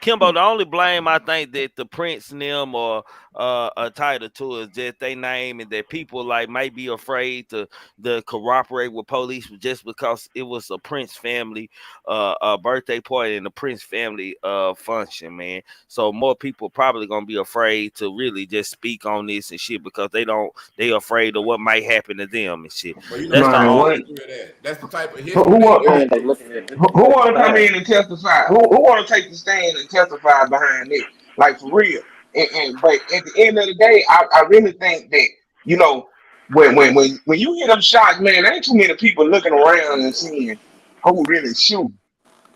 Kimbo, the only blame I think that the Prince and them are entitled to is that they name and that people like might be afraid to cooperate with police just because it was a Prince family a birthday party and a Prince family function, man. So more people probably gonna be afraid to really just speak on this and shit because they afraid of what might happen to them and shit. Well, you know, that's the type of history. Who want to come in and testify? Who want to take the stand and testify behind it? Like for real. But at the end of the day, I really think that, you know, when you hear them shots, man, there ain't too many people looking around and seeing who really shoot.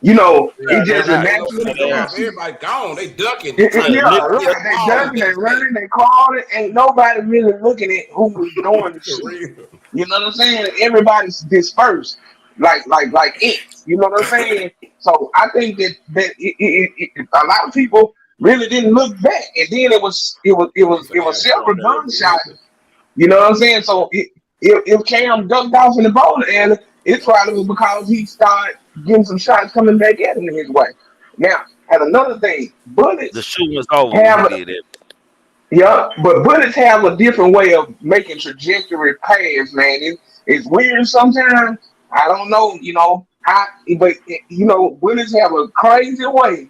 You know, Yeah, it they just not. a Ain't no natural finna go off. tendency. Everybody gone. They ducking, trying to Yeah, get right. a They call the ducking, they next day. running, they crawling. Ain't nobody really looking at who was doing the For shit. real. You know what I'm saying? Everybody's dispersed, like ants. You know what I'm saying? So I think a lot of people really didn't look back, and then He finna it was have Trump several every gunshots. nigga. You know what I'm saying? So if Cam ducked off in the bowling alley, it probably was because he started getting some shots coming back at him his way. Now, and another thing, The bullets shooting was over when he have did it. yeah, but bullets have a different way of making trajectory paths, man. It's weird sometimes. I don't know, but bullets have a crazy way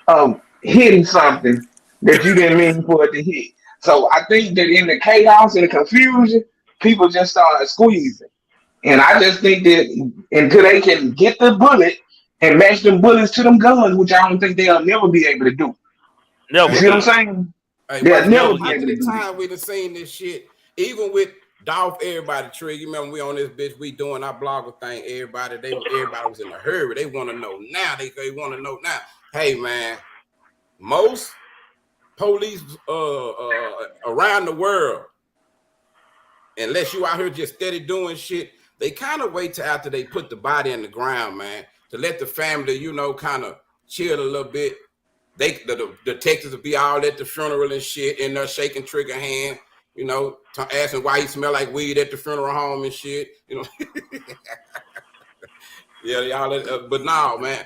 of hitting something that you didn't mean for it to hit. So I think that in the chaos and the confusion, people just started squeezing. And I just think that until they can get the bullet and match them bullets to them guns, which I don't think they'll never be able to do. You Never see what I'm do. saying? Hey, They'll watch this. never Never be How do. able to many do that. times we done seen this shit? Even with Dolph, everybody Trigger. You remember we on this bitch, we doing our blogger thing. Everybody was in a hurry. They want to know now. They want to know now. Hey man, most police around the world, unless you out here just steady doing shit, they kind of wait till after they put the body in the ground, man, to let the family, kind of chill a little bit. The detectives will be all at the funeral and shit, and they're shaking Trigger hand, asking why he smell like weed at the funeral home and shit, Yeah, y'all. But no, man.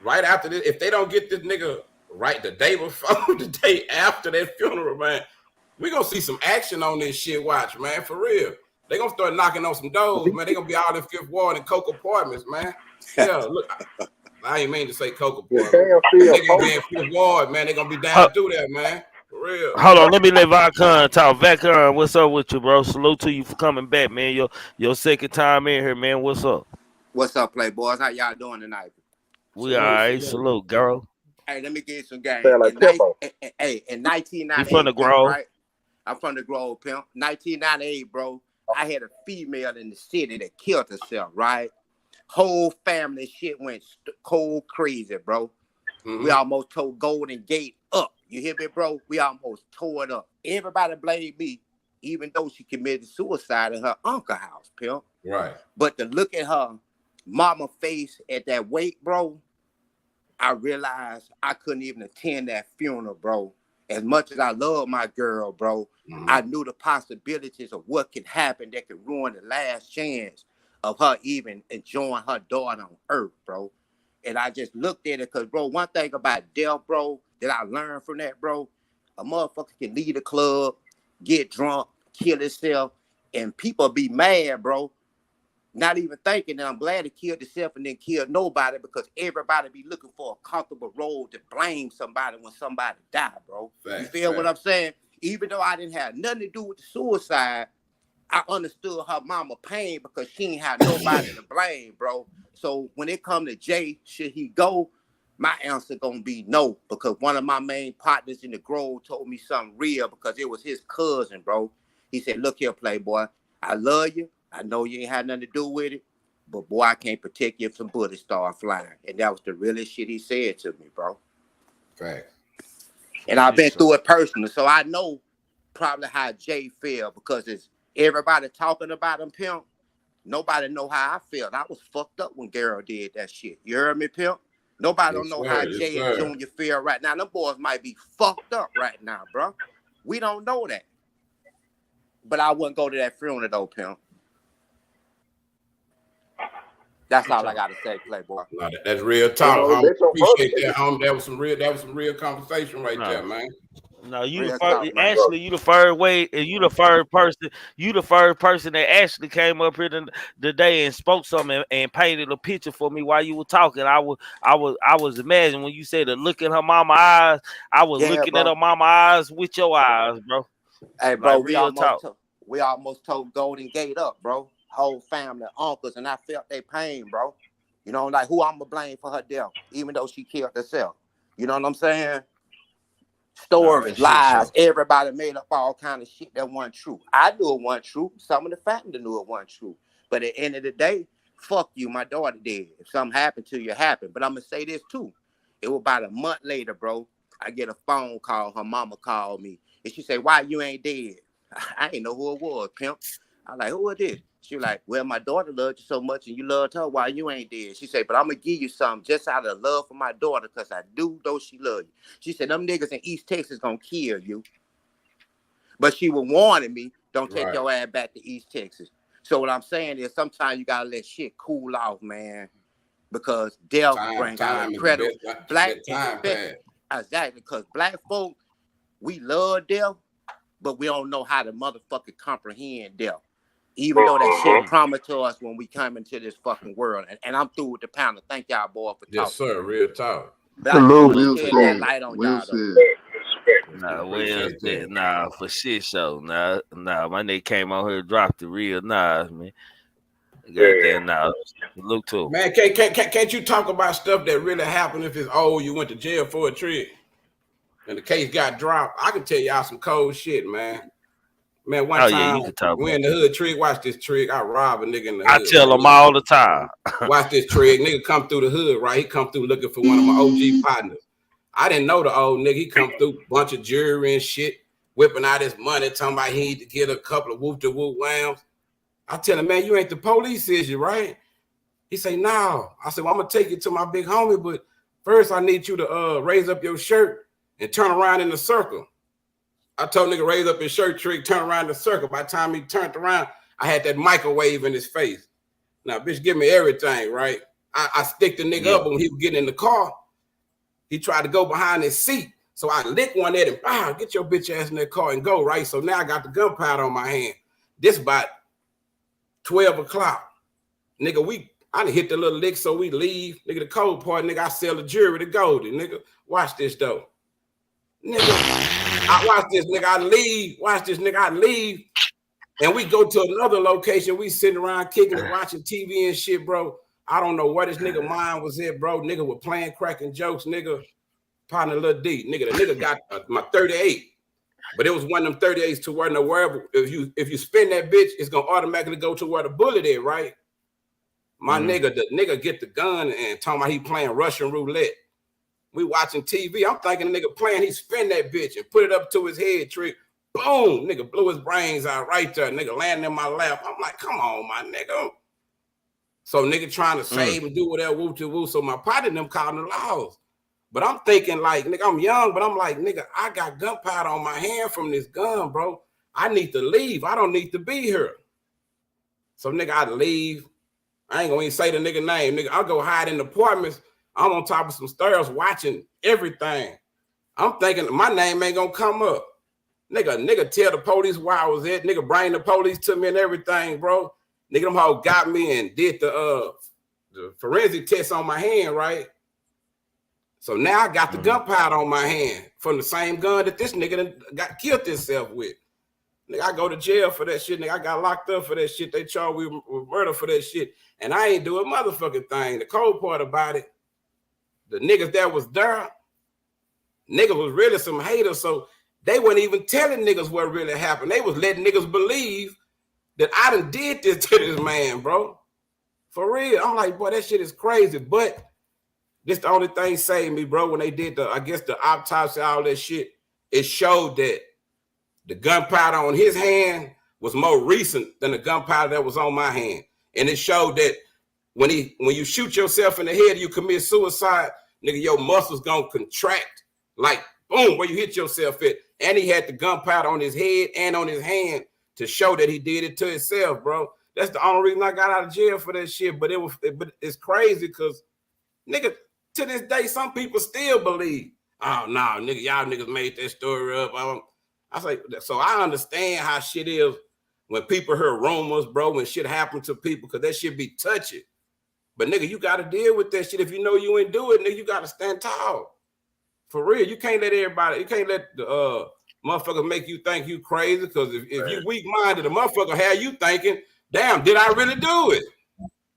Right after this, if they don't get this nigga right the day before, the day after that funeral, man, we gonna see some action on this shit. Watch, man, for real. They gonna start knocking on some doors, man. They gonna be all in Fifth Ward and Coke Apartments, man. Yeah, look, I ain't mean to say Coke Yeah, Apartments. Cam They still gonna be posted. in Fifth Ward, man. They gonna be Ho- down through there, man. For real. Hold on, let me let Vicon talk. Vicon, what's up with you, bro? Salute to you for coming back, man. Your second time in here, man. What's up? What's up, Playboys? How y'all doing tonight? We all Salute, right. salute. Salute, girl. Hey, let me get you some game. Sound like Timbo. In He from the 1998, pimp, Grove. right? I'm from the Grove, pimp. 1998, bro. I had a female in the city that killed herself, right? Whole family shit went cold crazy, bro. Mm-hmm. We almost tore Golden Gate up. You hear me, bro? We almost tore it up. Everybody blamed me, even though she committed suicide in her uncle's house, pimp. Right. But to look at her mama face at that weight, bro, I realized I couldn't even attend that funeral, bro. As much as I love my girl, bro, I knew the possibilities of what could happen that could ruin the last chance of her even enjoying her daughter on earth, bro. And I just looked at it because, bro, one thing about death, bro, that I learned from that, bro, a motherfucker can leave the club, get drunk, kill himself, and people be mad, bro. Not even thinking that I'm glad he killed himself and didn't kill nobody, because everybody be looking for a comfortable role to blame somebody when somebody died, bro. You feel what I'm saying? Even though I didn't have nothing to do with the suicide, I understood her mama pain because she ain't have nobody to blame, bro. So when it come to Jay, should he go? My answer gonna be no, because one of my main partners in the Grove told me something real, because it was his cousin, bro. He said, look here, Playboy, I love you. I know you ain't had nothing to do with it, but boy, I can't protect you if some bullets start flying. And that was the realest shit he said to me, bro. Fact. And I've been through it personally, so I know probably how Jay felt, because it's everybody talking about him, pimp. Nobody know how I felt. I was fucked up when Garrett did that shit. You heard me, pimp? Nobody don't know how Jay and Junior feel right now. Them boys might be fucked up right now, bro. We don't know that. But I wouldn't go to that funeral though, pimp. That's all I gotta say, Playboy. No, that's real talk, homie. That's your Appreciate brother. that, homie. That was some real conversation right there, man. No, you the Real first. talk, man. Actually, you the first way, and you the first person. You the first person that actually came up here today and spoke something and painted a picture for me while you were talking. I was imagining when you said to look in her mama eyes. I was Yeah, looking at bro. her mama eyes with your eyes, bro. Hey, bro, Like real talk. we almost tore Golden Gate up, bro. Whole family, uncles, and I felt their pain, bro. You know, like who I'm gonna blame for her death, even though she killed herself. You know what I'm saying? Stories, lies. Everybody made up all kind of shit that wasn't true. I knew it wasn't true. Some of the family knew it wasn't true. But at the end of the day, fuck you, my daughter did. If something happened to you, it happened. But I'm going to say this too. It was about a month later, bro. I get a phone call. Her mama called me. And she said, why you ain't dead? I ain't know who it was, pimp. I like, who it is? She was like, well, my daughter loved you so much and you loved her. Why you ain't dead? She said, but I'm going to give you something just out of love for my daughter because I do know she love you. She said, them niggas in East Texas going to kill you. But she was warning me, don't take your ass back to East Texas. So what I'm saying is sometimes you got to let shit cool off, man. Because death brings out incredible. Black exactly, because black folk, we love death, but we don't know how to motherfucking comprehend death. Even though that shit promised to us when we come into this fucking world. And I'm through with the panel. Thank y'all, boy, for talking. Yes, sir. Real talk. But I just want to shed that light on y'all, though. Nah, well, nah, for shit show. Nah, my nigga came on here and dropped the real Nas, man. Goddamn, nah, look to him. Man, can't you talk about stuff that really happened if it's you went to jail for a trick and the case got dropped? I can tell y'all some cold shit, man. Man, one time we in the hood, trick. Watch this trick. I rob a nigga in the hood. I tell them all the time. Watch this trick. Nigga come through the hood, right? He come through looking for one of my OG partners. I didn't know the old nigga. He come through, bunch of jewelry and shit, whipping out his money, talking about he need to get a couple of whoop-de-whoop lambs. I tell him, man, you ain't the police, is you, right? He say, no. I said, well, I'm gonna take you to my big homie, but first I need you to raise up your shirt and turn around in the circle. I told nigga raise up his shirt, trick, turn around in the circle. By the time he turned around, I had that microwave in his face. Now, bitch, give me everything, right? I stick the nigga up when he was getting in the car. He tried to go behind his seat. So I licked one at him. Get your bitch ass in that car and go, right? So now I got the gunpowder on my hand. This about 12 o'clock. Nigga, I done hit the little lick, so we leave. Nigga, the cold part, nigga, I sell the jewelry to Goldie. Nigga, watch this, though. Nigga, I watch this, nigga, I leave. Watch this, nigga, I leave. And we go to another location. We sitting around kicking and watching TV and shit, bro. I don't know where this nigga mind was at, bro. Nigga was playing, cracking jokes, nigga. Partner Lil D. Nigga, the nigga got my 38. But it was one of them 38s to where wherever, if you spin that bitch, it's gonna automatically go to where the bullet is, right? My nigga, the nigga get the gun and talking about he playing Russian roulette. We watching TV. I'm thinking the nigga playing, he spin that bitch and put it up to his head, trick. Boom, nigga blew his brains out right there. Nigga landing in my lap. I'm like, come on, my nigga. So nigga trying to save and do whatever, woo. So my partner them calling the laws. But I'm thinking like, nigga, I'm young, but I'm like, nigga, I got gunpowder on my hand from this gun, bro. I need to leave. I don't need to be here. So nigga, I leave. I ain't gonna even say the nigga name. Nigga, I'll go hide in the apartments. I'm on top of some stairs watching everything. I'm thinking my name ain't gonna come up. Nigga tell the police where I was at. Nigga bring the police to me and everything, bro. Nigga, them hoes got me and did the forensic test on my hand, right? So now I got the gunpowder on my hand from the same gun that this nigga got killed himself with. Nigga, I go to jail for that shit. Nigga, I got locked up for that shit. They charged me with murder for that shit. And I ain't do a motherfucking thing. The cold part about it, the niggas that was there, niggas was really some haters. So they weren't even telling niggas what really happened. They was letting niggas believe that I done did this to this man, bro. For real. I'm like, boy, that shit is crazy. But this the only thing saved me, bro. When they did the autopsy, all that shit, it showed that the gunpowder on his hand was more recent than the gunpowder that was on my hand. And it showed that when you shoot yourself in the head, you commit suicide, nigga, your muscles gonna contract like boom, where you hit yourself at. And he had the gunpowder on his head and on his hand to show that he did it to himself, bro. That's the only reason I got out of jail for that shit. But it's crazy because, nigga, to this day, some people still believe, oh, no, nigga, y'all niggas made that story up. I say, so I understand how shit is when people hear rumors, bro, when shit happens to people, because that shit be touchy. But, nigga, you got to deal with that shit. If you know you ain't do it, nigga, you got to stand tall. For real, you can't let everybody, you can't let the motherfucker make you think you crazy, because if you weak-minded, the motherfucker have you thinking, damn, did I really do it?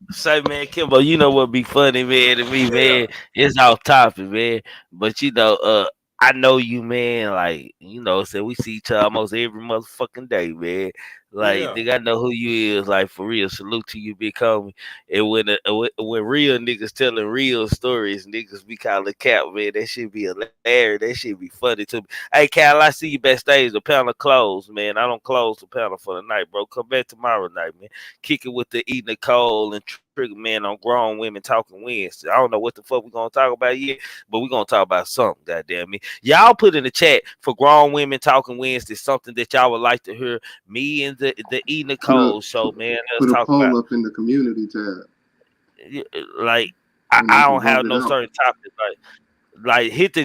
Say, man, Kimbo, you know what be funny, man, to me, man? It's off topic, man. But, you know, I know you, man. Like, so we see each other almost every motherfucking day, man. Like, Yeah. nigga, I know who you is. Like, for real, salute to you, big homie. And when real niggas telling real stories, niggas be calling cap, man. That shit be hilarious. That shit be funny to me. Hey, Cal, I see you backstage. The panel closed, man. I don't close the panel for the night, bro. Come back tomorrow night, man. Kick it with the E. Nicole and Trigger Man on Grown Women Talking Wednesday. I don't know what the fuck we gonna talk about yet, but we gonna talk about something, goddamn me. Y'all put in the chat for Grown Women Talking Wednesday something that y'all would like to hear me and the E. Nicole show, man. Put Let's a talk poll about. up in the community tab. Like, And they I can don't vote have it no out. certain topic. Like hit the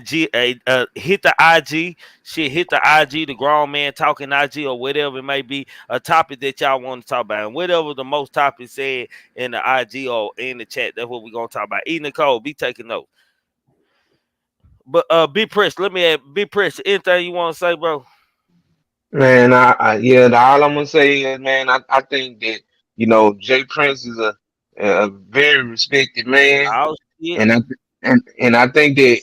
hit the IG shit, hit the IG, the Grown Man Talking IG, or whatever it may be, a topic that y'all want to talk about, and whatever the most topic said in the IG or in the chat, that's what we're gonna talk about. E. Nicole, be taking notes. But Big Press, let me add, Big Press, anything you want to say, bro? Man, yeah, all I'm gonna say is, man, I think that Jay Prince is a very respected man, Oh shit. and and I think that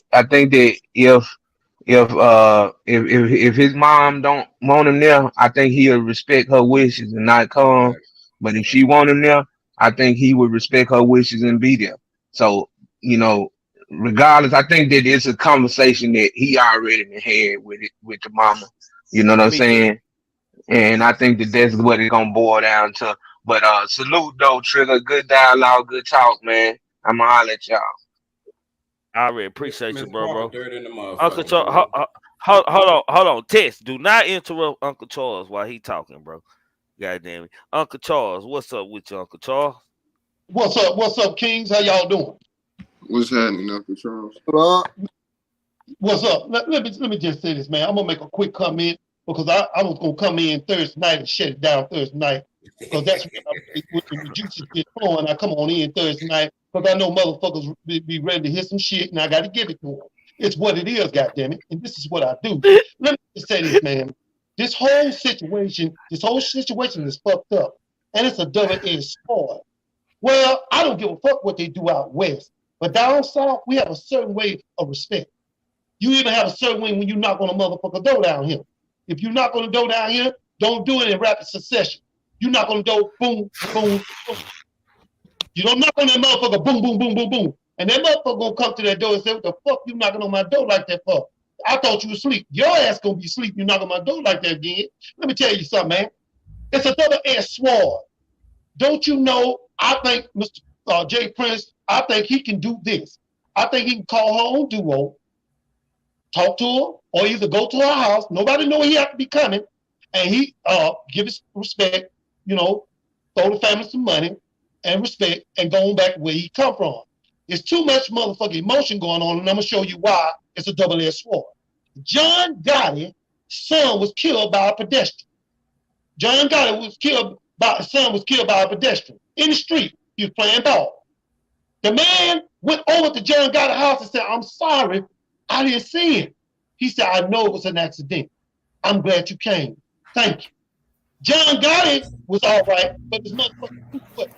if his mom don't want him there, I think he'll respect her wishes and not come. Exactly. But if she want him there, I think he would respect her wishes and be there. So you know, regardless, I think that it's a conversation that he already had with the mama. You know what I'm Me too. saying? And I think that that's what it's gonna boil down to. But salute though, Trigger. Good dialogue, good talk, man. I'ma holler at y'all. I really appreciate Miss you, bro. Parker dirt in the Uncle motherfucker, Charles, boy. hold on. Test. Do not interrupt Uncle Charles while he talking, bro. God damn it. Uncle Charles, what's up with you, Uncle Charles? What's up? What's up, Kings? How y'all doing? What's happening, Uncle Charles? What's up? Let me just say this, man. I'm gonna make a quick comment because I was gonna come in Thursday night and shut it down Thursday night because that's when the juices get flowing. I come on in Thursday night because I know motherfuckers be ready to hear some shit and I got to give it to them. It's what it is, goddammit, and this is what I do. Let me just say this, man. This whole situation is fucked up, and it's a double-edged sword. Well, I don't give a fuck what they do out west, but down south we have a certain way of respect. You even have a certain way when you knock on a motherfucker door down here. If you knock on the door down here, don't do it in rapid succession. You knock on the door, boom, boom, boom. You don't knock on that motherfucker, boom, boom, boom, boom, boom. And that motherfucker gonna come to that door and say, what the fuck you knocking on my door like that for? I thought you was asleep. Your ass gonna be asleep, you knock on my door like that again. Let me tell you something, man. It's a double-edged sword. Don't you know, I think Mr. Jay Prince, I think he can do this. I think he can call her own duo, talk to her, or either go to her house. Nobody know he have to be coming, and he give his respect, throw the family some money and respect, and go on back where he come from. There's too much motherfucking emotion going on, and I'm gonna show you why it's a double-edged sword. John Gotti's son was killed by a pedestrian. John Gotti his son was killed by a pedestrian in the street. He was playing ball. The man went over to John Gotti's house and said, I'm sorry, I didn't see him. He said, I know it was an accident. I'm glad you came. Thank you. John Gotti was all right, but his motherfucking foot.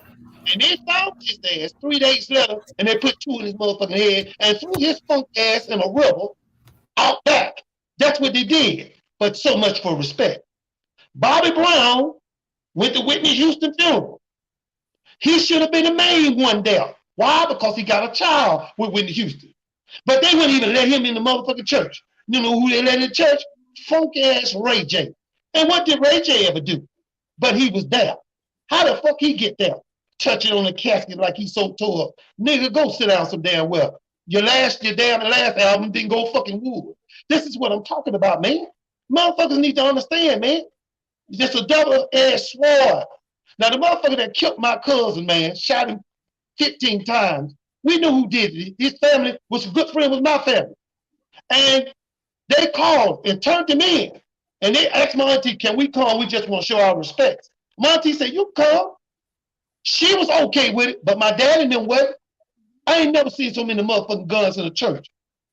And they found his ass 3 days later, and they put two in his motherfucking head and threw his funk ass in a river out back. That's what they did. But so much for respect. Bobby Brown went to Whitney Houston funeral. He should have been the main one there. Why? Because he got a child with Whitney Houston. But they wouldn't even let him in the motherfucking church. You know who they let in the church? Funk ass Ray J. And what did Ray J ever do? But he was there. How the fuck he get there? Touching on the casket like he's so tore up. Nigga, go sit down some damn well. Your last album didn't go fucking wood. This is what I'm talking about, man. Motherfuckers need to understand, man. It's a double-edged sword. Now, the motherfucker that killed my cousin, man, shot him 15 times. We knew who did it. His family was a good friend with my family. And they called and turned him in. And they asked my auntie, can we come? We just want to show our respects. My auntie said, you come. She was okay with it, but my dad and them wasn't. I ain't never seen so many motherfucking guns in a church.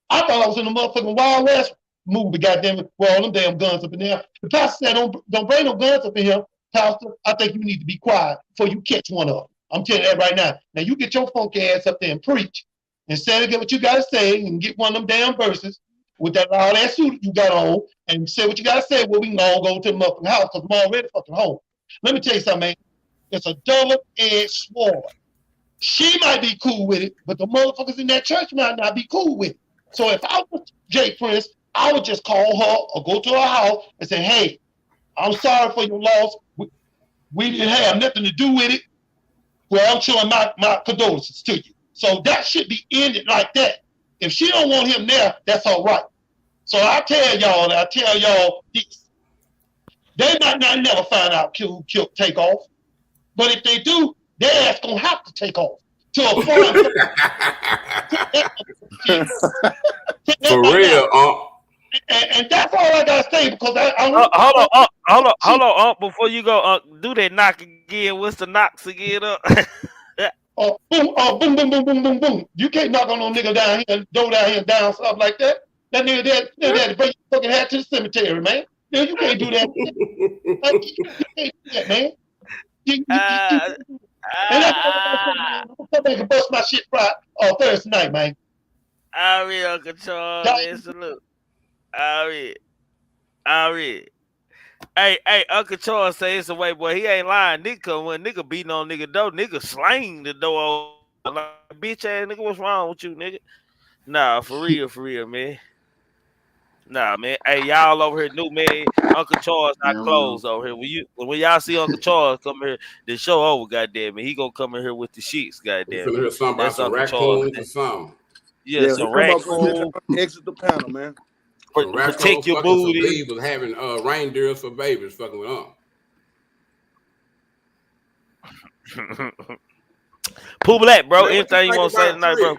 I thought I was in the motherfucking Wild West movie, goddamn it, with all them damn guns up in there. The pastor said, don't bring no guns up in here, pastor. I think you need to be quiet before you catch one of them. I'm telling you that right now. Now you get your funky ass up there and preach and say what you gotta say and get one of them damn verses with that all that suit you got on and say what you gotta say. Well, we can all go to the motherfucking house because I'm already fucking home. Let me tell you something, man. It's a double-edged sword. She might be cool with it, but the motherfuckers in that church might not be cool with it. So if I was Jay Prince, I would just call her or go to her house and say, hey, I'm sorry for your loss. We didn't have nothing to do with it. Well, I'm showing my condolences to you. So that should be ended like that. If she don't want him there, that's all right. So I tell y'all this. They might not never find out who killed Takeoff. But if they do, their ass gonna have to take off to a foreign For real, and that's all I gotta say because hold on, before you go, do that knock again. What's the knocks again? Boom, boom, boom, boom, boom, boom, boom. You can't knock on no nigga down here, door down here, down stuff like that. That nigga there, bring your fucking hat to the cemetery, man. You can't do that. You can't do that, man. And I'm gonna come bust my shit right Thursday night, man. All right, Uncle Charles, man, salute. All right. Hey, Uncle Charles say it's a way, boy. He ain't lying. Nigga, when nigga beating on nigga door, nigga slang the door. Like, bitch ass nigga, what's wrong with you, nigga? Nah, for real, man. Nah, man. Hey, y'all over here new, man. Uncle Charles not closed over here. When y'all see Uncle Charles come here, the show over, goddamn it. He gonna come in here with the sheets, goddamn it. Hear something about some raccoons or something. Yeah, some raccoons. Exit the panel, man. Protect your booty. Was having reindeers for babies, fucking with Pooh Black, bro. Anything you want to say tonight, bro?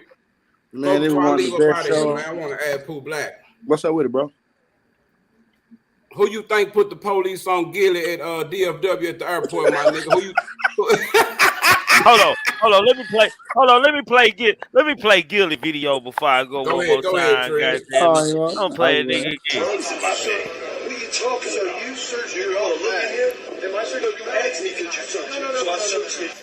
Man, it was one of the best shows. I want to add Pooh Black. What's up with it, bro? Who you think put the police on Gilly at DFW at the airport, my nigga? Who you? Hold on. Let me play Gilly video before I go one more time, guys. I'm playing nigga again. What are you talking about? You searched your own. Look at him. Am I searching? You asked me, could you search it? So I searched it.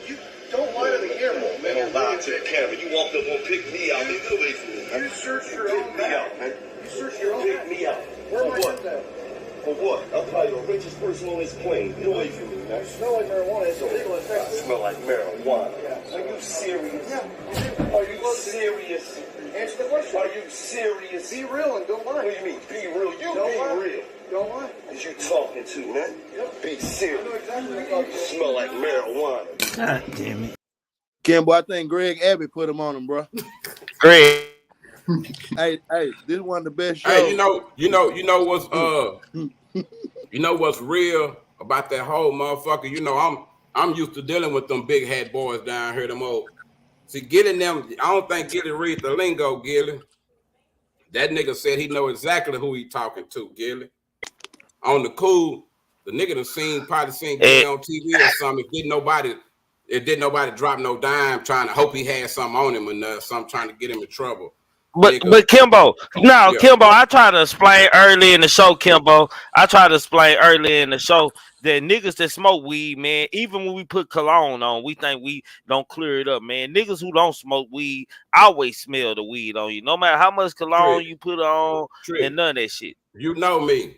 You don't lie to the camera, man. Don't lie to the camera. You walked up and picked me out. Get away from me. You searched your own out, man. You searched your own. Pick me out. For what? For what? I'm probably the richest person on this plane. Get away from me, man. You smell like marijuana. It's illegal in Texas. I smell like marijuana. Yeah. Are you serious? Yeah. Are you serious? Answer the question. Are you serious? Be real and don't lie. What do you mean? Be real. You don't be real. Don't lie. Is you talking to, man? Yep. Be serious. I know exactly what you're talking. You smell like marijuana. God damn it. Kimbo, I think Greg Abbott put him on him, bro. Greg. Hey, this is one of the best shows. Hey, you know what's real about that whole motherfucker? You know, I'm used to dealing with them big head boys down here, them old. See, getting them, I don't think Gilly read the lingo, Gilly. That nigga said he know exactly who he talking to, Gilly. On the cool, the nigga probably seen Gilly on TV or something. It didn't nobody drop no dime trying to hope he had something on him or something trying to get him in trouble. But Kimbo, Kimbo, I try to explain early in the show, Kimbo. I try to explain early in the show that niggas that smoke weed, man, even when we put cologne on, we think we don't clear it up, man. Niggas who don't smoke weed always smell the weed on you, no matter how much cologne you put on and none of that shit. You know me.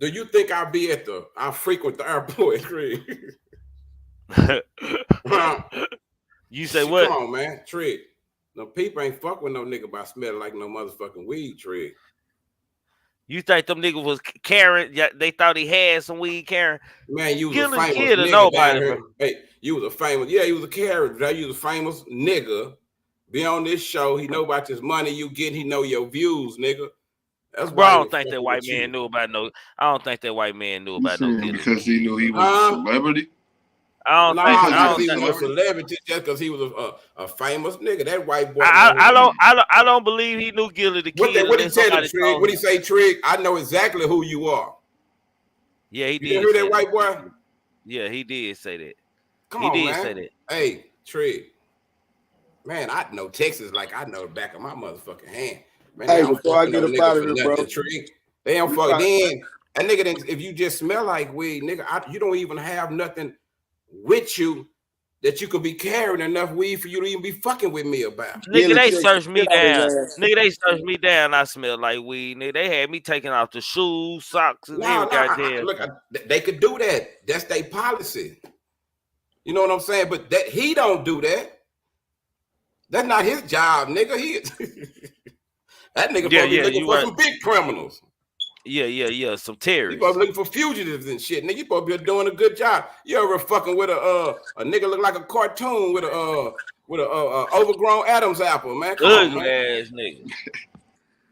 Do you think I frequent the airport, Trigg? You say what? Come on, man, Trigg. No people ain't fuck with no nigga by smelling like no motherfucking weed, Trigg. You think them niggas was carrying? They thought he had some weed carrying. Man, you was Gilly a famous Kid or nigga nobody, down here. bro. Hey, you was a famous. Yeah, you was a character. You was a famous nigga. Be on this show. He know about this money you get. He know your views, nigga. That's bro. why I don't think that white man knew about no. I don't think that white man knew about no Gilly. Because he knew he was a celebrity. I don't think think he was a celebrity just because he was a famous nigga. That white boy. I don't believe he knew Gilly the Kid. What he tell him, Trigg? What he say, Trigg? I know exactly who you are. Yeah, he did. You hear that white boy? Yeah, he did say that. Come on, man. Hey, Trigg. Man, I know Texas like I know the back of my motherfucking hand. Man, hey, before I get up out of here, bro. Trigg. They don't fuck. Then that nigga, if you just smell like weed, nigga, you don't even have nothing with you that you could be carrying enough weed for you to even be fucking with me about. Nigga, they searched me down. Nigga, they searched me down. I smell like weed. Nigga, they had me taking off the shoes, socks, and every goddamn. Look, they could do that. That's their policy. You know what I'm saying? But that he don't do that. That's not his job, nigga. That nigga supposed to be looking for some big criminals. Yeah. Some terrorists. You supposed to be looking for fugitives and shit. Nigga, you supposed to be doing a good job. You ever fucking with a nigga look like a cartoon with a overgrown Adam's apple, man? Come on, man. Ass nigga.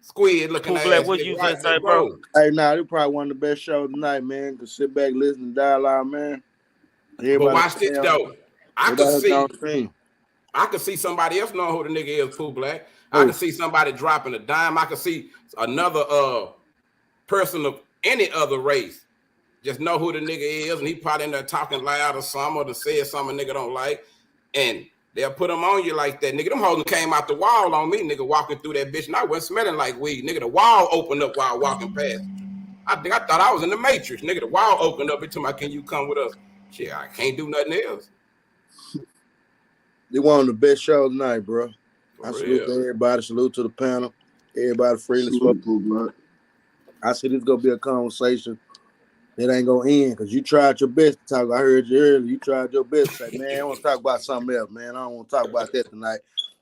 Squid looking ass. Black, what you just say, bro? Hey, this probably one of the best shows tonight, man. Can sit back, listen to dialogue, man. But watch this though. I could see somebody else knowing who the nigga is, Pooh Black. I could see somebody dropping a dime. I could see another person of any other race just know who the nigga is, and he probably in there talking loud or something, or to say something a nigga don't like, and they'll put them on you like that. Nigga, them hoes came out the wall on me, nigga, walking through that bitch, and I wasn't smelling like weed. Nigga, the wall opened up while walking past. I thought I was in the Matrix. Nigga, the wall opened up into my, can you come with us? Shit, I can't do nothing else. They one of the best shows tonight, bro. I For salute to everybody. Salute to the panel. Everybody freely spoke. I said it's gonna be a conversation that ain't gonna end because you tried your best to talk. I heard you earlier. You tried your best to say, man, I want to talk about something else, man. I don't want to talk about that tonight.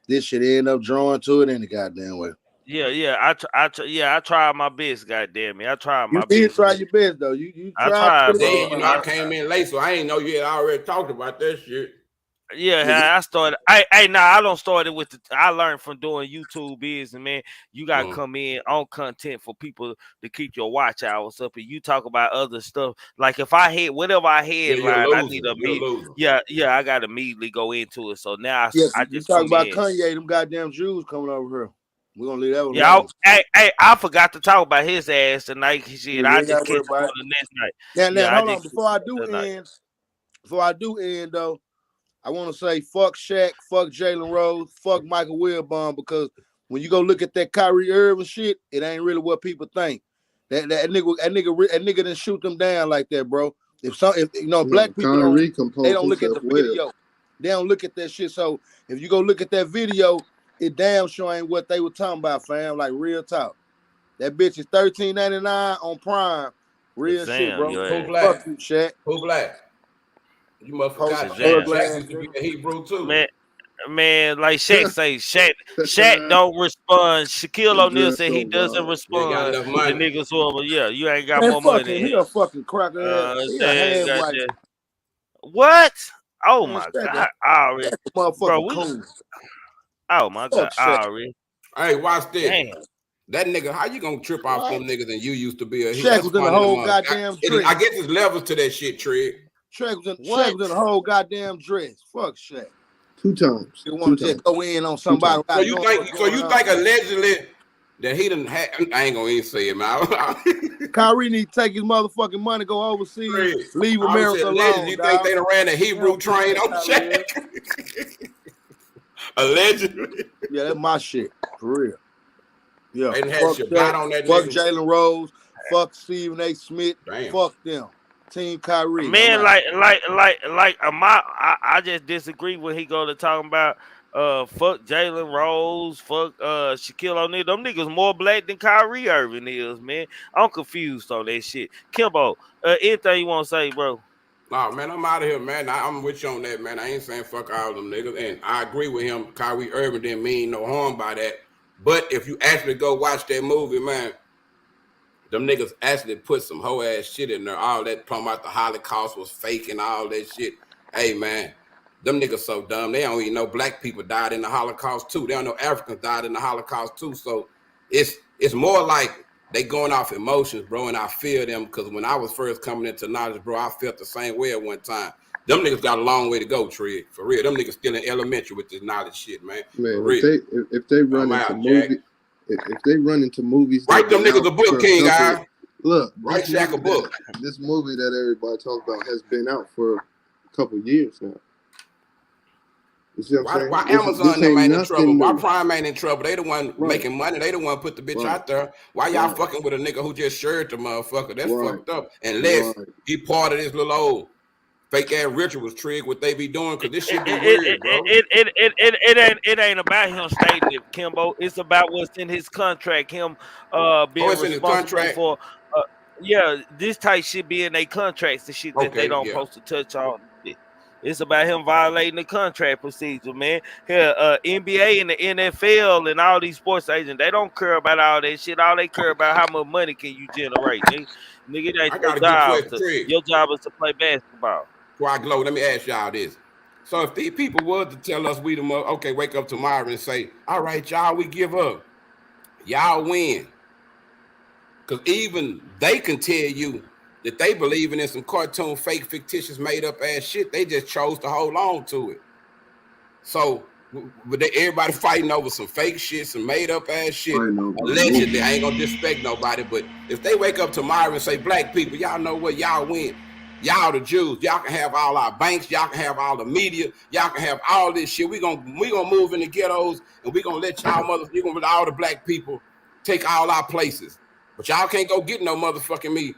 This shit end up drawing to it any goddamn way. Yeah. I tried my best. Goddamn me, I tried my best. You did try your best though. You tried. I came in late, so I ain't know you had already talked about that shit. Yeah, I started. I don't start it with I learned from doing YouTube business, man. You gotta come in on content for people to keep your watch hours up, and you talk about other stuff. Like if I hit whatever I headline, I need I gotta immediately go into it. So now I just talk about Kanye, them goddamn Jews coming over here. We're gonna leave that one. Yeah, I forgot to talk about his ass tonight. Shit, I just catch him on the next night. Now, hold on. Before I do end though, I want to say fuck Shaq, fuck Jalen Rose, fuck Michael Wilbon, because when you go look at that Kyrie Irving shit, it ain't really what people think. That nigga didn't shoot them down like that, bro. If black people they don't look at the video. They don't look at that shit. So if you go look at that video, it damn sure ain't what they were talking about, fam. Like real talk. That bitch is $13.99 on Prime. Real shit, bro. Fuck you, Shaq. Who Black? You must forgot Shaq used to be a Hebrew too. Man, like Shaq say, Shaq don't respond. Shaquille O'Neal said he doesn't respond to niggas who you ain't got more money than him. He a fucking cracker. What? Oh my God. Motherfucker. Oh my God. Hey, watch this. Damn. That nigga, how you gonna trip off them niggas and you used to be a Shaq was in the whole goddamn dress. I guess there's levels to that shit, Trigg. Shaq was in the whole goddamn dress. Fuck Shaq. 2 times. You want to just go in on somebody. So you think allegedly that he didn't have? I ain't gonna even say it, man. Kyrie need to take his motherfucking money, go overseas, leave America alone. You think they done ran a Hebrew train on Shaq? Allegedly. Yeah, that's my shit for real. Yeah, fuck Jalen Rose, fuck Stephen A. Smith, fuck them. Team Kyrie. Man, I just disagree when he go to talking about fuck Jalen Rose, fuck Shaquille O'Neal. Them niggas more black than Kyrie Irving is, man. I'm confused on that shit. Kimbo, anything you want to say, bro? Nah, man, I'm out of here, man. I'm with you on that, man. I ain't saying fuck all them niggas, and I agree with him. Kyrie Irving didn't mean no harm by that. But if you actually go watch that movie, man, them niggas actually put some whole ass shit in there. All that talking about the Holocaust was fake and all that shit. Hey, man, them niggas so dumb. They don't even know black people died in the Holocaust too. They don't know Africans died in the Holocaust too. So it's more like they going off emotions, bro. And I feel them because when I was first coming into knowledge, bro, I felt the same way at one time. Them niggas got a long way to go, Trigg. For real. Them niggas still in elementary with this knowledge shit, man. Man, if they run into movies. If they run into movies, write them niggas a book, King guy. Look, write Shaq a book. This movie that everybody talks about has been out for a couple years now. You see what I'm saying? Why Amazon them ain't in trouble? Why Prime ain't in trouble? They the one making money. They the one put the bitch out there. Why y'all fucking with a nigga who just shared the motherfucker? That's fucked up. Unless he part of this little old fake ass rituals, Trig, what they be doing, because this shit be weird, bro. It ain't about him stating it, Kimbo. It's about what's in his contract. Him being it's in his responsible contract? for this type shit be in their contracts, the shit that they don't supposed to touch on. It's about him violating the contract procedure, man. Here, NBA and the NFL and all these sports agents, they don't care about all that shit. All they care about how much money can you generate, nigga. Nigga, it ain't I your got a good job. question, Trig. Your job is to play basketball. Before I glow, let me ask y'all this. So if these people were to tell us we okay, wake up tomorrow and say, all right, y'all, we give up. Y'all win. Because even they can tell you that they believing in some cartoon, fake, fictitious, made up ass shit. They just chose to hold on to it. So everybody fighting over some fake shit, some made up ass shit. Allegedly, I ain't gonna disrespect nobody, but if they wake up tomorrow and say, black people, y'all know what, y'all win. Y'all the Jews, y'all can have all our banks, y'all can have all the media, y'all can have all this shit. We gonna move in the ghettos and we gonna let y'all you're gonna let all the black people take all our places. But y'all can't go get no motherfucking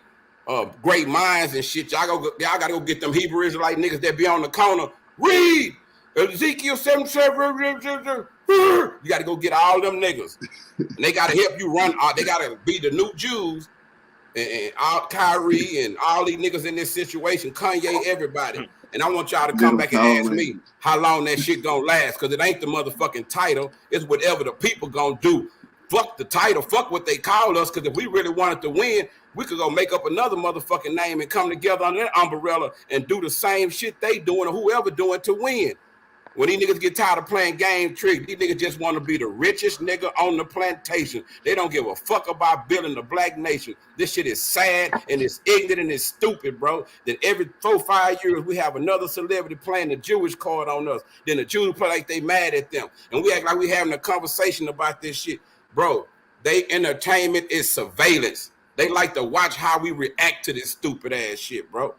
great minds and shit. Y'all gotta go get them Hebrew Israelite niggas that be on the corner. Read Ezekiel 77. You gotta go get all them niggas. And they gotta help you run. They gotta be the new Jews. And Kyrie and all these niggas in this situation, Kanye, everybody. And I want y'all to come back and ask me how long that shit gonna last, because it ain't the motherfucking title. It's whatever the people gonna do. Fuck the title, fuck what they call us, because if we really wanted to win, we could go make up another motherfucking name and come together under that umbrella and do the same shit they doing or whoever doing to win. When these niggas get tired of playing game trick, these niggas just want to be the richest nigga on the plantation. They don't give a fuck about building the black nation. This shit is sad and it's ignorant and it's stupid, bro. That every 4-5 years we have another celebrity playing the Jewish card on us. Then the Jews play like they mad at them. And we act like we having a conversation about this shit. Bro, they entertainment is surveillance. They like to watch how we react to this stupid ass shit, bro.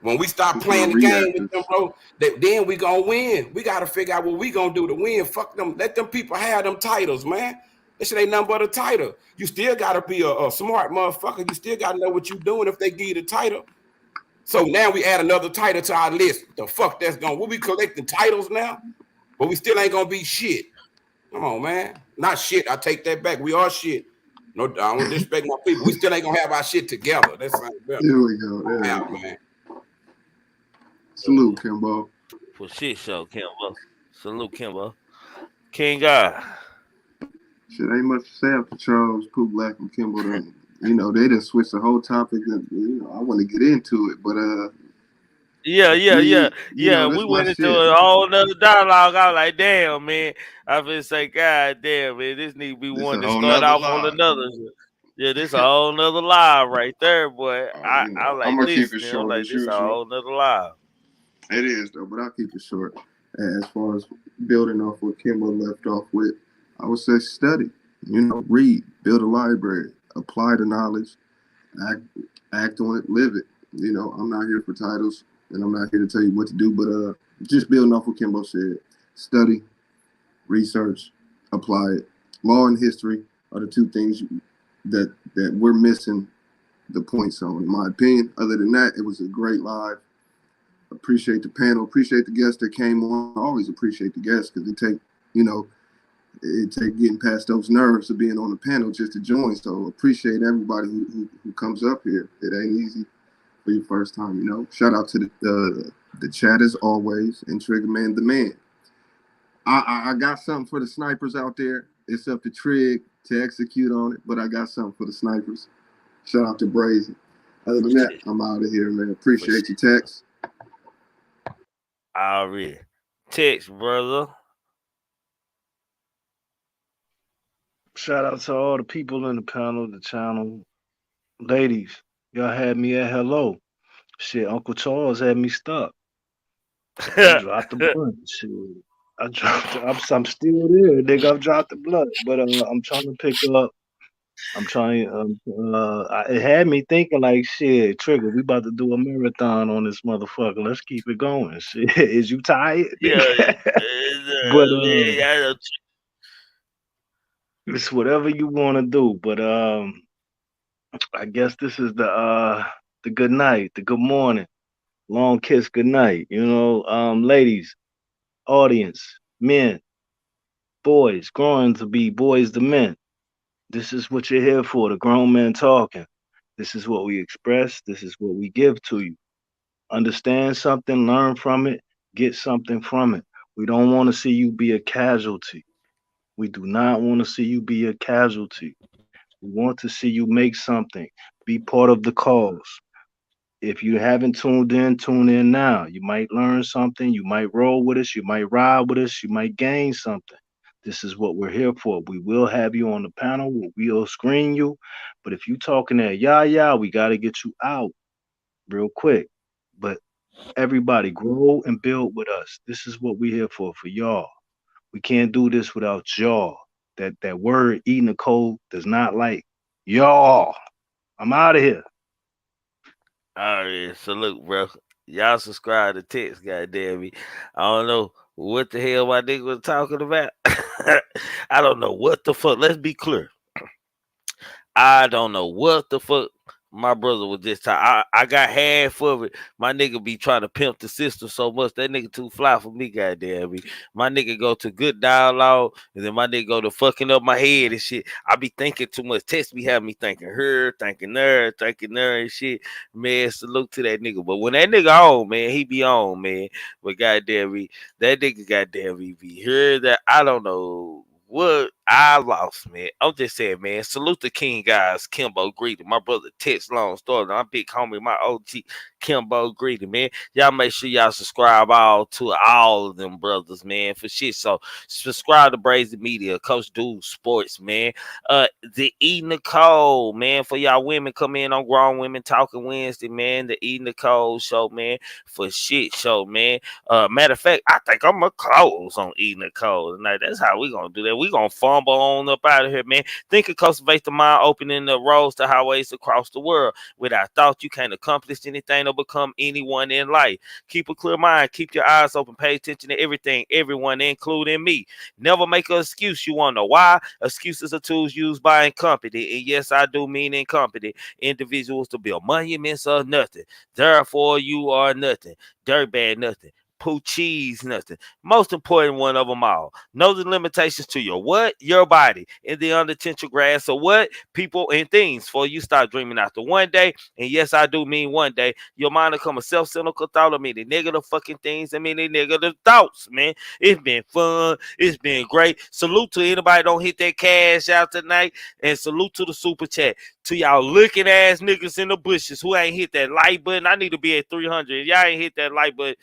When we stop playing the game with them, bro, then we gonna win. We gotta figure out what we gonna do to win. Fuck them. Let them people have them titles, man. This shit ain't nothing but a title. You still gotta be a smart motherfucker. You still gotta know what you doing if they give you the title. So now we add another title to our list. The fuck that's going? We'll be collecting titles now, but we still ain't gonna be shit. Come on, man. Not shit. I take that back. We are shit. No, I don't disrespect my people. We still ain't gonna have our shit together. That's better. Here we go. Man. Salute, Kimbo. For shit show, Kimbo. Salute, Kimbo. King God. Shit, ain't much to say after Charles, Pooh Black, and Kimbo. They just switched the whole topic. And, I want to get into it, but Yeah. We went into a whole nother dialogue. I was like, damn, man. I feel say, God damn, man, this need to be one to start off on another. Yeah, this a whole nother live right there, boy. I like I'm gonna this. keep it short like as this a usual. whole nother live. It is though, but I'll keep it short. As far as building off what Kimbo left off with, I would say study. Read, build a library, apply the knowledge, act on it, live it. I'm not here for titles, and I'm not here to tell you what to do, but just building off what Kimbo said, study, research, apply it. Law and history are the two things that we're missing the points on, in my opinion. Other than that, it was a great live. Appreciate the panel, appreciate the guests that came on. I always appreciate the guests because it take getting past those nerves of being on the panel just to join. So appreciate everybody who comes up here. It ain't easy for your first time, Shout out to the chat as always, and Triggaman the man. I got something for the snipers out there. It's up to Trig to execute on it, but I got something for the snipers. Shout out to Brazen. Other than that, I'm out of here, man. Appreciate your text. Already. Text, brother. Shout out to all the people in the panel, the channel. Ladies, y'all had me at hello. Shit, Uncle Charles had me stuck. I dropped the blunt. Shit. I'm still there, nigga. I've dropped the blunt, but I'm trying to pick up. I'm trying. It had me thinking like, shit, Trigger, we about to do a marathon on this motherfucker. Let's keep it going. Shit, is you tired? Yeah, but it's whatever you want to do. But I guess this is the good night, the good morning. Long kiss, good night. Ladies, audience, men, boys, growing to be boys to men. This is what you're here for, the grown men talking. This is what we express. This is what we give to you. Understand something, learn from it, get something from it. We don't want to see you be a casualty. We do not want to see you be a casualty. We want to see you make something, be part of the cause. If you haven't tuned in, tune in now. You might learn something, you might roll with us, you might ride with us, you might gain something. This is what we're here for. We will have you on the panel, we will screen you. But if you talking that yeah, we got to get you out real quick. But everybody grow and build with us. This is what we're here for y'all. We can't do this without y'all. That word E Nicole does not like y'all. I'm out of here. All right, so look, bro. Y'all subscribe to text, goddamn me. I don't know what the hell my nigga was talking about. I don't know what the fuck. Let's be clear. I don't know what the fuck my brother was just talking. I got half of it. My nigga be trying to pimp the system so much. That nigga too fly for me, goddamn me. My nigga go to good dialogue, and then my nigga go to fucking up my head and shit. I be thinking too much. Text be having me thinking her, thinking her, and shit. Man, salute to that nigga. But when that nigga on, man, he be on, man. But goddamn me, that nigga goddamn me be here that I don't know what I lost, man. I'm just saying, man. Salute the King guys, Kimbo Greedy, my brother Tex Long Story, my big homie, my OG Kimbo Greedy, man. Y'all make sure y'all subscribe to all of them brothers, man, for shit. So subscribe to Brazen Media, Coach Dude Sports, man. The E Nicole, man, for y'all women come in on Grown Women Talking Wednesday, man. The E Nicole show, man, for shit show, man. Matter of fact, I think I'm gonna close on E Nicole tonight. That's how we gonna do that. We gonna fumble on up out of here, man. Think and cultivate the mind, opening the roads to highways across the world. Without thought, you can't accomplish anything or become anyone in life. Keep a clear mind. Keep your eyes open. Pay attention to everything, everyone, including me. Never make an excuse. You want to know why? Excuses are tools used by incompetent, and yes, I do mean incompetent individuals to build monuments or nothing. Therefore, you are nothing. Dirtbag nothing. Poo cheese nothing. Most important one of them all. Know the limitations to your what? Your body. In the unintentional grass of what? People and things. For you start dreaming after one day, and yes, I do mean one day, your mind will come a self-cynical thought of many negative fucking things and many negative thoughts, man. It's been fun. It's been great. Salute to anybody don't hit that cash out tonight, and salute to the super chat. To y'all looking ass niggas in the bushes who ain't hit that like button. I need to be at 300. Y'all ain't hit that like button.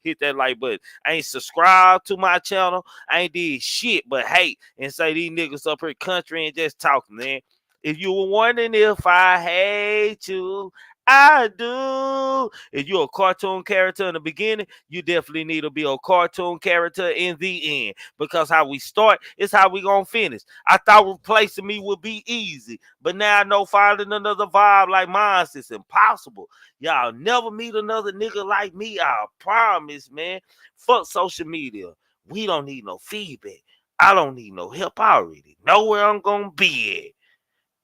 Hit that like button. I ain't subscribed to my channel. I ain't did shit but hate and say these niggas up here country and just talking, man. If you were wondering if I hate you, I do. If you're a cartoon character in the beginning, you definitely need to be a cartoon character in the end. Because how we start is how we gonna finish. I thought replacing me would be easy, but now I know finding another vibe like mine is impossible. Y'all never meet another nigga like me. I promise, man. Fuck social media. We don't need no feedback. I don't need no help. I already know where I'm gonna be at.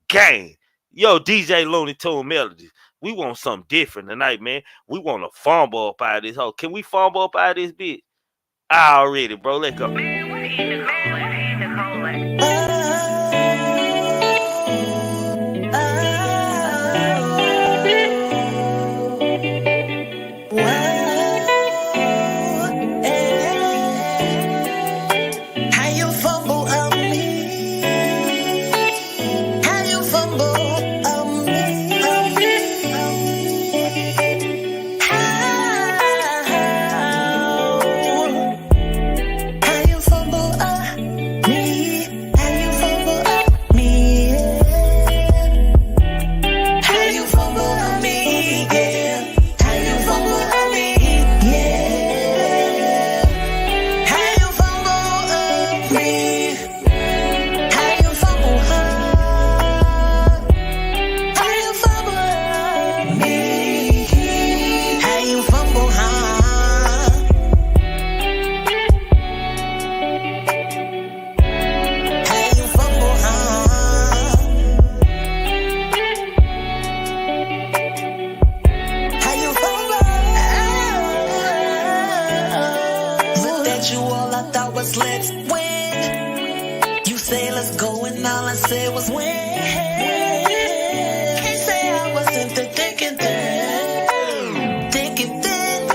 Gang. Yo, DJ Looney Tune Melodies. We want something different tonight, man. We want to fumble up out of this hole. Can we fumble up out of this bitch? Already, bro. Let's go. How you You say let's go and all I said was when. Can't say I wasn't the thick and thin. Thick and thin.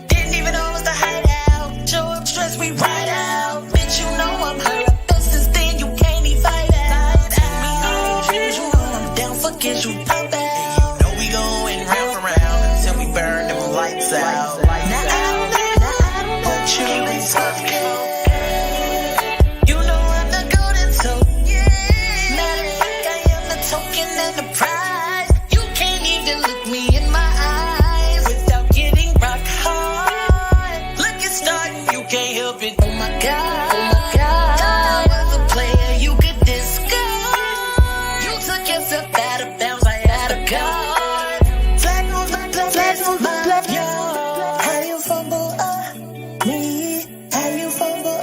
Didn't even know it was the hideout. Show up stress, we ride out. Bitch, you know I'm hurt up since then. You can't even fight out. Take me home, you know I'm down for kids, you pop out. And you know we going round for round until we burn them lights out. Now I don't put you in something. And the prize, you can't even look me in my eyes without getting rock hard. Look at starting, you can't help it. Oh my God, oh my God. Thought I was a player, you could discard. You took yourself out of bounds, I had a guard. Flag on my yard. How you fumble me? How you fumble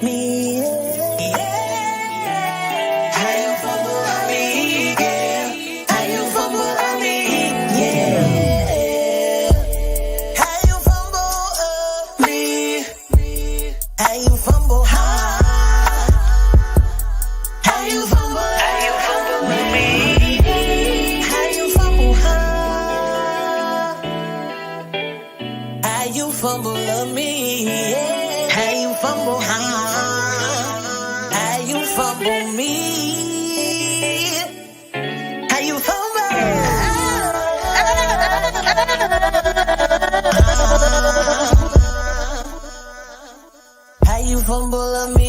me? How you fumble me? Fumble of me, yeah. How you fumble, how you fumble me, how you fumble, how you fumble of me.